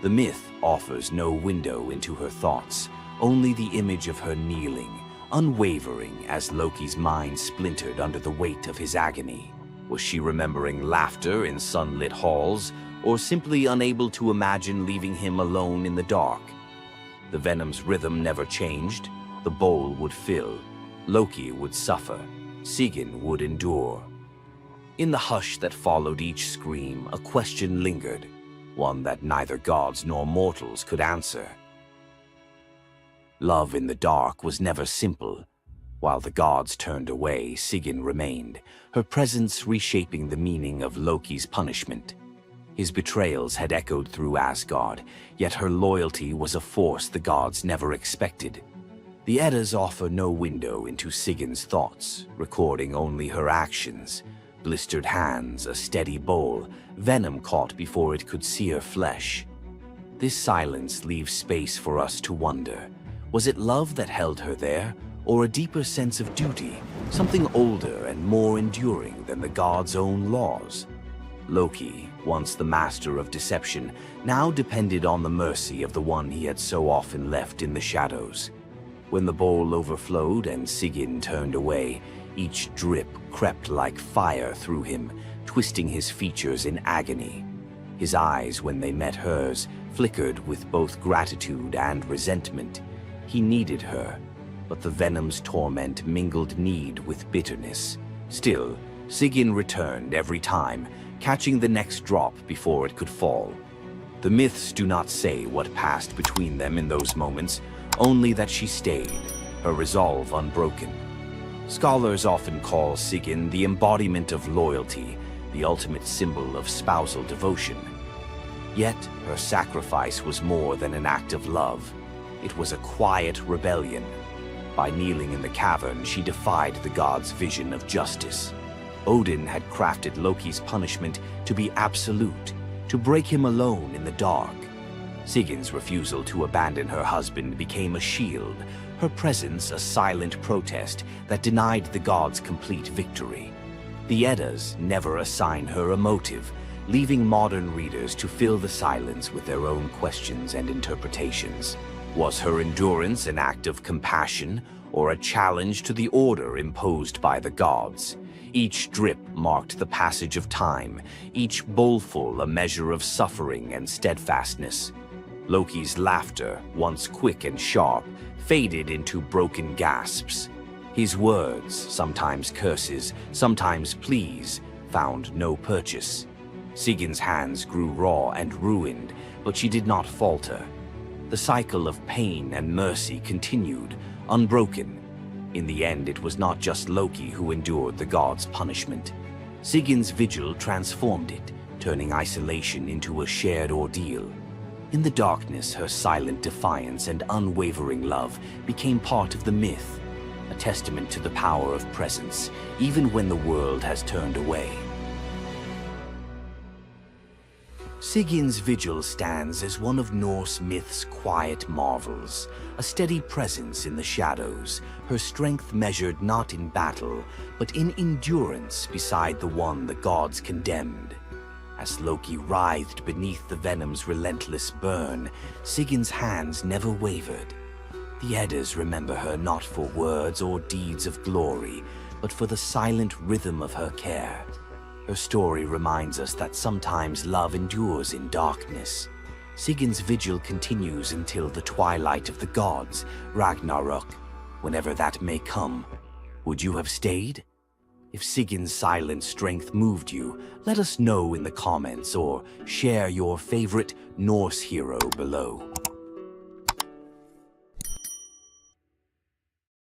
The myth offers no window into her thoughts, only the image of her kneeling, unwavering as Loki's mind splintered under the weight of his agony. Was she remembering laughter in sunlit halls, or simply unable to imagine leaving him alone in the dark? The venom's rhythm never changed. The bowl would fill. Loki would suffer. Sigyn would endure. In the hush that followed each scream, a question lingered, one that neither gods nor mortals could answer. Love in the dark was never simple. While the gods turned away, Sigyn remained, her presence reshaping the meaning of Loki's punishment. His betrayals had echoed through Asgard, yet her loyalty was a force the gods never expected. The Eddas offer no window into Sigyn's thoughts, recording only her actions. Blistered hands, a steady bowl, venom caught before it could sear flesh. This silence leaves space for us to wonder. Was it love that held her there, or a deeper sense of duty, something older and more enduring than the gods' own laws? Loki, once the master of deception, now depended on the mercy of the one he had so often left in the shadows. When the bowl overflowed and Sigyn turned away, each drip crept like fire through him, twisting his features in agony. His eyes, when they met hers, flickered with both gratitude and resentment. He needed her, but the venom's torment mingled need with bitterness. Still, Sigyn returned every time, catching the next drop before it could fall. The myths do not say what passed between them in those moments, only that she stayed, her resolve unbroken. Scholars often call Sigyn the embodiment of loyalty, the ultimate symbol of spousal devotion. Yet, her sacrifice was more than an act of love. It was a quiet rebellion. By kneeling in the cavern, she defied the gods' vision of justice. Odin had crafted Loki's punishment to be absolute, to break him alone in the dark. Sigyn's refusal to abandon her husband became a shield, her presence a silent protest that denied the gods complete victory. The Eddas never assign her a motive, leaving modern readers to fill the silence with their own questions and interpretations. Was her endurance an act of compassion, or a challenge to the order imposed by the gods? Each drip marked the passage of time, each bowlful a measure of suffering and steadfastness. Loki's laughter, once quick and sharp, faded into broken gasps. His words, sometimes curses, sometimes pleas, found no purchase. Sigyn's hands grew raw and ruined, but she did not falter. The cycle of pain and mercy continued, unbroken. In the end, it was not just Loki who endured the gods' punishment. Sigyn's vigil transformed it, turning isolation into a shared ordeal. In the darkness, her silent defiance and unwavering love became part of the myth, a testament to the power of presence, even when the world has turned away. Sigyn's vigil stands as one of Norse myth's quiet marvels, a steady presence in the shadows, her strength measured not in battle, but in endurance beside the one the gods condemned. As Loki writhed beneath the venom's relentless burn, Sigyn's hands never wavered. The Eddas remember her not for words or deeds of glory, but for the silent rhythm of her care. Her story reminds us that sometimes love endures in darkness. Sigyn's vigil continues until the twilight of the gods, Ragnarok, whenever that may come. Would you have stayed? If Sigyn's silent strength moved you, let us know in the comments or share your favorite Norse hero below.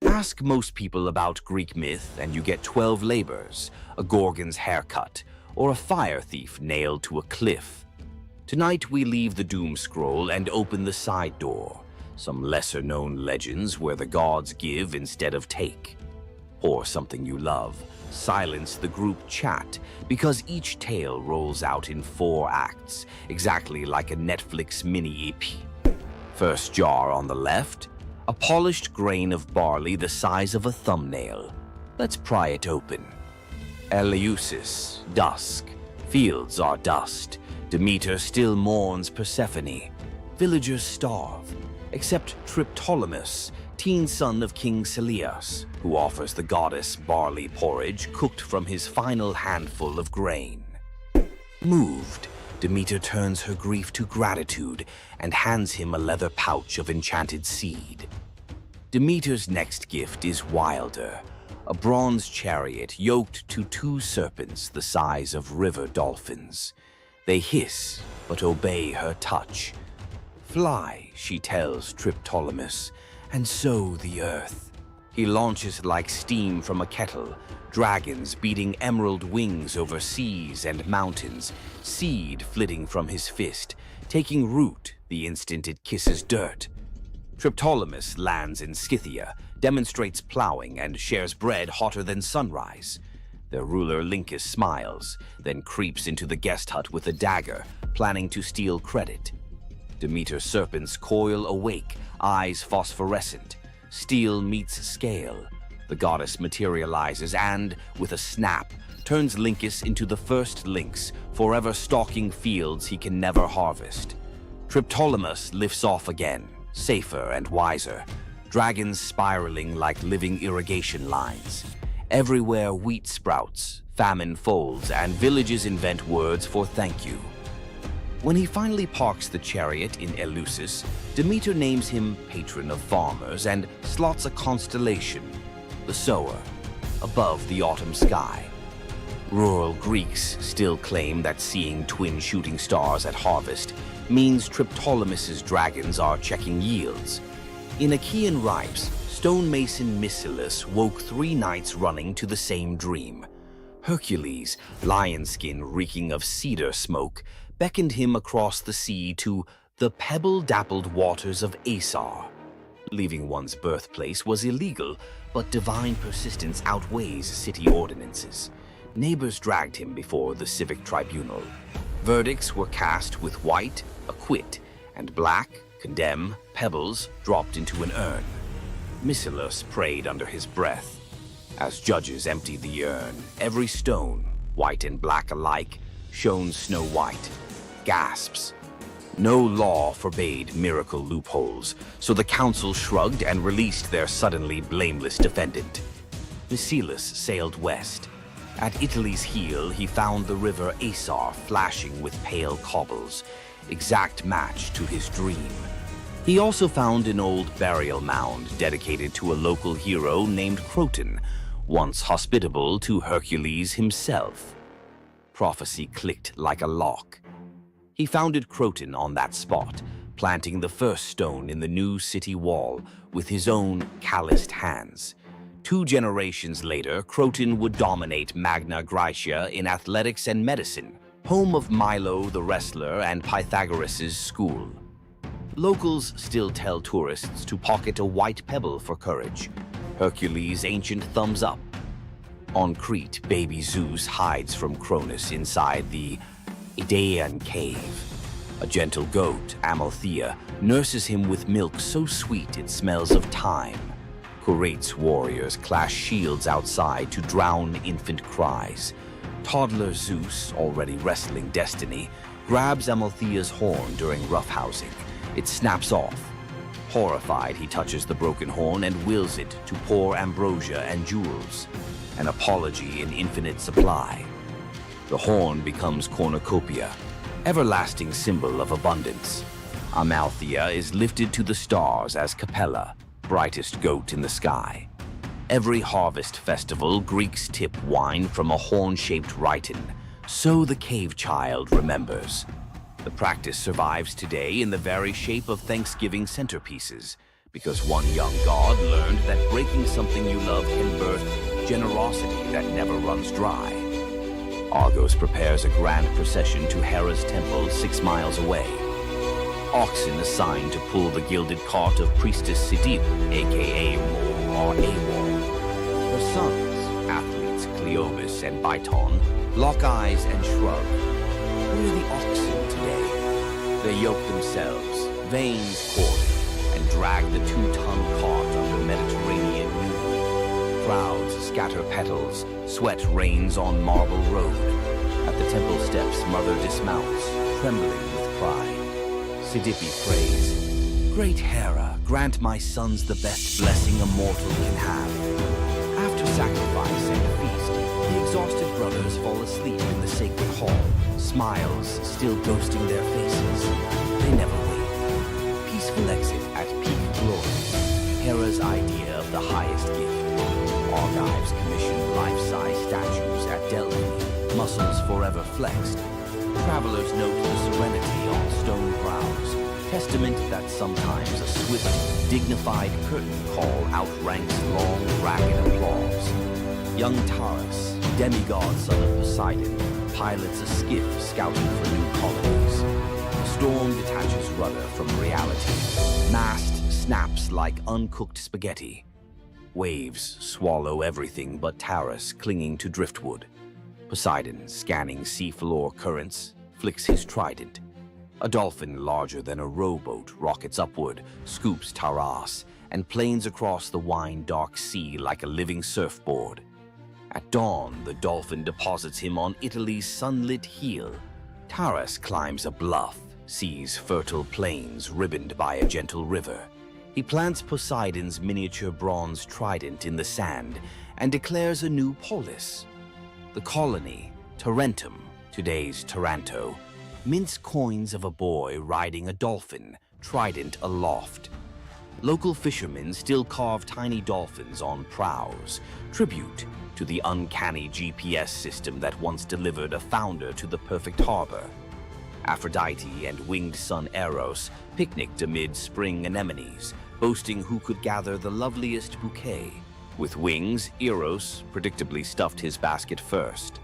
Ask most people about Greek myth and you get 12 labors, a Gorgon's haircut, or a fire thief nailed to a cliff. Tonight we leave the doom scroll and open the side door, some lesser-known legends where the gods give instead of take. Pour something you love, silence the group chat because each tale rolls out in 4 acts, exactly like a Netflix mini-EP. First jar on the left, a polished grain of barley the size of a thumbnail. Let's pry it open. Eleusis, dusk. Fields are dust. Demeter still mourns Persephone. Villagers starve, except Triptolemus, teen son of King Celeus, who offers the goddess barley porridge cooked from his final handful of grain. Moved, Demeter turns her grief to gratitude and hands him a leather pouch of enchanted seed. Demeter's next gift is wilder, a bronze chariot yoked to 2 serpents the size of river dolphins. They hiss, but obey her touch. Fly, she tells Triptolemus, and sow the earth. He launches like steam from a kettle, dragons beating emerald wings over seas and mountains, seed flitting from his fist, taking root the instant it kisses dirt. Triptolemus lands in Scythia, demonstrates plowing, and shares bread hotter than sunrise. Their ruler Lincus smiles, then creeps into the guest hut with a dagger, planning to steal credit. Demeter's serpents coil awake, eyes phosphorescent. Steel meets scale. The goddess materializes and, with a snap, turns Lincus into the first lynx, forever stalking fields he can never harvest. Triptolemus lifts off again, safer and wiser, dragons spiraling like living irrigation lines. Everywhere wheat sprouts, famine folds, and villages invent words for thank you. When he finally parks the chariot in Eleusis, Demeter names him patron of farmers and slots a constellation, the sower, above the autumn sky. Rural Greeks still claim that seeing twin shooting stars at harvest means Triptolemus's dragons are checking yields. In Achaean rites, stonemason Mycilus woke 3 nights running to the same dream. Hercules, lion skin reeking of cedar smoke, beckoned him across the sea to the pebble-dappled waters of Asar. Leaving one's birthplace was illegal, but divine persistence outweighs city ordinances. Neighbors dragged him before the civic tribunal. Verdicts were cast with white, acquit, and black, condemn, pebbles dropped into an urn. Mycilus prayed under his breath. As judges emptied the urn, every stone, white and black alike, shone snow-white. Gasps. No law forbade miracle loopholes, so the council shrugged and released their suddenly blameless defendant. Mycilus sailed west. At Italy's heel, he found the river Asar flashing with pale cobbles, exact match to his dream. He also found an old burial mound dedicated to a local hero named Croton, once hospitable to Hercules himself. Prophecy clicked like a lock. He founded Croton on that spot, planting the first stone in the new city wall with his own calloused hands. 2 generations later, Croton would dominate Magna Graecia in athletics and medicine, home of Milo the wrestler and Pythagoras' school. Locals still tell tourists to pocket a white pebble for courage, Hercules' ancient thumbs up. On Crete, baby Zeus hides from Cronus inside the Idaean cave. A gentle goat, Amalthea, nurses him with milk so sweet it smells of thyme. Curate's warriors clash shields outside to drown infant cries. Toddler Zeus, already wrestling destiny, grabs Amalthea's horn during roughhousing. It snaps off. Horrified, he touches the broken horn and wills it to pour ambrosia and jewels, an apology in infinite supply. The horn becomes cornucopia, everlasting symbol of abundance. Amalthea is lifted to the stars as Capella, brightest goat in the sky. Every harvest festival, Greeks tip wine from a horn-shaped rhyton, so the cave child remembers. The practice survives today in the very shape of Thanksgiving centerpieces, because one young god learned that breaking something you love can birth generosity that never runs dry. Argos prepares a grand procession to Hera's temple 6 miles away. Oxen assigned to pull the gilded cart of Priestess Sidip, aka Mo or Awol. Her sons, athletes Cleobis and Biton lock eyes and shrug. Where are the oxen today? They yoke themselves, veins corded, and drag the 2-ton cart under Mediterranean noon. Crowds scatter petals, sweat rains on marble road. At the temple steps, mother dismounts, trembling with pride. Sidippe prays, "Great Hera, grant my sons the best blessing a mortal can have." After sacrifice and feast, the exhausted brothers fall asleep in the sacred hall, smiles still ghosting their faces. They never wake. Peaceful exit at peak glory. Hera's idea of the highest gift. Argives commission life-size statues at Delphi, muscles forever flexed. Travelers note the serenity on stone brows, testament that sometimes a swift, dignified curtain call outranks long, ragged applause. Young Taurus, demigod son of Poseidon, pilots a skiff scouting for new colonies. The storm detaches rudder from reality. Mast snaps like uncooked spaghetti. Waves swallow everything but Taurus clinging to driftwood. Poseidon, scanning seafloor currents, flicks his trident. A dolphin larger than a rowboat rockets upward, scoops Taurus, and planes across the wine-dark sea like a living surfboard. At dawn, the dolphin deposits him on Italy's sunlit heel. Taurus climbs a bluff, sees fertile plains ribboned by a gentle river. He plants Poseidon's miniature bronze trident in the sand and declares a new polis. The colony, Tarentum, today's Taranto, mints coins of a boy riding a dolphin, trident aloft. Local fishermen still carve tiny dolphins on prows, tribute to the uncanny GPS system that once delivered a founder to the perfect harbor. Aphrodite and winged son Eros picnicked amid spring anemones, boasting who could gather the loveliest bouquet. With wings, Eros predictably stuffed his basket first.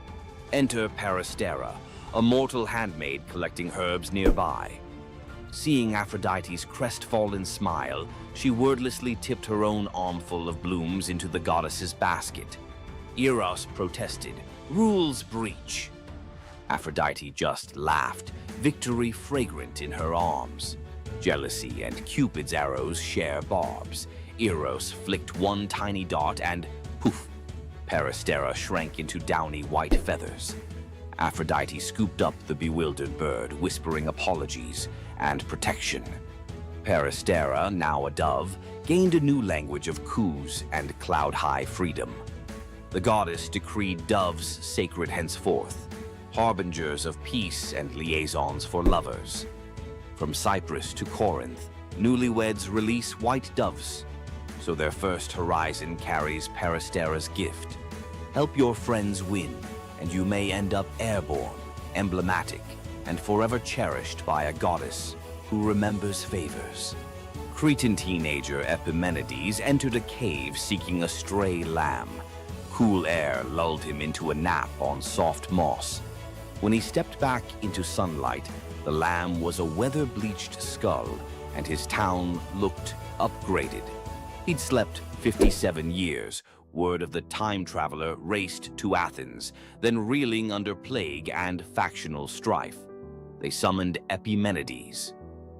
Enter Peristera, a mortal handmaid collecting herbs nearby. Seeing Aphrodite's crestfallen smile, she wordlessly tipped her own armful of blooms into the goddess's basket. Eros protested, "Rules breach." Aphrodite just laughed, victory fragrant in her arms. Jealousy and Cupid's arrows share barbs. Eros flicked one tiny dart and poof, Peristera shrank into downy white feathers. Aphrodite scooped up the bewildered bird, whispering apologies and protection. Peristera, now a dove, gained a new language of coos and cloud-high freedom. The goddess decreed doves sacred henceforth, harbingers of peace and liaisons for lovers. From Cyprus to Corinth, newlyweds release white doves, so their first horizon carries Peristera's gift. Help your friends win, and you may end up airborne, emblematic, and forever cherished by a goddess who remembers favors. Cretan teenager Epimenides entered a cave seeking a stray lamb. Cool air lulled him into a nap on soft moss. When he stepped back into sunlight, the lamb was a weather-bleached skull, and his town looked upgraded. He'd slept 57 years. Word of the time traveler raced to Athens, then reeling under plague and factional strife. They summoned Epimenides.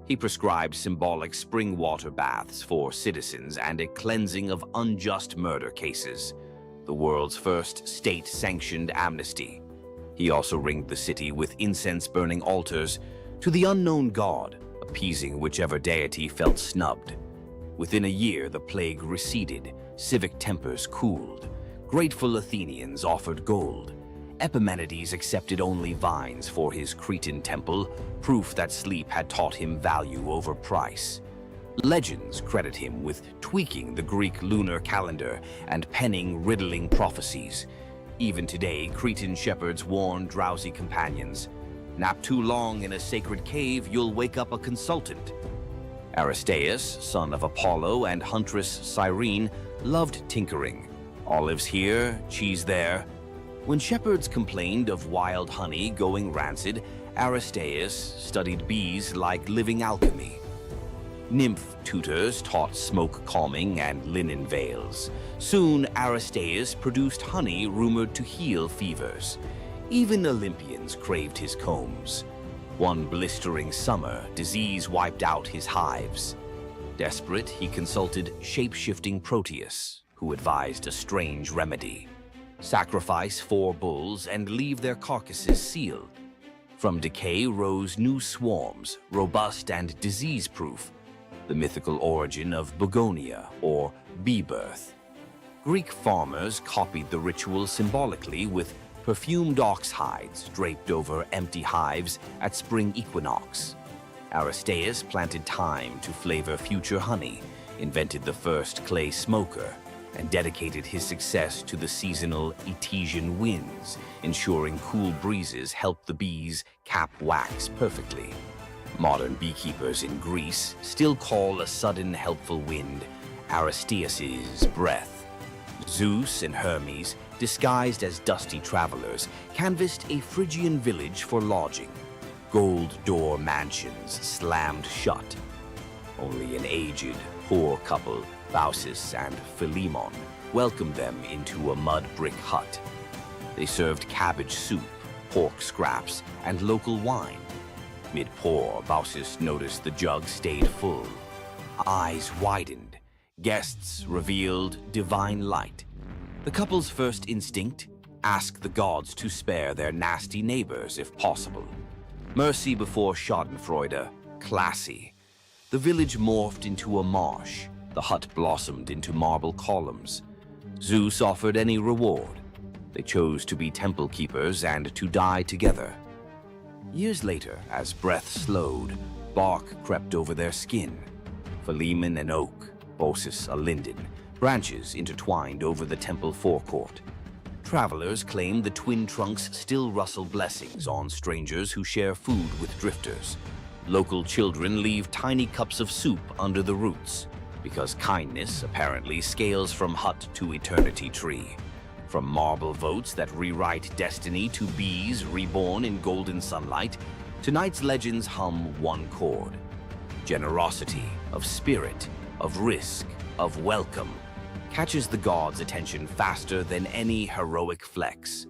He prescribed symbolic spring water baths for citizens and a cleansing of unjust murder cases, the world's first state-sanctioned amnesty. He also ringed the city with incense-burning altars to the unknown god, appeasing whichever deity felt snubbed. Within a year, the plague receded, civic tempers cooled. Grateful Athenians offered gold. Epimenides accepted only vines for his Cretan temple, proof that sleep had taught him value over price. Legends credit him with tweaking the Greek lunar calendar and penning riddling prophecies. Even today, Cretan shepherds warn drowsy companions, "Nap too long in a sacred cave, you'll wake up a consultant." Aristaeus, son of Apollo and huntress Cyrene, loved tinkering. Olives here, cheese there. When shepherds complained of wild honey going rancid, Aristaeus studied bees like living alchemy. Nymph tutors taught smoke calming and linen veils. Soon, Aristaeus produced honey rumored to heal fevers. Even Olympians craved his combs. One blistering summer, disease wiped out his hives. Desperate, he consulted shape-shifting Proteus, who advised a strange remedy. Sacrifice 4 bulls and leave their carcasses sealed. From decay rose new swarms, robust and disease-proof, the mythical origin of begonia, or bee birth. Greek farmers copied the ritual symbolically with perfumed ox hides draped over empty hives at spring equinox. Aristaeus planted thyme to flavor future honey, invented the first clay smoker, and dedicated his success to the seasonal Etesian winds, ensuring cool breezes helped the bees cap wax perfectly. Modern beekeepers in Greece still call a sudden helpful wind Aristaeus's breath. Zeus and Hermes, disguised as dusty travelers, canvassed a Phrygian village for lodging. Gold door mansions slammed shut. Only an aged, poor couple, Baucis and Philemon, welcomed them into a mud brick hut. They served cabbage soup, pork scraps, and local wine. Mid-pour, Baucis noticed the jug stayed full. Eyes widened. Guests revealed divine light. The couple's first instinct? Ask the gods to spare their nasty neighbors if possible. Mercy before schadenfreude, classy. The village morphed into a marsh. The hut blossomed into marble columns. Zeus offered any reward. They chose to be temple keepers and to die together. Years later, as breath slowed, bark crept over their skin. Philemon an oak, Baucis a linden, branches intertwined over the temple forecourt. Travelers claim the twin trunks still rustle blessings on strangers who share food with drifters. Local children leave tiny cups of soup under the roots, because kindness apparently scales from hut to eternity tree. From marble votes that rewrite destiny to bees reborn in golden sunlight, tonight's legends hum one chord. Generosity, of spirit, of risk, of welcome, catches the gods' attention faster than any heroic flex.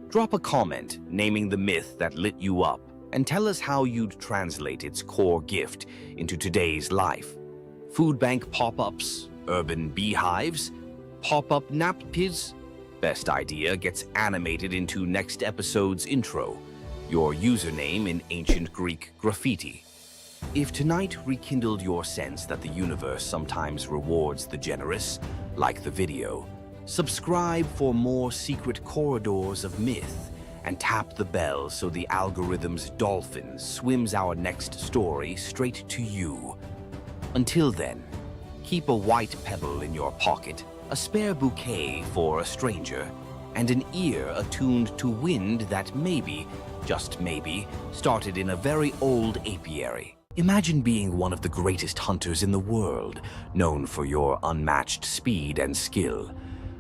Drop a comment naming the myth that lit you up and tell us how you'd translate its core gift into today's life. Food bank pop-ups, urban beehives, pop-up nappies. Best idea gets animated into next episode's intro, your username in ancient Greek graffiti. If tonight rekindled your sense that the universe sometimes rewards the generous, like the video, subscribe for more secret corridors of myth and tap the bell so the algorithm's dolphin swims our next story straight to you. Until then, keep a white pebble in your pocket, a spare bouquet for a stranger, and an ear attuned to wind that maybe, just maybe, started in a very old apiary. Imagine being one of the greatest hunters in the world, known for your unmatched speed and skill.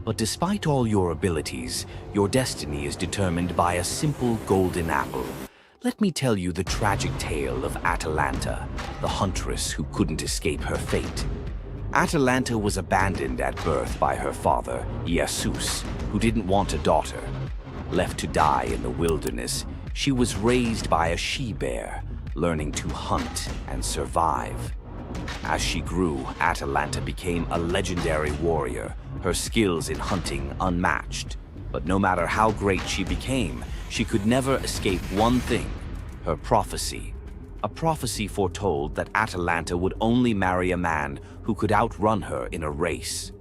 But despite all your abilities, your destiny is determined by a simple golden apple. Let me tell you the tragic tale of Atalanta, the huntress who couldn't escape her fate. Atalanta was abandoned at birth by her father, Zeus, who didn't want a daughter. Left to die in the wilderness, she was raised by a she-bear, learning to hunt and survive. As she grew, Atalanta became a legendary warrior, her skills in hunting unmatched. But no matter how great she became, she could never escape one thing, her prophecy. A prophecy foretold that Atalanta would only marry a man who could outrun her in a race.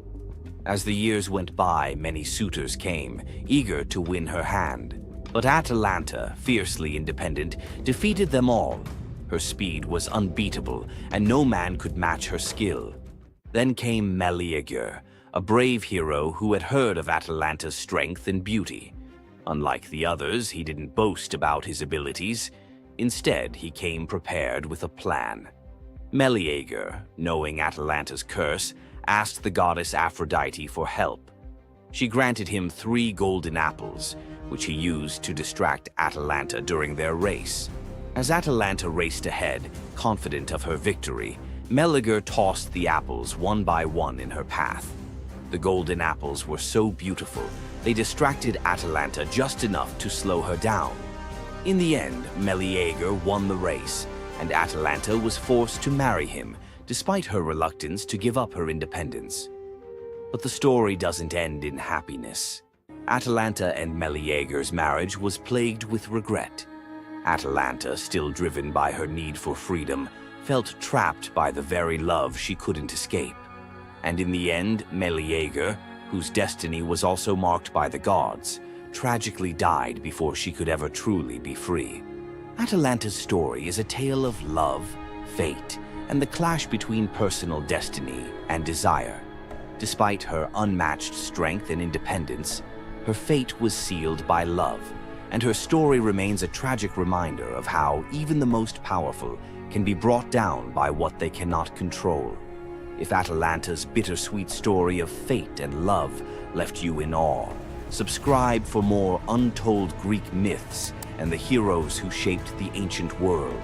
As the years went by, many suitors came, eager to win her hand. But Atalanta, fiercely independent, defeated them all. Her speed was unbeatable, and no man could match her skill. Then came Meleager, a brave hero who had heard of Atalanta's strength and beauty. Unlike the others, he didn't boast about his abilities. Instead, he came prepared with a plan. Meleager, knowing Atalanta's curse, asked the goddess Aphrodite for help. She granted him 3 golden apples, which he used to distract Atalanta during their race. As Atalanta raced ahead, confident of her victory, Meleager tossed the apples one by one in her path. The golden apples were so beautiful, they distracted Atalanta just enough to slow her down. In the end, Meleager won the race, and Atalanta was forced to marry him, despite her reluctance to give up her independence. But the story doesn't end in happiness. Atalanta and Meleager's marriage was plagued with regret. Atalanta, still driven by her need for freedom, felt trapped by the very love she couldn't escape. And in the end, Meleager, whose destiny was also marked by the gods, tragically died before she could ever truly be free. Atalanta's story is a tale of love, fate, and the clash between personal destiny and desire. Despite her unmatched strength and independence, her fate was sealed by love, and her story remains a tragic reminder of how even the most powerful can be brought down by what they cannot control. If Atalanta's bittersweet story of fate and love left you in awe, subscribe for more untold Greek myths and the heroes who shaped the ancient world.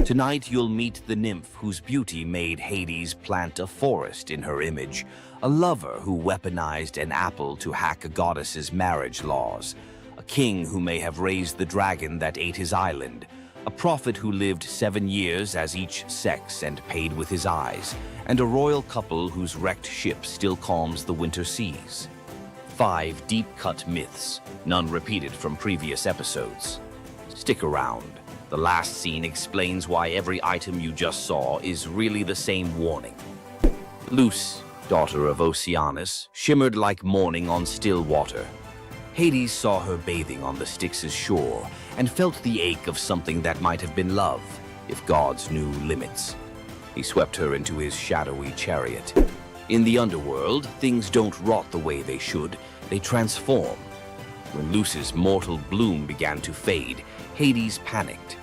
Tonight you'll meet the nymph whose beauty made Hades plant a forest in her image, a lover who weaponized an apple to hack a goddess's marriage laws, a king who may have raised the dragon that ate his island, a prophet who lived 7 years as each sex and paid with his eyes, and a royal couple whose wrecked ship still calms the winter seas. 5 deep-cut myths, none repeated from previous episodes. Stick around. The last scene explains why every item you just saw is really the same warning. Luce, daughter of Oceanus, shimmered like morning on still water. Hades saw her bathing on the Styx's shore and felt the ache of something that might have been love, if gods knew limits. He swept her into his shadowy chariot. In the underworld, things don't rot the way they should, they transform. When Luce's mortal bloom began to fade, Hades panicked.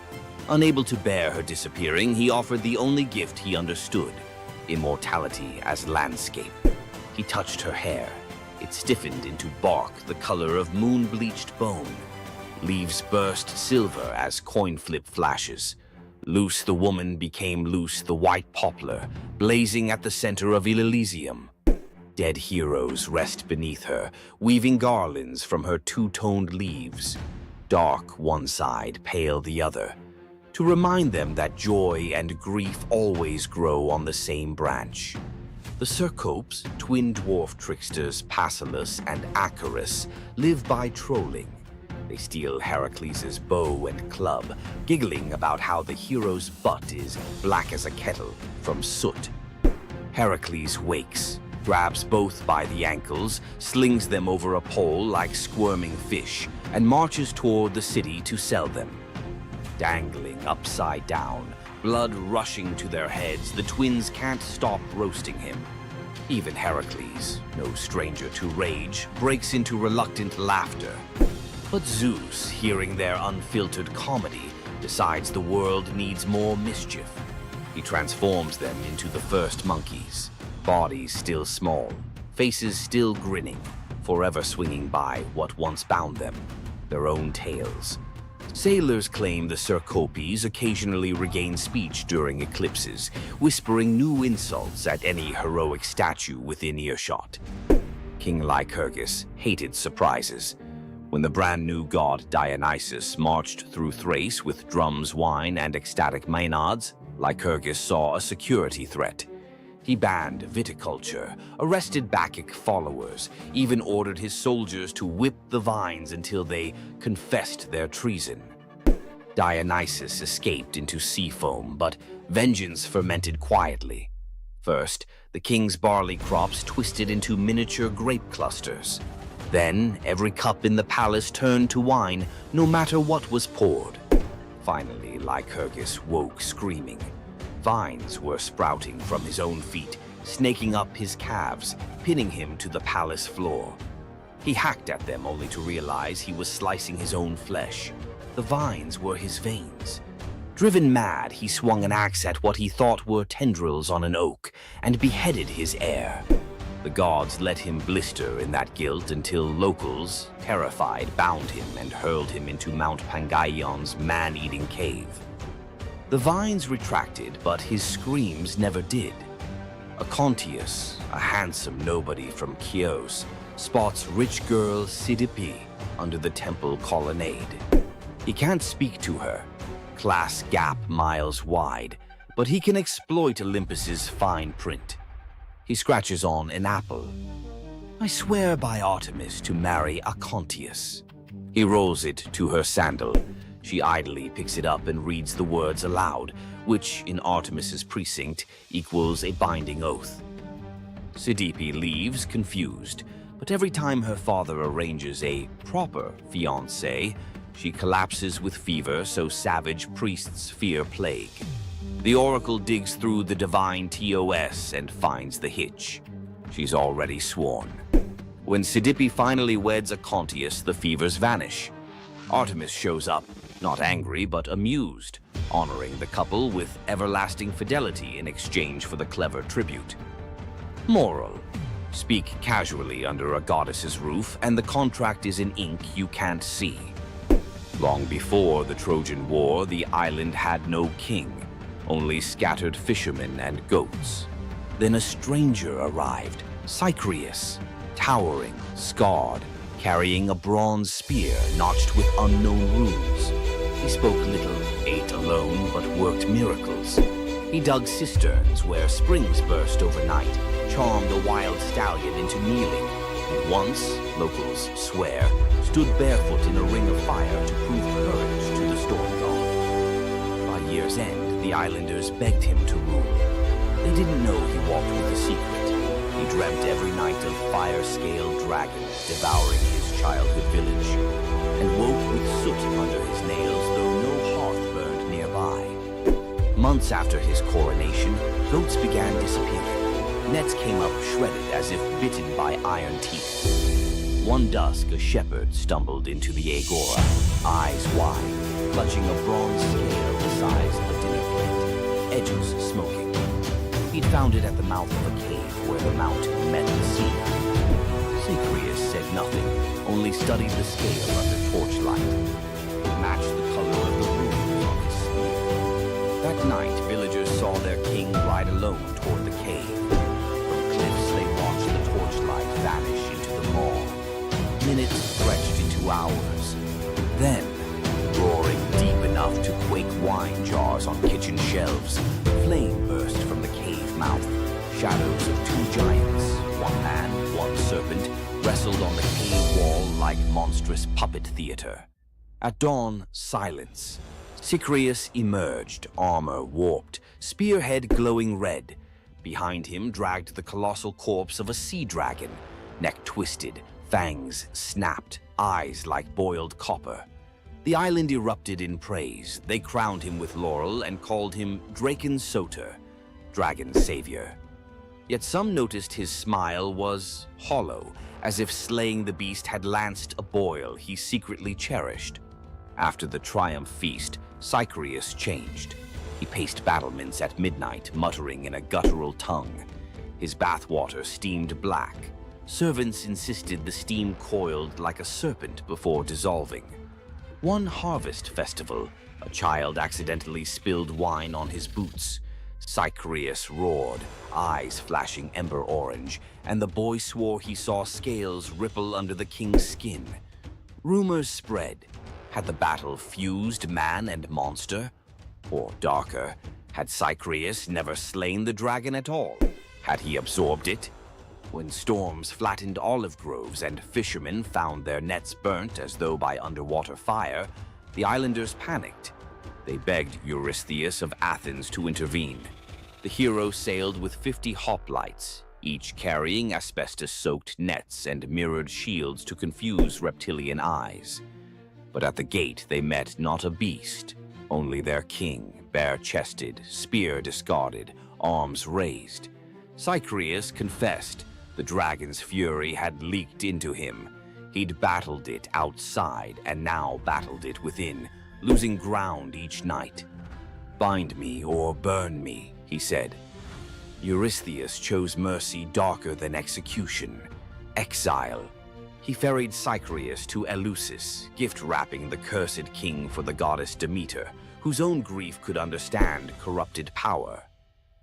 Unable to bear her disappearing, he offered the only gift he understood, immortality as landscape. He touched her hair. It stiffened into bark the color of moon-bleached bone. Leaves burst silver as coin flip flashes. Luce the woman became Luce the white poplar, blazing at the center of Elysium. Dead heroes rest beneath her, weaving garlands from her two-toned leaves. Dark one side, pale the other, to remind them that joy and grief always grow on the same branch. The Cercopes, twin dwarf tricksters Passalus and Acarus, live by trolling. They steal Heracles' bow and club, giggling about how the hero's butt is black as a kettle from soot. Heracles wakes, grabs both by the ankles, slings them over a pole like squirming fish, and marches toward the city to sell them. Dangling upside down, blood rushing to their heads, the twins can't stop roasting him. Even Heracles, no stranger to rage, breaks into reluctant laughter. But Zeus, hearing their unfiltered comedy, decides the world needs more mischief. He transforms them into the first monkeys, bodies still small, faces still grinning, forever swinging by what once bound them, their own tails. Sailors claim the Cercopes occasionally regain speech during eclipses, whispering new insults at any heroic statue within earshot. King Lycurgus hated surprises. When the brand new god Dionysus marched through Thrace with drums, wine, and ecstatic maenads, Lycurgus saw a security threat. He banned viticulture, arrested Bacchic followers, even ordered his soldiers to whip the vines until they confessed their treason. Dionysus escaped into sea foam, but vengeance fermented quietly. First, the king's barley crops twisted into miniature grape clusters. Then, every cup in the palace turned to wine, no matter what was poured. Finally, Lycurgus woke screaming. Vines were sprouting from his own feet, snaking up his calves, pinning him to the palace floor. He hacked at them only to realize he was slicing his own flesh. The vines were his veins. Driven mad, he swung an axe at what he thought were tendrils on an oak and beheaded his heir. The gods let him blister in that guilt until locals, terrified, bound him and hurled him into Mount Pangaion's man-eating cave. The vines retracted, but his screams never did. Acontius, a handsome nobody from Chios, spots rich girl Sidipe under the temple colonnade. He can't speak to her, class gap miles wide, but he can exploit Olympus's fine print. He scratches on an apple. I swear by Artemis to marry Acontius. He rolls it to her sandal. She idly picks it up and reads the words aloud, which in Artemis's precinct equals a binding oath. Sidipe leaves confused, but every time her father arranges a proper fiancé, she collapses with fever, so savage priests fear plague. The oracle digs through the divine TOS and finds the hitch. She's already sworn. When Sidipe finally weds Acontius, the fevers vanish. Artemis shows up, not angry but amused, honoring the couple with everlasting fidelity in exchange for the clever tribute. Moral: speak casually under a goddess's roof and the contract is in ink you can't see. Long before the Trojan War, the island had no king, only scattered fishermen and goats. Then a stranger arrived, Cycreus, towering, scarred, carrying a bronze spear notched with unknown runes. He spoke little, ate alone, but worked miracles. He dug cisterns where springs burst overnight, charmed a wild stallion into kneeling, and once, locals swear, stood barefoot in a ring of fire to prove courage to the storm god. By year's end, the islanders begged him to rule. They didn't know he walked with a secret. He dreamt every night of fire-scaled dragons devouring his childhood village, and woke with soot under his nails, though no hearth burned nearby. Months after his coronation, goats began disappearing. Nets came up shredded as if bitten by iron teeth. One dusk, a shepherd stumbled into the agora, eyes wide, clutching a bronze scale the size of a dinner plate, edges smoking. He'd found it at the mouth of a cave where the mountain met the sea. Cycreus said nothing, only studied the scale under torchlight. It matched the color of the runes on his spear. That night, villagers saw their king ride alone toward the cave. From cliffs, they watched the torchlight vanish into the maw. Minutes stretched into hours. Then, roaring deep enough to quake wine jars on kitchen shelves, flame burst from the cave mouth. Shadows of two giants, one man, one serpent, wrestled on the cave wall like monstrous puppet theater. At dawn, silence. Cycreus emerged, armor warped, spearhead glowing red. Behind him dragged the colossal corpse of a sea dragon, neck twisted, fangs snapped, eyes like boiled copper. The island erupted in praise. They crowned him with laurel and called him Draken Soter, dragon savior. Yet some noticed his smile was hollow, as if slaying the beast had lanced a boil he secretly cherished. After the triumph feast, Cycreus changed. He paced battlements at midnight, muttering in a guttural tongue. His bathwater steamed black. Servants insisted the steam coiled like a serpent before dissolving. One harvest festival, a child accidentally spilled wine on his boots. Cycreus roared, eyes flashing ember orange, and the boy swore he saw scales ripple under the king's skin. Rumors spread. Had the battle fused man and monster? Or darker, had Cycreus never slain the dragon at all? Had he absorbed it? When storms flattened olive groves and fishermen found their nets burnt as though by underwater fire, the islanders panicked. They begged Eurystheus of Athens to intervene. The hero sailed with 50 hoplites, each carrying asbestos-soaked nets and mirrored shields to confuse reptilian eyes. But at the gate they met not a beast, only their king, bare-chested, spear discarded, arms raised. Cycreus confessed the dragon's fury had leaked into him. He'd battled it outside and now battled it within, losing ground each night. "Bind me or burn me," he said. Eurystheus chose mercy darker than execution, exile. He ferried Cycreus to Eleusis, gift-wrapping the cursed king for the goddess Demeter, whose own grief could understand corrupted power.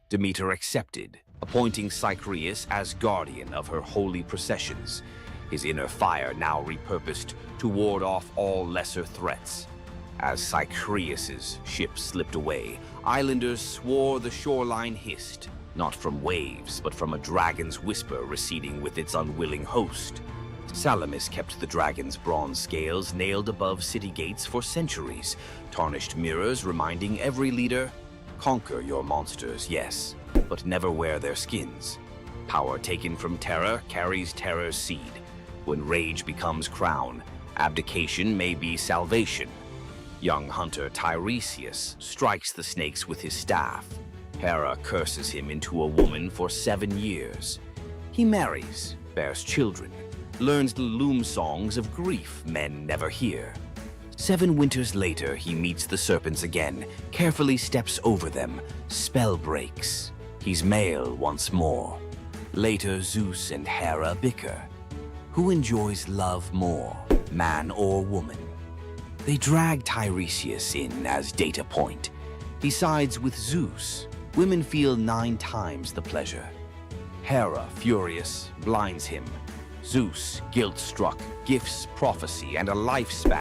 Demeter accepted, appointing Cycreus as guardian of her holy processions, his inner fire now repurposed to ward off all lesser threats. As Cycreus's ship slipped away, islanders swore the shoreline hissed, not from waves, but from a dragon's whisper receding with its unwilling host. Salamis kept the dragon's bronze scales nailed above city gates for centuries, tarnished mirrors reminding every leader, conquer your monsters, yes, but never wear their skins. Power taken from terror carries terror's seed. When rage becomes crown, abdication may be salvation. Young hunter Tiresias strikes the snakes with his staff. Hera curses him into a woman for 7 years. He marries, bears children, learns the loom songs of grief men never hear. 7 winters later, he meets the serpents again, carefully steps over them, spell breaks. He's male once more. Later, Zeus and Hera bicker. Who enjoys love more, man or woman? They drag Tiresias in as data point. He sides with Zeus. Women feel 9 times the pleasure. Hera, furious, blinds him. Zeus, guilt-struck, gifts prophecy and a lifespan